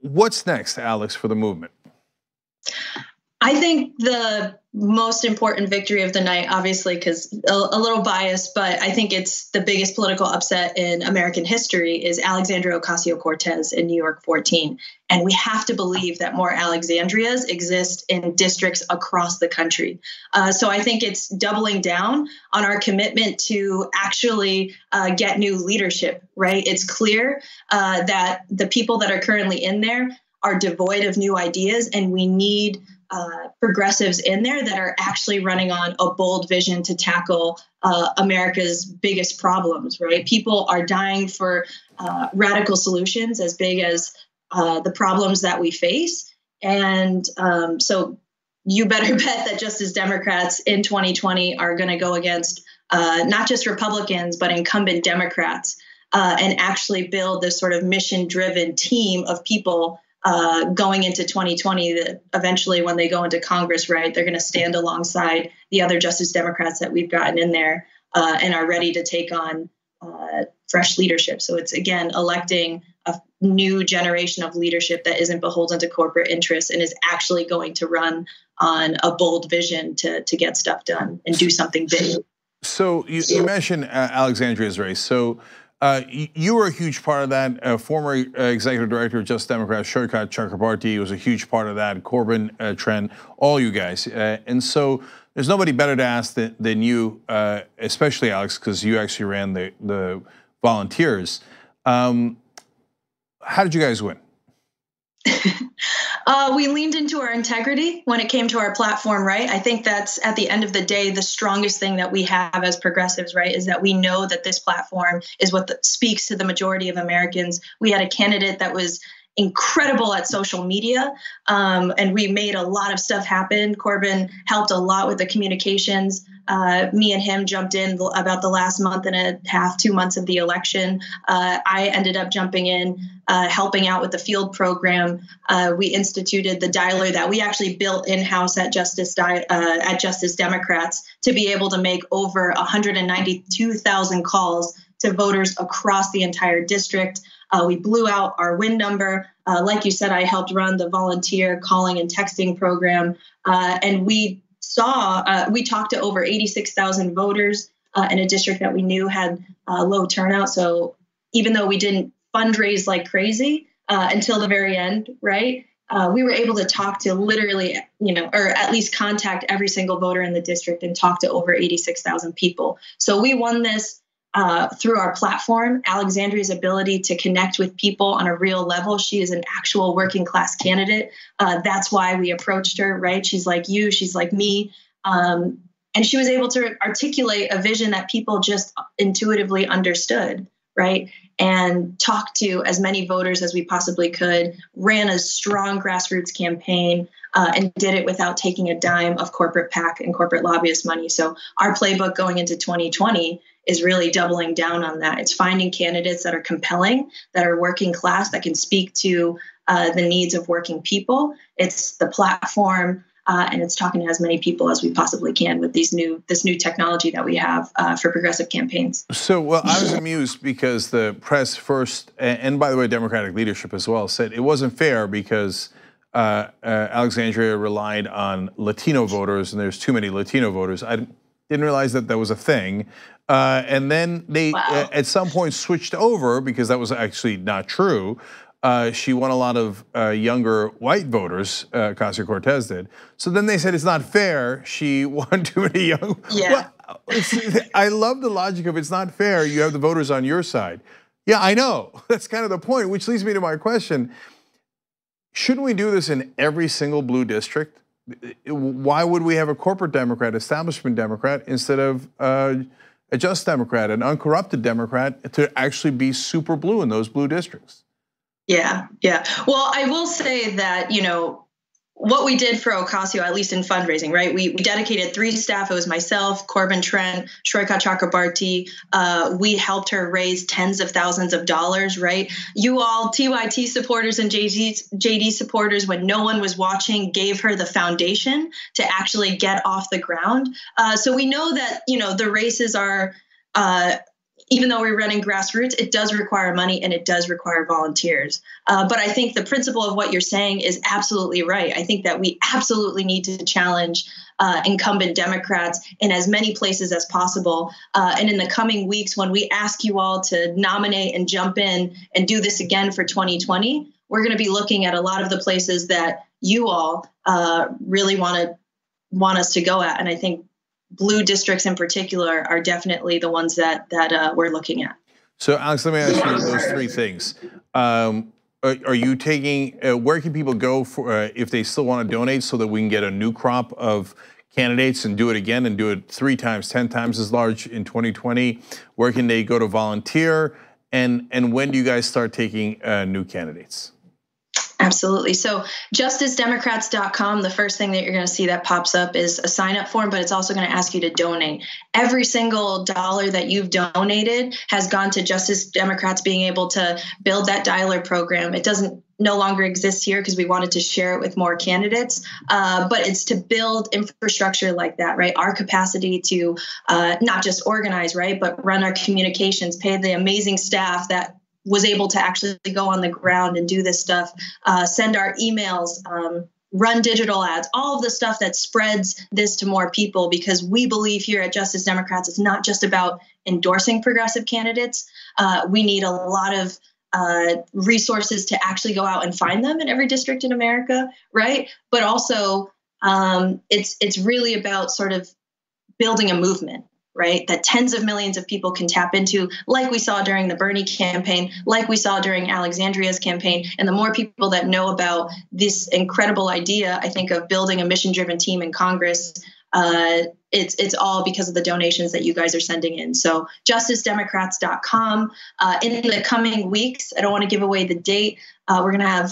what's next, Alex, for the movement? I think the most important victory of the night, obviously, because a little biased, but I think it's the biggest political upset in American history, is Alexandria Ocasio-Cortez in New York 14. And we have to believe that more Alexandrias exist in districts across the country. So I think it's doubling down on our commitment to actually get new leadership, right? It's clear that the people that are currently in there are devoid of new ideas, and we need progressives in there that are actually running on a bold vision to tackle America's biggest problems, right? People are dying for radical solutions as big as the problems that we face. And so you better bet that Justice Democrats in 2020 are going to go against not just Republicans, but incumbent Democrats and actually build this sort of mission-driven team of people going into 2020, that eventually when they go into Congress, right, they're going to stand alongside the other Justice Democrats that we've gotten in there and are ready to take on fresh leadership. So it's, again, electing a new generation of leadership that isn't beholden to corporate interests and is actually going to run on a bold vision to get stuff done and do something big. So you mentioned Alexandria's race. So you were a huge part of that. Former executive director of Just Democrats, Shrikat Chakrabarti, was a huge part of that. Corbin, Trent, all you guys. And so there's nobody better to ask than you, especially Alex, because you actually ran the volunteers. How did you guys win? We leaned into our integrity when it came to our platform, right? I think that's, at the end of the day, the strongest thing that we have as progressives, right, is that we know that this platform is what speaks to the majority of Americans. We had a candidate that was incredible at social media, and we made a lot of stuff happen. Corbin helped a lot with the communications. Me and him jumped in about the last month and a half, 2 months of the election. I ended up jumping in, helping out with the field program. We instituted the dialer that we actually built in-house at Justice Democrats to be able to make over 192,000 calls to voters across the entire district. We blew out our win number. Like you said, I helped run the volunteer calling and texting program. And we talked to over 86,000 voters in a district that we knew had low turnout. So even though we didn't fundraise like crazy until the very end, right? We were able to talk to literally, or at least contact every single voter in the district and talk to over 86,000 people. So we won this through our platform, Alexandria's ability to connect with people on a real level. She is an actual working class candidate. That's why we approached her, right? She's like you, she's like me. And she was able to articulate a vision that people just intuitively understood, right? And talk to as many voters as we possibly could, ran a strong grassroots campaign, and did it without taking a dime of corporate PAC and corporate lobbyist money. So our playbook going into 2020 is really doubling down on that. It's finding candidates that are compelling, that are working class, that can speak to the needs of working people. It's the platform, and it's talking to as many people as we possibly can with this new technology that we have for progressive campaigns. So, well, I was amused because the press first, and by the way, Democratic leadership as well, said it wasn't fair because Alexandria relied on Latino voters, and there's too many Latino voters. I didn't realize that was a thing. And then they, at some point, switched over because that was actually not true. She won a lot of younger white voters, Ocasio-Cortez did. So then they said it's not fair. She won too many young. Yeah. Well, I love the logic of it's not fair. You have the voters on your side. Yeah, I know. That's kind of the point, which leads me to my question. Shouldn't we do this in every single blue district? Why would we have a corporate Democrat, establishment Democrat, instead of a just Democrat, an uncorrupted Democrat, to actually be super blue in those blue districts? Yeah. Well, I will say that, what we did for Ocasio, at least in fundraising, right? We dedicated 3 staff. It was myself, Corbin Trent, Shrikat Chakrabarti. We helped her raise tens of thousands of dollars, right? You all, TYT supporters and JD supporters, when no one was watching, gave her the foundation to actually get off the ground. So we know that, the races are, even though we're running grassroots, it does require money and it does require volunteers. But I think the principle of what you're saying is absolutely right. I think that we absolutely need to challenge incumbent Democrats in as many places as possible. And in the coming weeks, when we ask you all to nominate and jump in and do this again for 2020, we're going to be looking at a lot of the places that you all really want us to go at. And I think blue districts in particular are definitely the ones that we're looking at. So Alex, let me ask you those three things. Are you taking, where can people go for if they still want to donate so that we can get a new crop of candidates and do it again and do it 3 times, 10 times as large in 2020? Where can they go to volunteer? And when do you guys start taking new candidates? Absolutely. So justicedemocrats.com, the first thing that you're going to see that pops up is a sign up form, but it's also going to ask you to donate. Every single dollar that you've donated has gone to Justice Democrats being able to build that dialer program. It doesn't no longer exist here because we wanted to share it with more candidates, but it's to build infrastructure like that, right? Our capacity to not just organize, right, but run our communications, pay the amazing staff that was able to actually go on the ground and do this stuff, send our emails, run digital ads, all of the stuff that spreads this to more people, because we believe here at Justice Democrats, it's not just about endorsing progressive candidates. We need a lot of resources to actually go out and find them in every district in America, right? But also, it's really about sort of building a movement, right? That tens of millions of people can tap into, like we saw during the Bernie campaign, like we saw during Alexandria's campaign. And the more people that know about this incredible idea, I think, of building a mission-driven team in Congress, it's all because of the donations that you guys are sending in. So justicedemocrats.com. In the coming weeks, I don't want to give away the date. We're going to have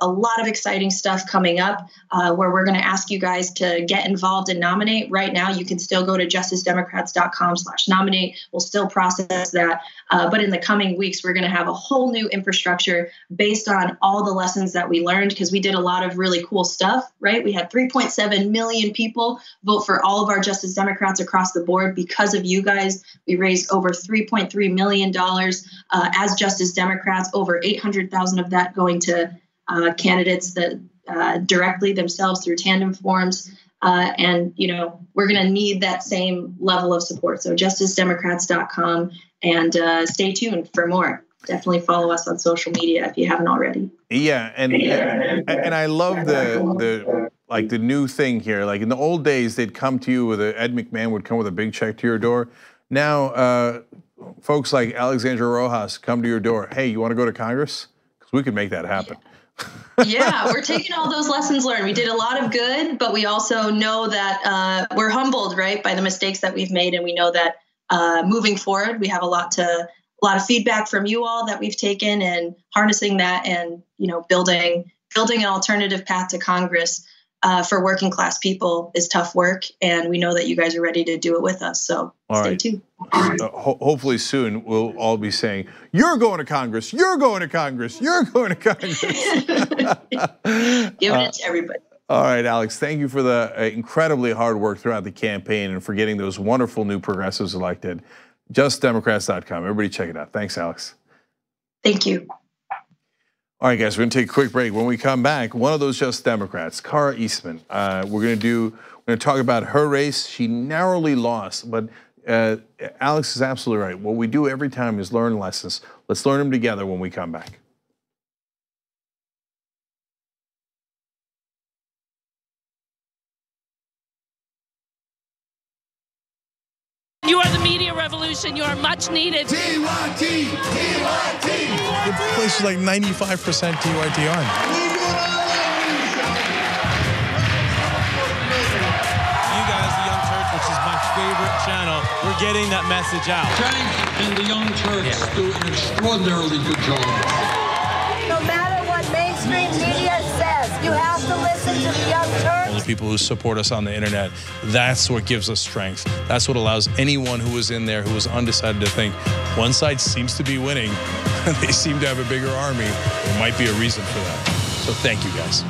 a lot of exciting stuff coming up where we're going to ask you guys to get involved and nominate. Right now, you can still go to justicedemocrats.com/nominate. We'll still process that. But in the coming weeks, we're going to have a whole new infrastructure based on all the lessons that we learned, because we did a lot of really cool stuff, right? We had 3.7 million people vote for all of our Justice Democrats across the board because of you guys. We raised over $3.3 million as Justice Democrats, over 800,000 of that going to candidates that directly themselves through tandem forms. And, we're going to need that same level of support. So justicedemocrats.com, and stay tuned for more. Definitely follow us on social media if you haven't already. Yeah, and I love the new thing here. Like in the old days, they'd come to you with Ed McMahon would come with a big check to your door. Now, folks like Alexandria Rojas come to your door. Hey, you want to go to Congress? Because we could make that happen. Yeah, we're taking all those lessons learned. We did a lot of good, but we also know that we're humbled, right, by the mistakes that we've made, and we know that moving forward, we have a lot of feedback from you all that we've taken, and harnessing that, and building an alternative path to Congress for working class people is tough work, and we know that you guys are ready to do it with us. So stay tuned. Hopefully soon we'll all be saying, "You're going to Congress. You're going to Congress. You're going to Congress." Giving it to everybody. All right, Alex, thank you for the incredibly hard work throughout the campaign and for getting those wonderful new progressives elected. JustDemocrats.com. Everybody check it out. Thanks, Alex. Thank you. All right, guys, we're going to take a quick break. When we come back, one of those Just Democrats, Cara Eastman. We're going to talk about her race. She narrowly lost, but Alex is absolutely right. What we do every time is learn lessons. Let's learn them together when we come back. You are the media revolution. You are much needed. TYT, TYT. The place is like 95% TYT on. You guys, the Young Turks, which is my favorite channel, we're getting that message out. Frank and the Young Turks do an extraordinarily good job. No matter what mainstream media says, you have to listen to the Young Turks. The people who support us on the internet, that's what gives us strength. That's what allows anyone who was in there who was undecided to think one side seems to be winning, they seem to have a bigger army. There might be a reason for that. So thank you guys.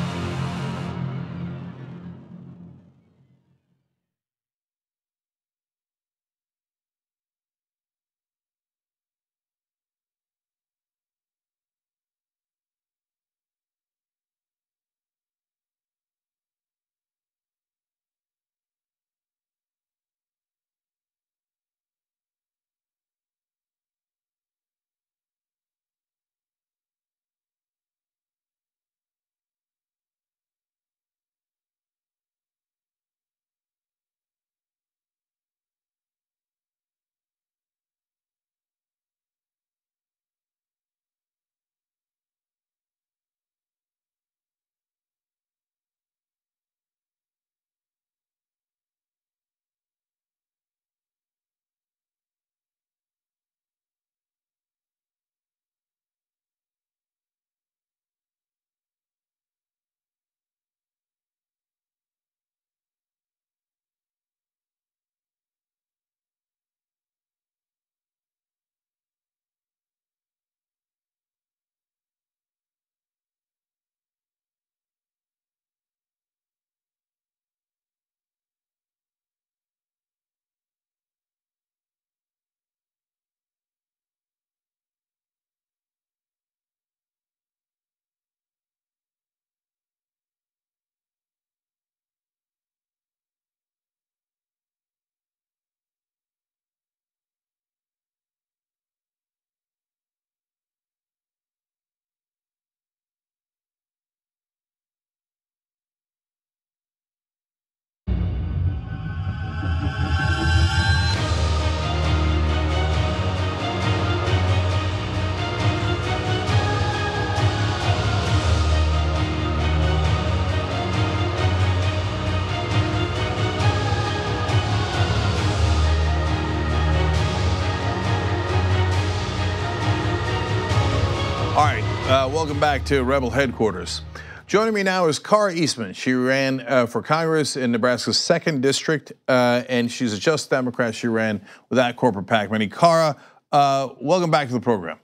welcome back to Rebel Headquarters. Joining me now is Cara Eastman. She ran for Congress in Nebraska's 2nd District, and she's a Just Democrat. She ran without corporate PAC money. Cara, welcome back to the program.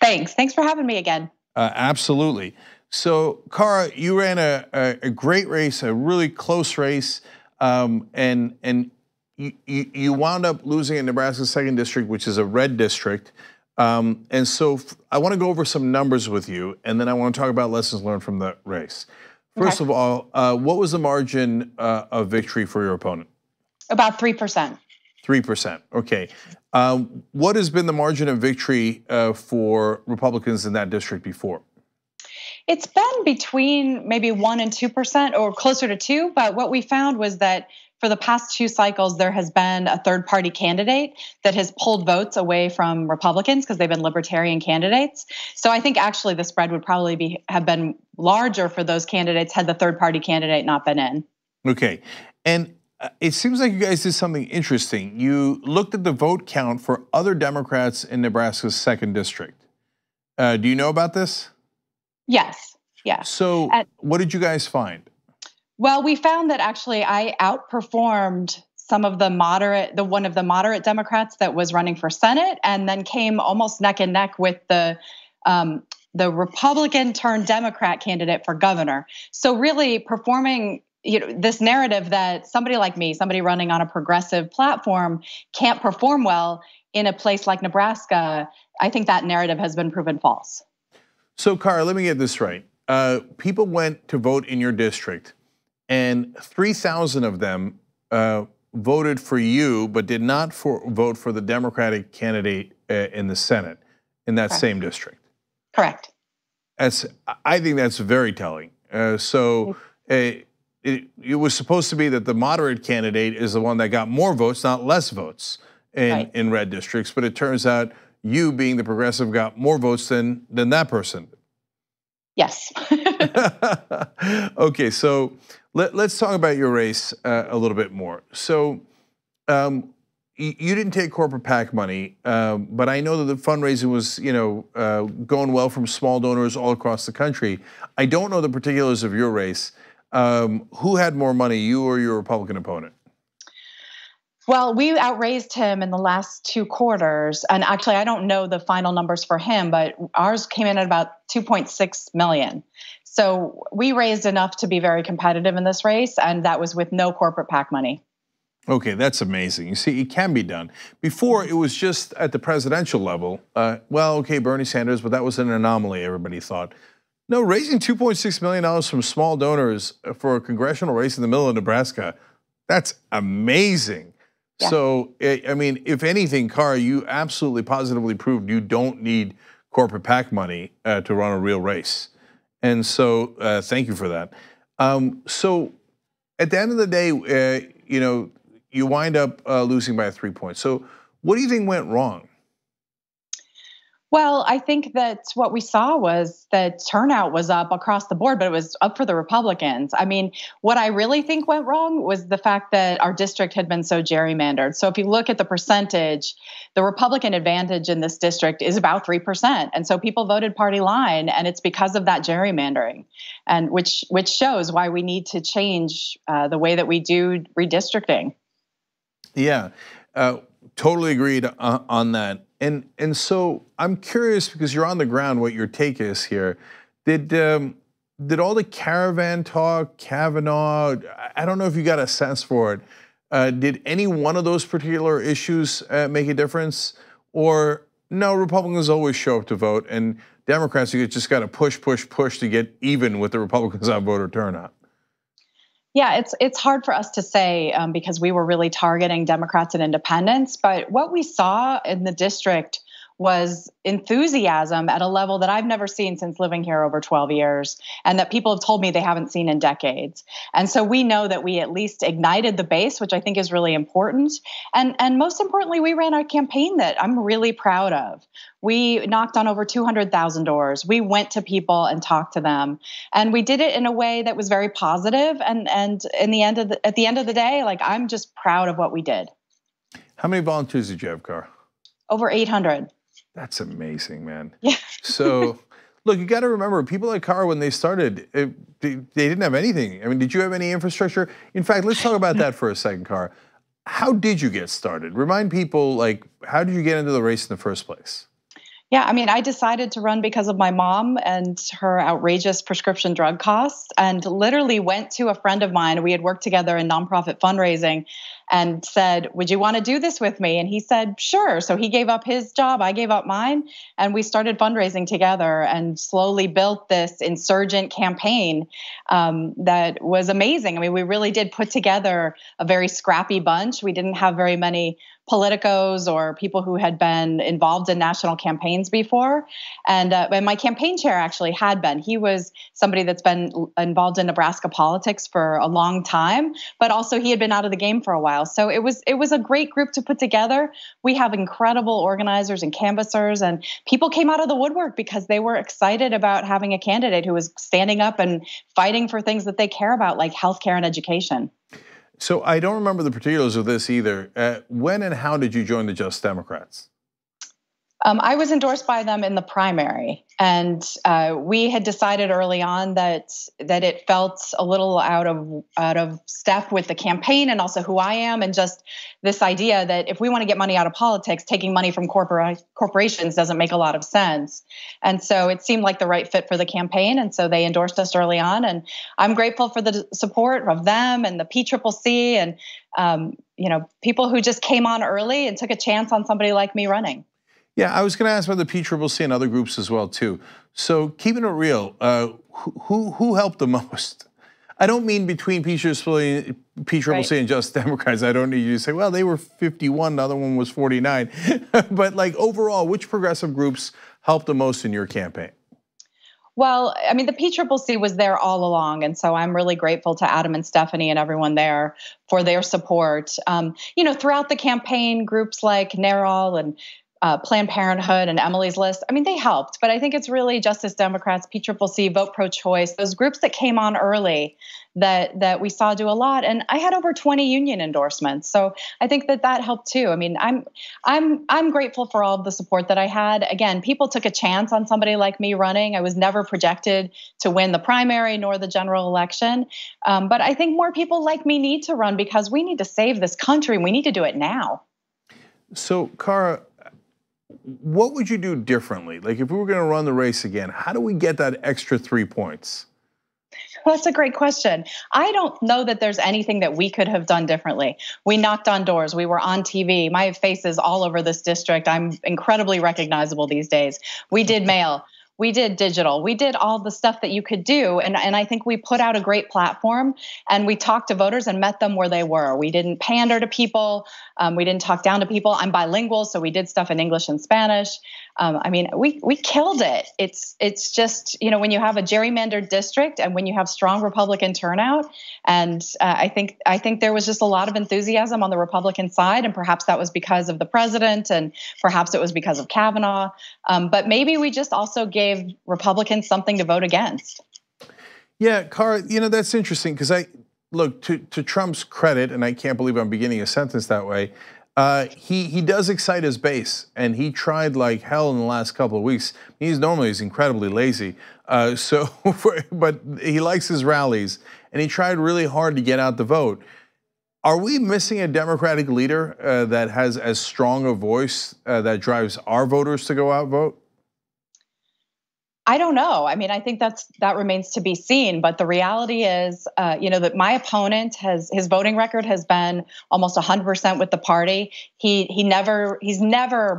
Thanks for having me again. Absolutely. So, Cara, you ran a great race, a really close race, and you wound up losing in Nebraska's 2nd District, which is a red district. And so I want to go over some numbers with you, and then I want to talk about lessons learned from the race. First of all, what was the margin of victory for your opponent? About 3%. 3%, okay. What has been the margin of victory for Republicans in that district before? It's been between maybe 1% and 2%, or closer to 2%, but what we found was that for the past 2 cycles, there has been a third-party candidate that has pulled votes away from Republicans because they've been libertarian candidates. So I think actually the spread would probably have been larger for those candidates had the third-party candidate not been in. Okay, and it seems like you guys did something interesting. You looked at the vote count for other Democrats in Nebraska's 2nd District. Do you know about this? Yes, yeah. So what did you guys find? Well, we found that actually I outperformed some of one of the moderate Democrats that was running for Senate, and then came almost neck and neck with the Republican turned Democrat candidate for governor. So really performing, this narrative that somebody like me, somebody running on a progressive platform, can't perform well in a place like Nebraska, I think that narrative has been proven false. So, Cara, let me get this right. People went to vote in your district, and 3,000 of them voted for you, but did not vote for the Democratic candidate in the Senate in that same district. Correct. I think that's very telling. It was supposed to be that the moderate candidate is the one that got more votes, not less votes in red districts, but it turns out you, being the progressive, got more votes than that person. Yes. Okay, so let's talk about your race a little bit more. So you didn't take corporate PAC money, but I know that the fundraising was, going well from small donors all across the country. I don't know the particulars of your race. Who had more money, you or your Republican opponent? Well, we outraised him in the last 2 quarters, and actually I don't know the final numbers for him, but ours came in at about 2.6 million. So we raised enough to be very competitive in this race, and that was with no corporate PAC money. Okay, that's amazing. You see, it can be done. Before, it was just at the presidential level. Well, okay, Bernie Sanders, but that was an anomaly, everybody thought. No, raising $2.6 million from small donors for a congressional race in the middle of Nebraska, that's amazing. Yeah. So, I mean, if anything, Cara, you absolutely positively proved you don't need corporate PAC money to run a real race. And so, thank you for that. So, at the end of the day, you wind up losing by 3 points. So, what do you think went wrong? Well, I think that what we saw was that turnout was up across the board, but it was up for the Republicans. I mean, what I really think went wrong was the fact that our district had been so gerrymandered. So if you look at the percentage, the Republican advantage in this district is about 3%. And so people voted party line, and it's because of that gerrymandering, and which shows why we need to change the way that we do redistricting. Yeah, totally agreed on that. And so I'm curious, because you're on the ground, what your take is here. Did all the caravan talk, Kavanaugh, I don't know if you got a sense for it. Did any one of those particular issues make a difference? Or no, Republicans always show up to vote, and Democrats, you just got to push to get even with the Republicans on voter turnout? Yeah, it's hard for us to say because we were really targeting Democrats and independents. But what we saw in the district was enthusiasm at a level that I've never seen since living here over 12 years, and that people have told me they haven't seen in decades. And so we know that we at least ignited the base, which I think is really important. And most importantly, we ran a campaign that I'm really proud of. We knocked on over 200,000 doors. We went to people and talked to them, and we did it in a way that was very positive. And at the end of the day, like, I'm just proud of what we did. How many volunteers did you have, Cara? Over 800. That's amazing, man. Yeah. So Look, you got to remember, people like Cara, when they started, they didn't have anything. I mean, did you have any infrastructure? In fact, let's talk about that for a second, Cara. How did you get started? Remind people, like, how did you get into the race in the first place? Yeah, I mean, I decided to run because of my mom and her outrageous prescription drug costs, and literally went to a friend of mine. We had worked together in nonprofit fundraising, and said, "Would you want to do this with me?" And he said, "Sure." So he gave up his job, I gave up mine, and we started fundraising together and slowly built this insurgent campaign that was amazing. I mean, we really did put together a very scrappy bunch. We didn't have very many politicos or people who had been involved in national campaigns before. And my campaign chair actually had been. He was somebody that's been involved in Nebraska politics for a long time, but also he had been out of the game for a while. So it was a great group to put together. We have incredible organizers and canvassers, and people came out of the woodwork because they were excited about having a candidate who was standing up and fighting for things that they care about, like healthcare and education. So I don't remember the particulars of this either. When and how did you join the Just Democrats? I was endorsed by them in the primary, and we had decided early on that it felt a little out of step with the campaign and also who I am, and just this idea that if we want to get money out of politics, taking money from corporations doesn't make a lot of sense. And so it seemed like the right fit for the campaign, and so they endorsed us early on. And I'm grateful for the support of them and the PCCC and people who just came on early and took a chance on somebody like me running. Yeah, I was going to ask about the PCCC and other groups as well too. So keeping it real, who helped the most? I don't mean between PCCC right. and Just Democrats. I don't need you to say, well, they were 51, the other one was 49. But like overall, which progressive groups helped the most in your campaign? Well, I mean, the PCCC was there all along, and so I'm really grateful to Adam and Stephanie and everyone there for their support. Throughout the campaign, groups like NARAL and Planned Parenthood and Emily's List, I mean, they helped, but I think it's really Justice Democrats, PCCC, Vote Pro-Choice, those groups that came on early that we saw do a lot. And I had over 20 union endorsements, so I think that helped too. I mean, I'm grateful for all of the support that I had. Again, people took a chance on somebody like me running. I was never projected to win the primary nor the general election, but I think more people like me need to run because we need to save this country, and we need to do it now. So, Cara, what would you do differently? Like if we were going to run the race again, how do we get that extra 3 points? Well, that's a great question. I don't know that there's anything that we could have done differently. We knocked on doors. We were on TV. My face is all over this district. I'm incredibly recognizable these days. We did mail. We did digital. We did all the stuff that you could do. And I think we put out a great platform, and we talked to voters and met them where they were. We didn't pander to people. We didn't talk down to people. I'm bilingual, so we did stuff in English and Spanish. I mean, we killed it. It's just, when you have a gerrymandered district and when you have strong Republican turnout, and I think there was just a lot of enthusiasm on the Republican side, and perhaps that was because of the president, and perhaps it was because of Kavanaugh. But maybe we just also gave Republicans something to vote against. Yeah, Cara, that's interesting because look, to Trump's credit, and I can't believe I'm beginning a sentence that way, he does excite his base, and he tried like hell in the last couple of weeks. He's incredibly lazy, but he likes his rallies, and he tried really hard to get out the vote. Are we missing a Democratic leader that has as strong a voice that drives our voters to go out vote? I don't know. I mean, I think that remains to be seen. But the reality is, that my opponent his voting record has been almost 100% with the party. He's never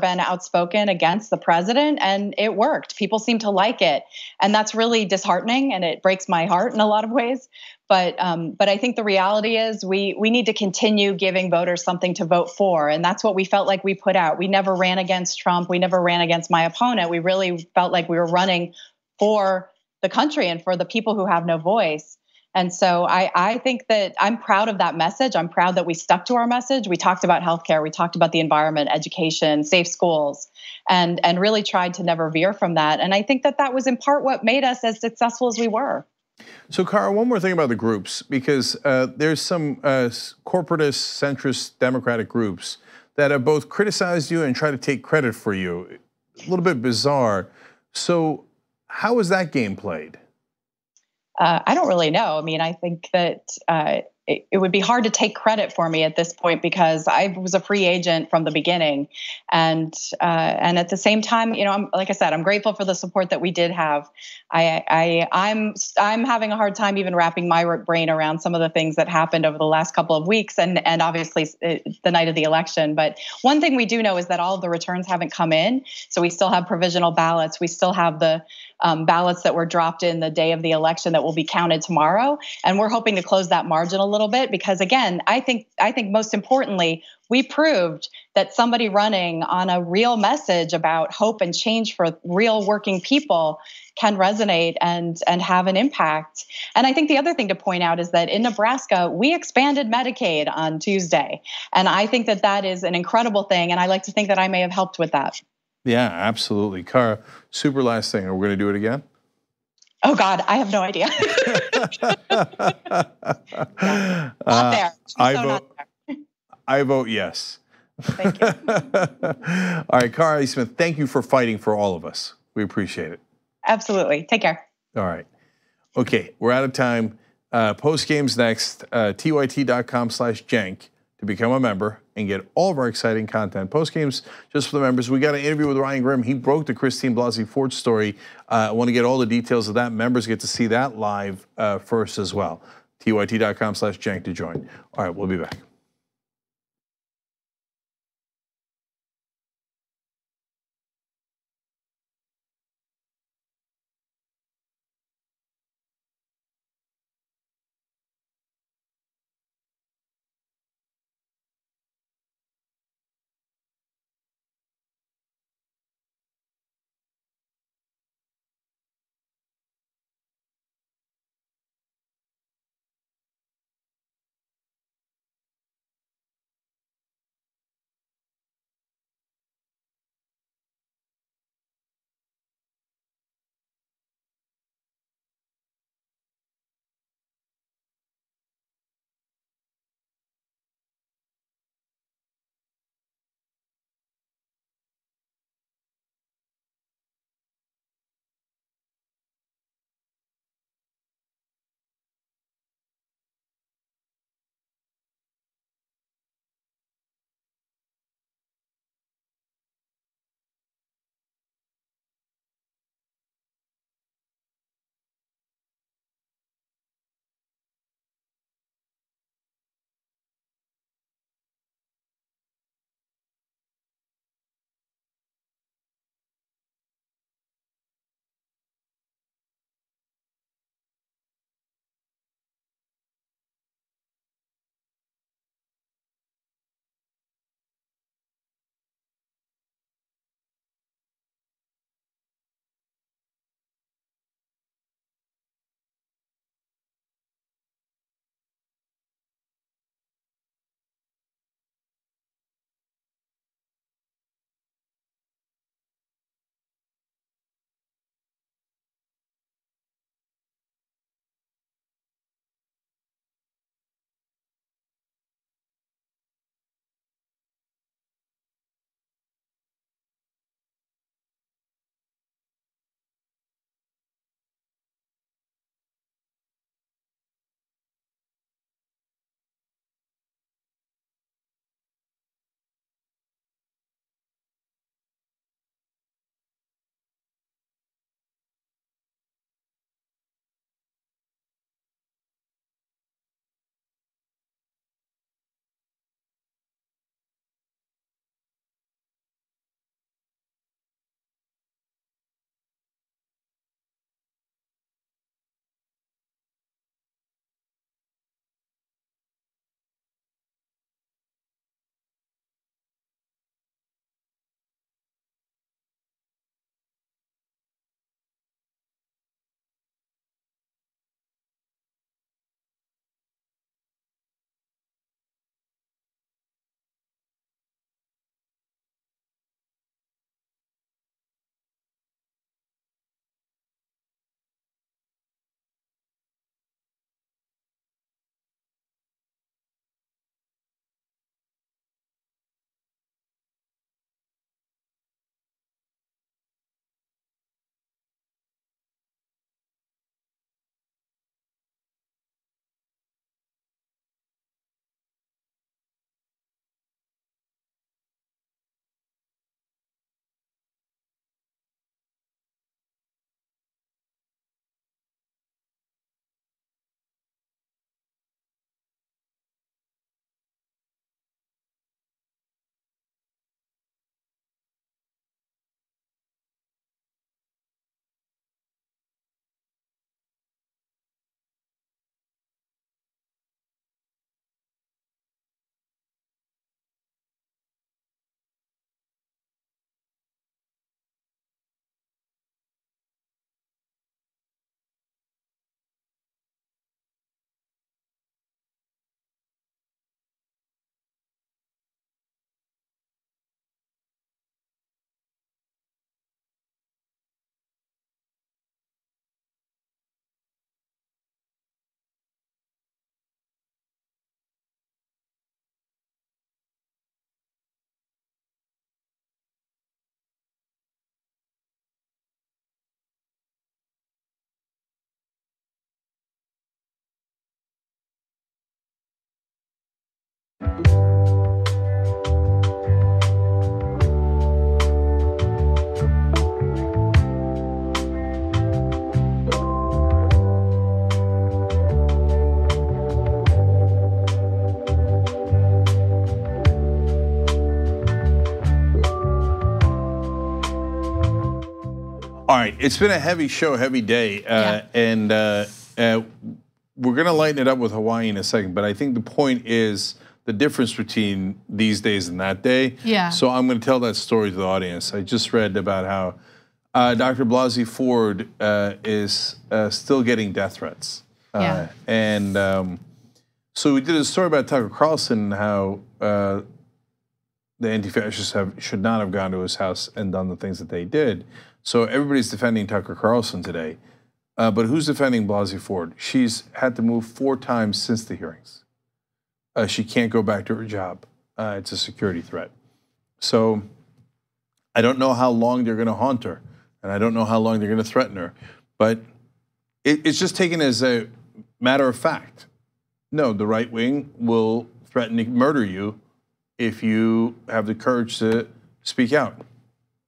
been outspoken against the president, and it worked. People seem to like it, and that's really disheartening, and it breaks my heart in a lot of ways. But I think the reality is we need to continue giving voters something to vote for, and that's what we felt like we put out. We never ran against Trump. We never ran against my opponent. We really felt like we were running for the country and for the people who have no voice. And so I think that I'm proud of that message. I'm proud that we stuck to our message. We talked about healthcare. We talked about the environment, education, safe schools, and really tried to never veer from that. And I think that was in part what made us as successful as we were. So, Cara, one more thing about the groups, because there's some corporatist, centrist Democratic groups that have both criticized you and tried to take credit for you. A little bit bizarre. So How was that game played? I don't really know. I mean, I think that it would be hard to take credit for me at this point because I was a free agent from the beginning, and at the same time, like I said, I'm grateful for the support that we did have. I'm having a hard time even wrapping my brain around some of the things that happened over the last couple of weeks, and obviously the night of the election. But one thing we do know is that all of the returns haven't come in, so we still have provisional ballots. We still have the ballots that were dropped in the day of the election that will be counted tomorrow, and we're hoping to close that margin a little bit because, again, I think most importantly, we proved that somebody running on a real message about hope and change for real working people can resonate and have an impact. And I think the other thing to point out is that in Nebraska, we expanded Medicaid on Tuesday, and I think that that is an incredible thing, and I like to think that I may have helped with that. Yeah, absolutely. Cara, super last thing. Are we going to do it again? Oh, God, I have no idea. Not there. I vote yes. Thank you. All right, Cara Smith, thank you for fighting for all of us. We appreciate it. Absolutely. Take care. All right. Okay, we're out of time. Postgame's next, tyt.com/jank to become a member and get all of our exciting content. Postgame's just for the members. We got an interview with Ryan Grimm. He broke the Christine Blasey Ford story. I want to get all the details of that. Members get to see that live first as well. tyt.com/jank to join. All right, we'll be back. All right, it's been a heavy show, heavy day, and we're going to lighten it up with Hawaii in a second. But I think the point is the difference between these days and that day. Yeah. So I'm going to tell that story to the audience. I just read about how Dr. Blasey Ford is still getting death threats. And so we did a story about Tucker Carlson, how the anti-fascists should not have gone to his house and done the things that they did. So everybody's defending Tucker Carlson today. But who's defending Blasey Ford? She's had to move 4 times since the hearings. She can't go back to her job. It's a security threat. So I don't know how long they're going to haunt her, and I don't know how long they're going to threaten her. But it's just taken as a matter of fact. No, the right wing will threaten to murder you if you have the courage to speak out.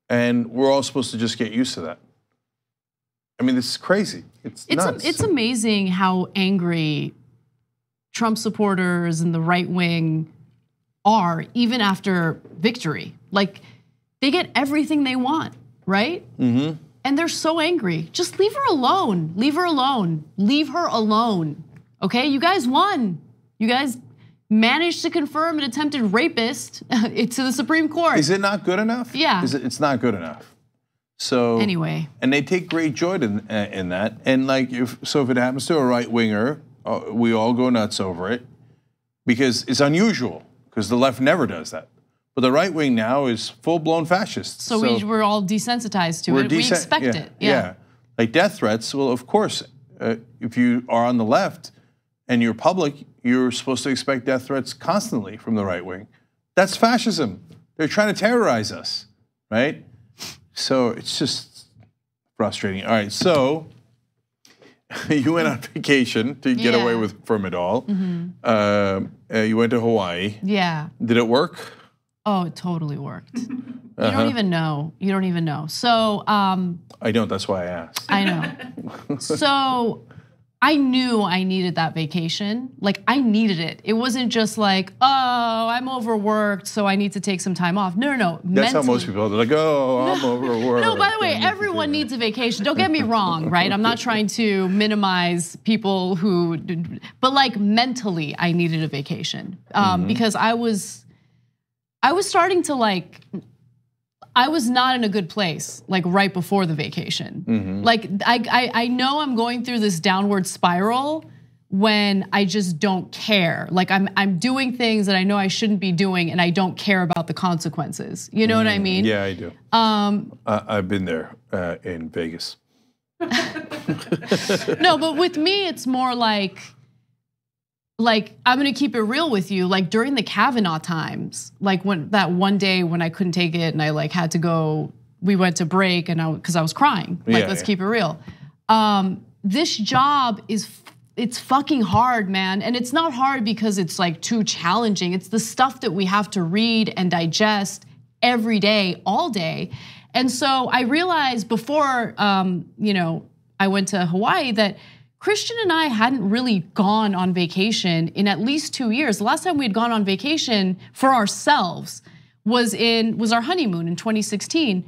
And we're all supposed to just get used to that. I mean, this is crazy. It's nuts. It's amazing how angry Trump supporters and the right wing are even after victory. Like, they get everything they want, right? Mm-hmm. And they're so angry. Just leave her alone. Leave her alone. Leave her alone. Okay, you guys won. You guys managed to confirm an attempted rapist to the Supreme Court. Is it not good enough? Yeah. It's not good enough. So anyway, and they take great joy in that. And like, if it happens to a right winger, we all go nuts over it because it's unusual. Because the left never does that. But the right wing now is full-blown fascist. So we're all desensitized to it. We expect it. Yeah. Like death threats. Well, of course, if you are on the left and you're public, you're supposed to expect death threats constantly from the right wing. That's fascism. They're trying to terrorize us, right? So it's just frustrating. All right, so you went on vacation to get away from it all. Mm-hmm. You went to Hawaii. Yeah. Did it work? Oh, it totally worked. You don't even know. You don't even know. So I don't. That's why I asked. I know. So I knew I needed that vacation. Like, I needed it. It wasn't just like, oh, I'm overworked, so I need to take some time off. No. That's how most people are. They're like, oh, I'm overworked. No, by the way, everyone needs a vacation. Don't get me wrong, right? I'm not trying to minimize people who, but like mentally, I needed a vacation because I was starting to like, I was not in a good place, like right before the vacation. Mm-hmm. Like I know I'm going through this downward spiral when I just don't care. Like I'm doing things that I know I shouldn't be doing, and I don't care about the consequences. You know what I mean? Yeah, I do. I've been there in Vegas. No, but with me, it's more like I'm gonna keep it real with you. Like during the Kavanaugh times, like when that one day when I couldn't take it and I like had to go, we went to break and because I was crying. Like let's keep it real. This job it's fucking hard, man. And it's not hard because it's like too challenging. It's the stuff that we have to read and digest every day, all day. And so I realized before I went to Hawaii that Christian and I hadn't really gone on vacation in at least 2 years. The last time we had gone on vacation for ourselves was our honeymoon in 2016.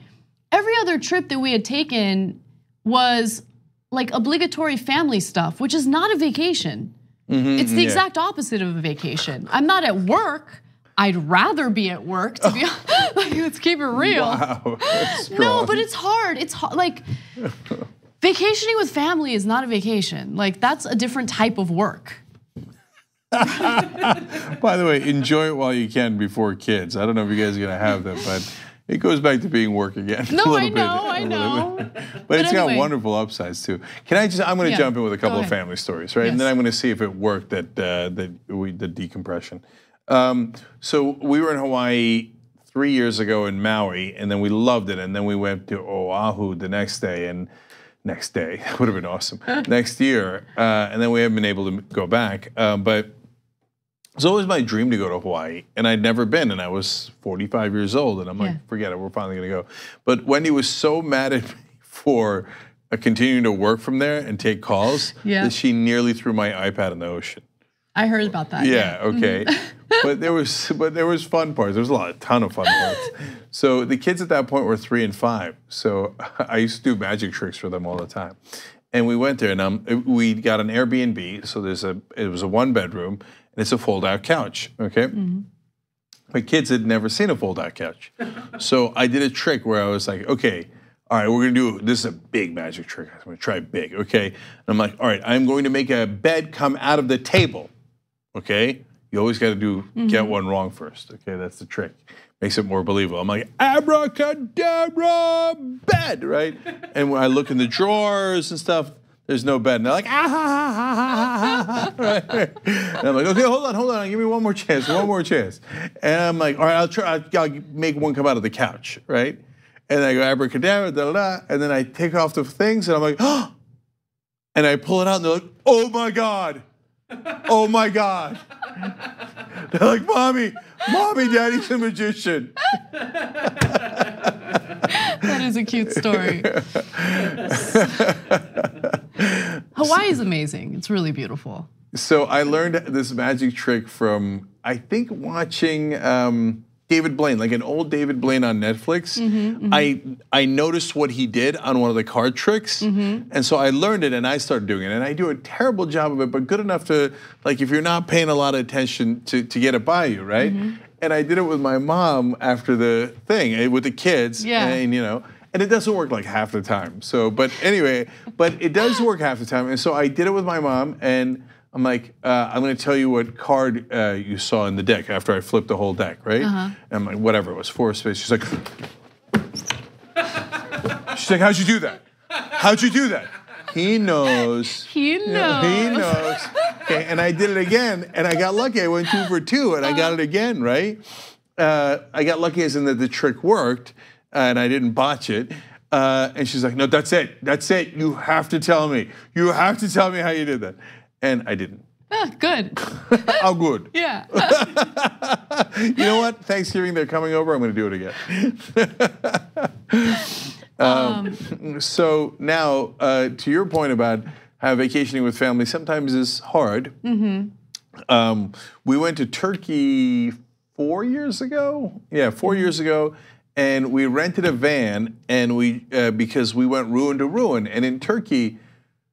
Every other trip that we had taken was like obligatory family stuff, which is not a vacation. Mm-hmm, it's the exact opposite of a vacation. I'm not at work. I'd rather be at work, to be honest. Like, let's keep it real. Wow, no, but it's hard. It's hard. Like, vacationing with family is not a vacation. Like, that's a different type of work. By the way, enjoy it while you can before kids. I don't know if you guys are gonna have them, but it goes back to being work again. No, I know. But it's anyway. got wonderful upsides too. I'm gonna jump in with a couple of family stories, right? Yes. And then I'm gonna see if it worked, the decompression. So we were in Hawaii 3 years ago in Maui, and then we loved it. And then we went to Oahu the next day, that would have been awesome. Next year, and then we haven't been able to go back. But was always my dream to go to Hawaii, and I'd never been, and I was 45 years old, and I'm like, forget it, we're finally gonna go. But Wendy was so mad at me for continuing to work from there and take calls that she nearly threw my iPad in the ocean. I heard about that. Yeah, okay. But there was fun parts. There was a ton of fun parts. So the kids at that point were 3 and 5. So I used to do magic tricks for them all the time. And we went there, and we got an Airbnb. So it was a 1-bedroom, and it's a fold-out couch. Okay. My kids had never seen a fold-out couch, so I did a trick where I was like, okay. All right, we're gonna this is a big magic trick. I'm gonna try big, okay? And I'm like, all right, I'm going to make a bed come out of the table, okay? You always gotta get one wrong first, okay? That's the trick. Makes it more believable. I'm like, abracadabra, bed, right? And when I look in the drawers and stuff, there's no bed. And they're like, right? And I'm like, okay, hold on, give me one more chance. And I'm like, all right, I'll make one come out of the couch, right? And I go abracadabra, and then I take off the things, and I'm like, oh! And I pull it out, and they're like, oh my God. Oh my God. They're like, Mommy, Daddy's a magician. That is a cute story. Hawaii is amazing. It's really beautiful. So I learned this magic trick from, I think, watching David Blaine, like an old David Blaine on Netflix. I noticed what he did on one of the card tricks, and so I learned it and I started doing it. And I do a terrible job of it, but good enough to, like, if you're not paying a lot of attention, to get it by you, right? And I did it with my mom after the thing, with the kids, and and it doesn't work like half the time. So, but anyway, but it does work half the time. And so I did it with my mom, and I'm like, I'm gonna tell you what card you saw in the deck after I flipped the whole deck, right? And I'm like, whatever, it was 4 of spades. She's like, how'd you do that? How'd you do that? He knows. He knows. He knows. Okay, and I did it again, and I got lucky. I went 2 for 2, and I got it again, right? I got lucky as in that the trick worked, and I didn't botch it. And she's like, no, that's it. That's it. You have to tell me. You have to tell me how you did that. And I didn't. Good. Oh, good. Yeah. You know what? Thanksgiving, they're coming over. I'm going to do it again. So now, to your point about how vacationing with family sometimes is hard. We went to Turkey 4 years ago. Yeah, 4 years ago. And we rented a van, and because we went ruin to ruin. And in Turkey,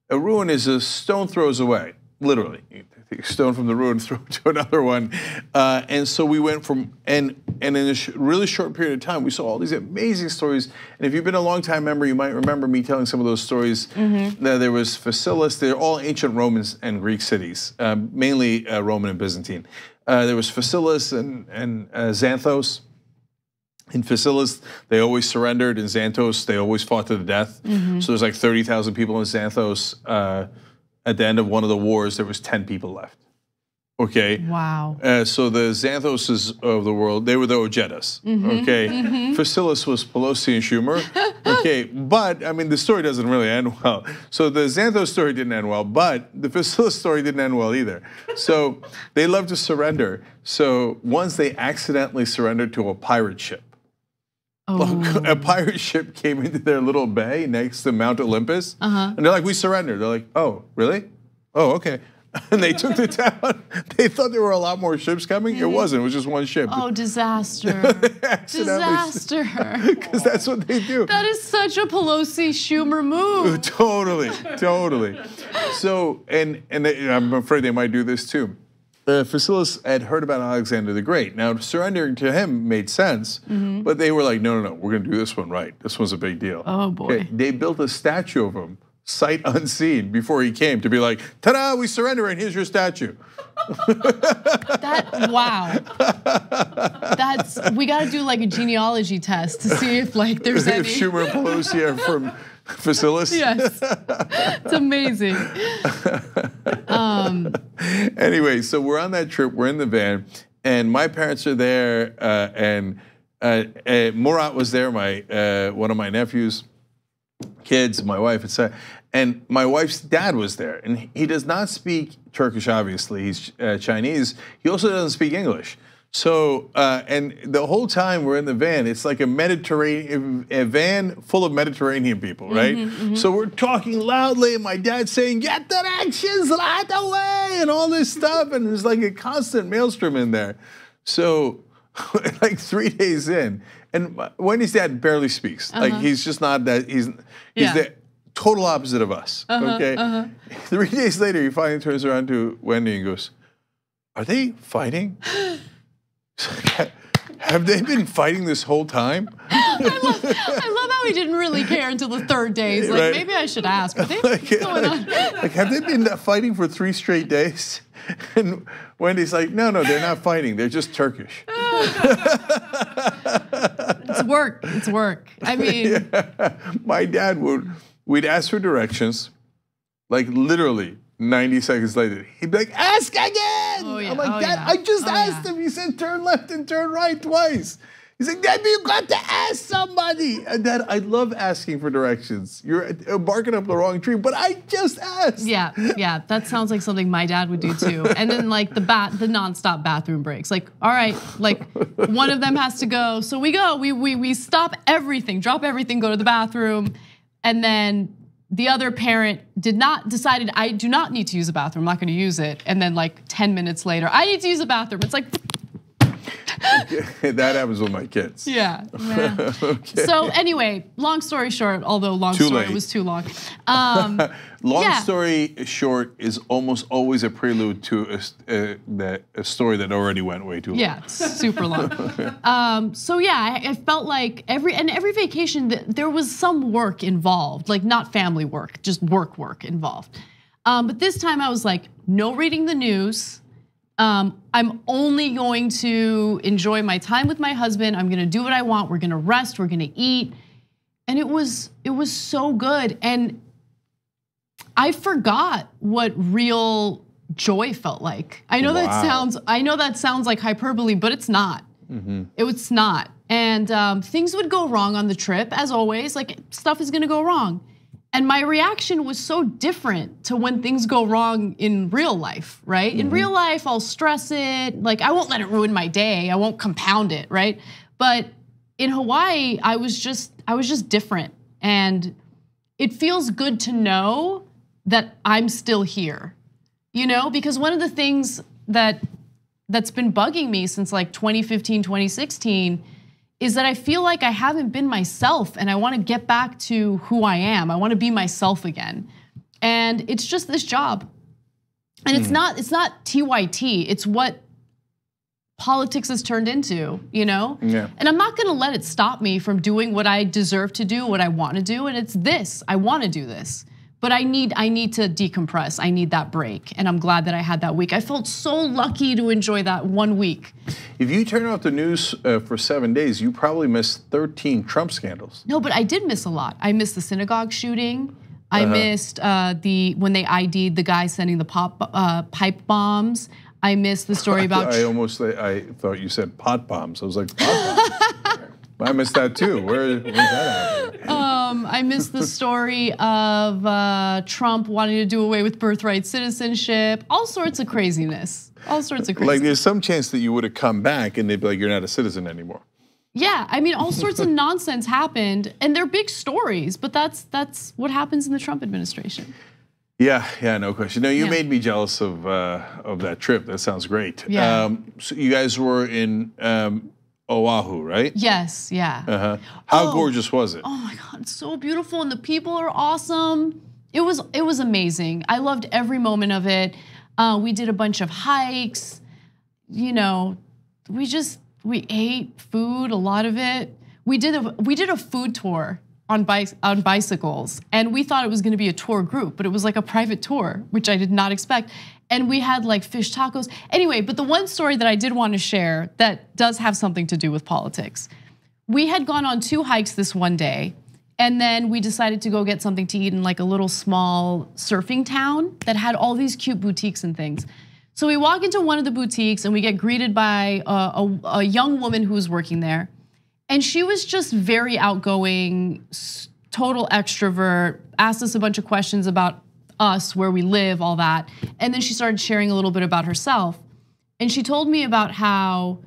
a ruin is a stone throws away. Literally, you take a stone from the ruin, throw it to another one, and so we went from and in a really short period of time, we saw all these amazing stories. And if you've been a long-time member, you might remember me telling some of those stories. There was Phaselis; they're all ancient Romans and Greek cities, mainly Roman and Byzantine. There was Phaselis and Xanthos. In Phaselis, they always surrendered. In Xanthos, they always fought to the death. So there's like 30,000 people in Xanthos. At the end of one of the wars, there was 10 people left. Okay. Wow. So the Xanthoses of the world, they were the Ojedas. Okay. Phaselis was Pelosi and Schumer. Okay. But I mean, the story doesn't really end well. So the Xanthos story didn't end well, but the Phaselis story didn't end well either. So they love to surrender. So once they accidentally surrendered to a pirate ship. A pirate ship came into their little bay next to Mount Olympus, and they're like, we surrendered. They're like, oh, really? Oh, okay. And they took the town. They thought there were a lot more ships coming. It wasn't. It was just one ship. Oh, disaster. Disaster. Because that's what they do. That is such a Pelosi Schumer move. Totally. So, and I'm afraid they might do this too. Phaselis had heard about Alexander the Great. Now, surrendering to him made sense, but they were like, no, we're going to do this one right. This one's a big deal. Oh, boy. Okay, they built a statue of him, sight unseen, before he came to be like, ta-da, we surrender, and here's your statue. Wow. We got to do like a genealogy test to see if like there's any. If Schumer and Pelosi are from Phaselis. Yes. It's amazing. Anyway, so we're on that trip, we're in the van, and my parents are there, and Murat was there, one of my nephews, kids, my wife, etc. And my wife's dad was there, and he does not speak Turkish, obviously. He's Chinese. He also doesn't speak English. So, and the whole time we're in the van, it's like a van full of Mediterranean people, right? So we're talking loudly, and my dad's saying, "Get directions right away," and all this stuff, and there's like a constant maelstrom in there. So, like 3 days in, and Wendy's dad barely speaks. Like he's just not that. He's the total opposite of us. Okay. 3 days later, he finally turns around to Wendy and goes, "Are they fighting? Have they been fighting this whole time?" I love how he didn't really care until the third day. He's like, maybe I should ask. What's going on? Like, have they been fighting for 3 straight days? And Wendy's like, no, they're not fighting. They're just Turkish. It's work. It's work. I mean. My dad we'd ask for directions, like literally 90 seconds later, he'd be like, "Ask again!" I'm like, "Dad, I just asked him. He said turn left and turn right twice." He's like, "Dad, you got to ask somebody." And Dad, I love asking for directions. You're barking up the wrong tree, but I just asked. Yeah, that sounds like something my dad would do too. And then like the nonstop bathroom breaks. Like, all right, like one of them has to go, so we go. We stop everything, drop everything, go to the bathroom, and then the other parent decided I do not need to use the bathroom. I'm not going to use it. And then like 10 minutes later, I need to use the bathroom. It's like. That happens with my kids. Yeah. Okay. So anyway, long story short, although it was too long. Long story short is almost always a prelude to a story that already went way too long. Yeah, super long. So yeah, I felt like every vacation there was some work involved, like not family work, just work involved. But this time I was like, no reading the news. I'm only going to enjoy my time with my husband. I'm gonna do what I want. We're gonna rest. We're gonna eat, and it was so good. And I forgot what real joy felt like. I know that sounds like hyperbole, but it's not. It's not. And things would go wrong on the trip, as always. Like stuff is gonna go wrong. And my reaction was so different to when things go wrong in real life, right? In real life, I'll stress it. Like I won't let it ruin my day. I won't compound it, right? But in Hawaii, I was just different. And it feels good to know that I'm still here, because one of the things that's been bugging me since like 2015, 2016 is that I feel like I haven't been myself and I wanna get back to who I am. I wanna be myself again. And it's just this job. And it's not TYT, it's what politics has turned into, Yeah. And I'm not gonna let it stop me from doing what I deserve to do, what I wanna do, and it's this, I wanna do this. But I need to decompress. I need that break, and I'm glad that I had that week. I felt so lucky to enjoy that 1 week. If you turn off the news for 7 days, you probably missed 13 Trump scandals. No, but I did miss a lot. I missed the synagogue shooting. I missed when they ID'd the guy sending the pipe bombs. I missed the story about. I thought you said pot bombs. I was like, pot bombs. I missed that too. Where's that happening? I missed the story of Trump wanting to do away with birthright citizenship. All sorts of craziness. Like there's some chance that you would have come back and they'd be like, you're not a citizen anymore. Yeah, I mean, all sorts of nonsense happened, and they're big stories. But that's what happens in the Trump administration. Yeah, no question. No, you made me jealous of that trip. That sounds great. Yeah. So you guys were in Oahu, right? Yes, yeah. How gorgeous was it? Oh my God, it's so beautiful, and the people are awesome. It was amazing. I loved every moment of it. We did a bunch of hikes. We ate food, a lot of it. We did a food tour on bicycles, and we thought it was gonna be a tour group, but it was like a private tour, which I did not expect. And we had like fish tacos. Anyway, but the one story that I did want to share that does have something to do with politics. We had gone on 2 hikes this one day, and then we decided to go get something to eat in like a little small surfing town that had all these cute boutiques and things. So we walk into one of the boutiques and we get greeted by a young woman who was working there. And she was just very outgoing, total extrovert. asked us a bunch of questions about us, where we live, all that. And then she started sharing a little bit about herself. And she told me about how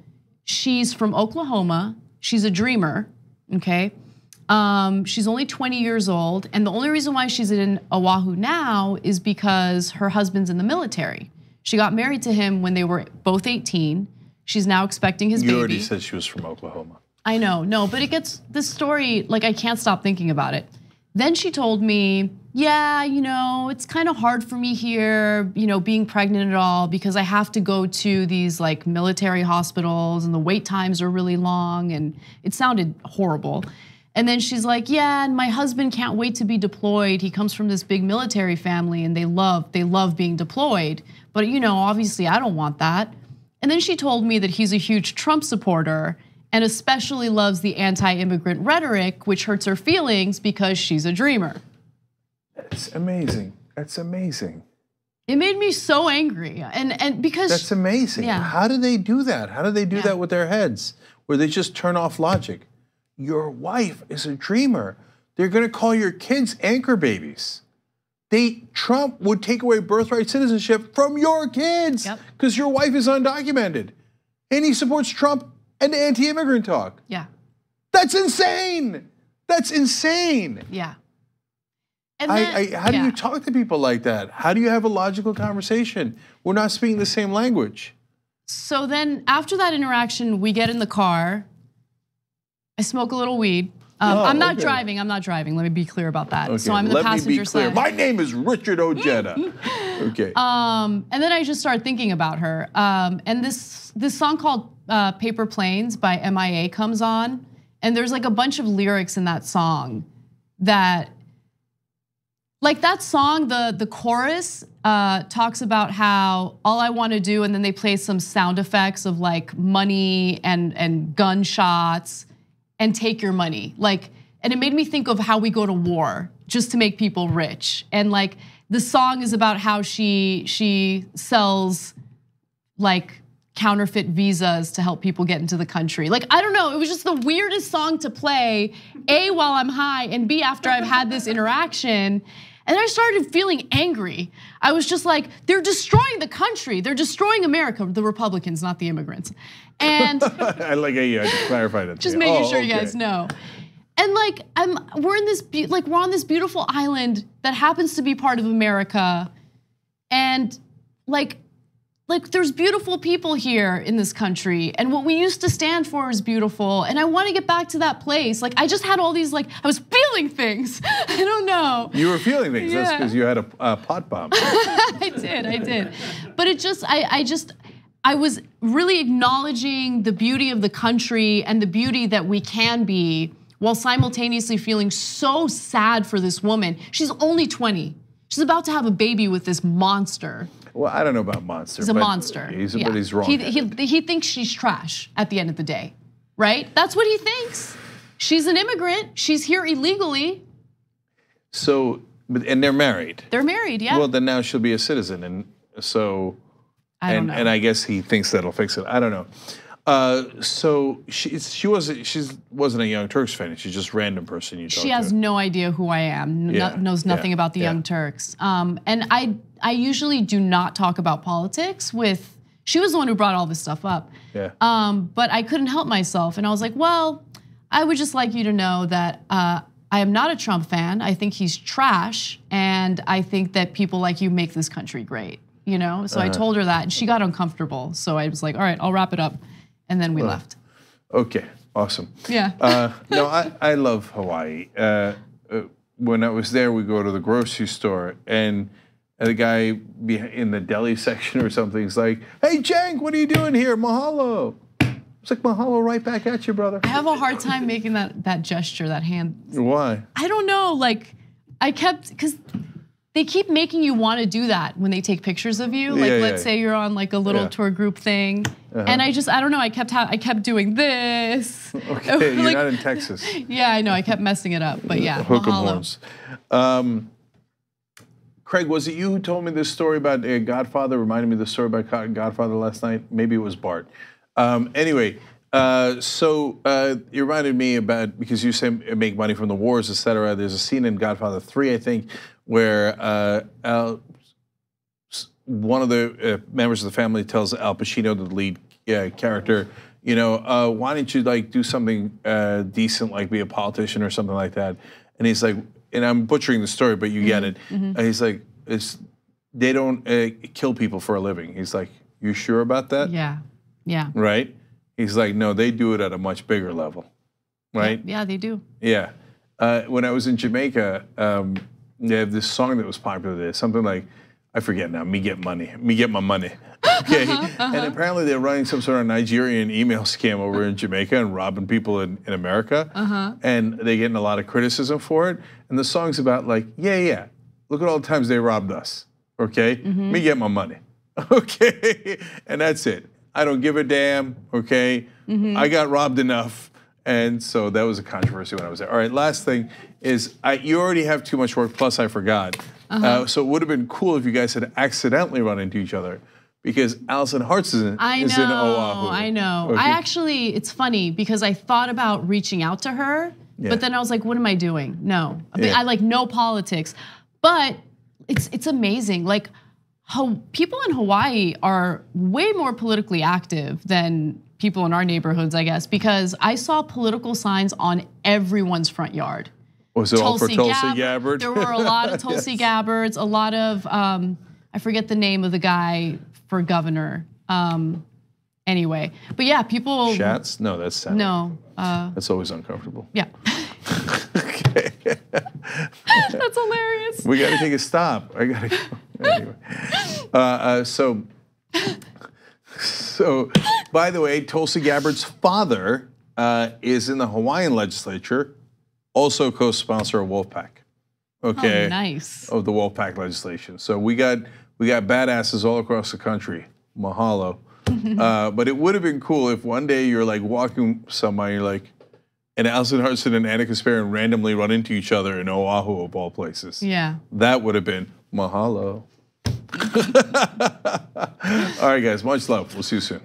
she's from Oklahoma. She's a dreamer, okay? She's only 20 years old. And the only reason why she's in Oahu now is because her husband's in the military. She got married to him when they were both 18. She's now expecting his baby. You already said she was from Oklahoma. I know, no, but it gets, this story, like I can't stop thinking about it. Then she told me, yeah, it's kind of hard for me here, being pregnant at all, because I have to go to these like military hospitals and the wait times are really long, and it sounded horrible. And then she's like, yeah, and my husband can't wait to be deployed. He comes from this big military family and they love being deployed. But obviously I don't want that. And then she told me that he's a huge Trump supporter and especially loves the anti-immigrant rhetoric, which hurts her feelings because she's a dreamer. That's amazing. That's amazing. It made me so angry, and because that's amazing. Yeah. How do they do that? How do they do that with their heads, where they just turn off logic? Your wife is a dreamer. They're going to call your kids anchor babies. Trump would take away birthright citizenship from your kids because your wife is undocumented, and he supports Trump and anti-immigrant talk. Yeah. That's insane. That's insane. Yeah. And then, how do you talk to people like that? How do you have a logical conversation? We're not speaking the same language. So then after that interaction, we get in the car. I smoke a little weed. I'm not driving. I'm not driving. Let me be clear about that. Okay. So I'm in the passenger side. My name is Richard Ojeda. Okay. And then I just started thinking about her. And this song called Paper Planes by MIA comes on. And there's like a bunch of lyrics in that song that, like that song, the chorus talks about how all I want to do, and then they play some sound effects of like money and gunshots and take your money. And it made me think of how we go to war just to make people rich. And like the song is about how she sells like counterfeit visas to help people get into the country. Like, I don't know, it was just the weirdest song to play, A, while I'm high, and B, after I've had this interaction. And I started feeling angry. I was just like, they're destroying the country. They're destroying America, the Republicans, not the immigrants. And I like how you had to clarify that. Just making sure you guys know. And like, we're on this beautiful island that happens to be part of America. And like there's beautiful people here in this country, and what we used to stand for is beautiful. And I want to get back to that place. Like I just had all these, like I was feeling things. I don't know. You were feeling things. Yeah. That's because you had a pot bomb. I did. But it just, I was really acknowledging the beauty of the country and the beauty that we can be, while simultaneously feeling so sad for this woman. She's only 20. She's about to have a baby with this monster. Well, I don't know about monster. He's a monster. But he's wrong. He thinks she's trash at the end of the day, right? That's what he thinks. She's an immigrant. She's here illegally. So, and they're married. They're married, yeah. Well, then now she'll be a citizen, and so, I don't know. And I guess he thinks that'll fix it. I don't know. So she wasn't a Young Turks fan. She's just a random person you talk to. She has no idea who I am. Knows nothing about the Young Turks. And I usually do not talk about politics with. She was the one who brought all this stuff up. Yeah. But I couldn't help myself, and I was like, well, I would just like you to know that I am not a Trump fan. I think he's trash, and I think that people like you make this country great. So I told her that, and she got uncomfortable. So I was like, all right, I'll wrap it up. And then we left. Okay, awesome. Yeah. No, I love Hawaii. When I was there, we go to the grocery store, and the guy in the deli section or something is like, "Hey, Cenk, what are you doing here? Mahalo." It's like, mahalo right back at you, brother. I have a hard time making that gesture, that hand. Why? I don't know. Like, because they keep making you want to do that when they take pictures of you. Like, let's say you're on like a little tour group thing, and I don't know. I kept doing this. Okay, you're not in Texas. Yeah, I know. I kept messing it up, but yeah. Hook 'em horns. Craig, was it you who told me this story about Godfather? Reminded me of the story about Godfather last night. Maybe it was Bart. Anyway, You reminded me about, because you say make money from the wars, etc. There's a scene in Godfather 3, I think, where one of the members of the family tells Al Pacino, the lead character, why don't you like do something decent, like be a politician or something like that? And he's like, and I'm butchering the story, but you get it. And he's like, they don't kill people for a living. He's like, you sure about that? Yeah, yeah. Right? He's like, no, they do it at a much bigger level, right? Yeah, they do. Yeah. When I was in Jamaica, they have this song that was popular there, something like, I forget now, me get my money. Okay, and apparently they're running some sort of Nigerian email scam over in Jamaica and robbing people in America. And they're getting a lot of criticism for it. And the song's about like, yeah, look at all the times they robbed us, okay? Me get my money, okay? And that's it. I don't give a damn, okay? I got robbed enough. And so that was a controversy when I was there. All right, last thing is, you already have too much work, plus I forgot. So it would have been cool if you guys had accidentally run into each other, because Allison Hartz is in Oahu. I know. Okay. I actually, it's funny because I thought about reaching out to her, but then I was like, what am I doing? No, I like no politics. But it's amazing. Like, how people in Hawaii are way more politically active than people in our neighborhoods, I guess, because I saw political signs on everyone's front yard. Was it all for Tulsi Gabbard? There were a lot of Tulsi Gabbards, a lot of, I forget the name of the guy for governor. Anyway, but yeah, people. Schatz? No, that's sad. No. That's always uncomfortable. Yeah. Okay. That's hilarious. We got to take a stop. I got to go. Anyway. So, by the way, Tulsi Gabbard's father is in the Hawaiian legislature, also co-sponsor of Wolfpack. Okay. Oh, nice. Of the Wolfpack legislation. So we got badasses all across the country. Mahalo. But it would have been cool if one day you're like walking somewhere, you're like, and Allison Hudson and Anna Kasparian randomly run into each other in Oahu of all places. Yeah. That would have been mahalo. All right, guys, much love. We'll see you soon.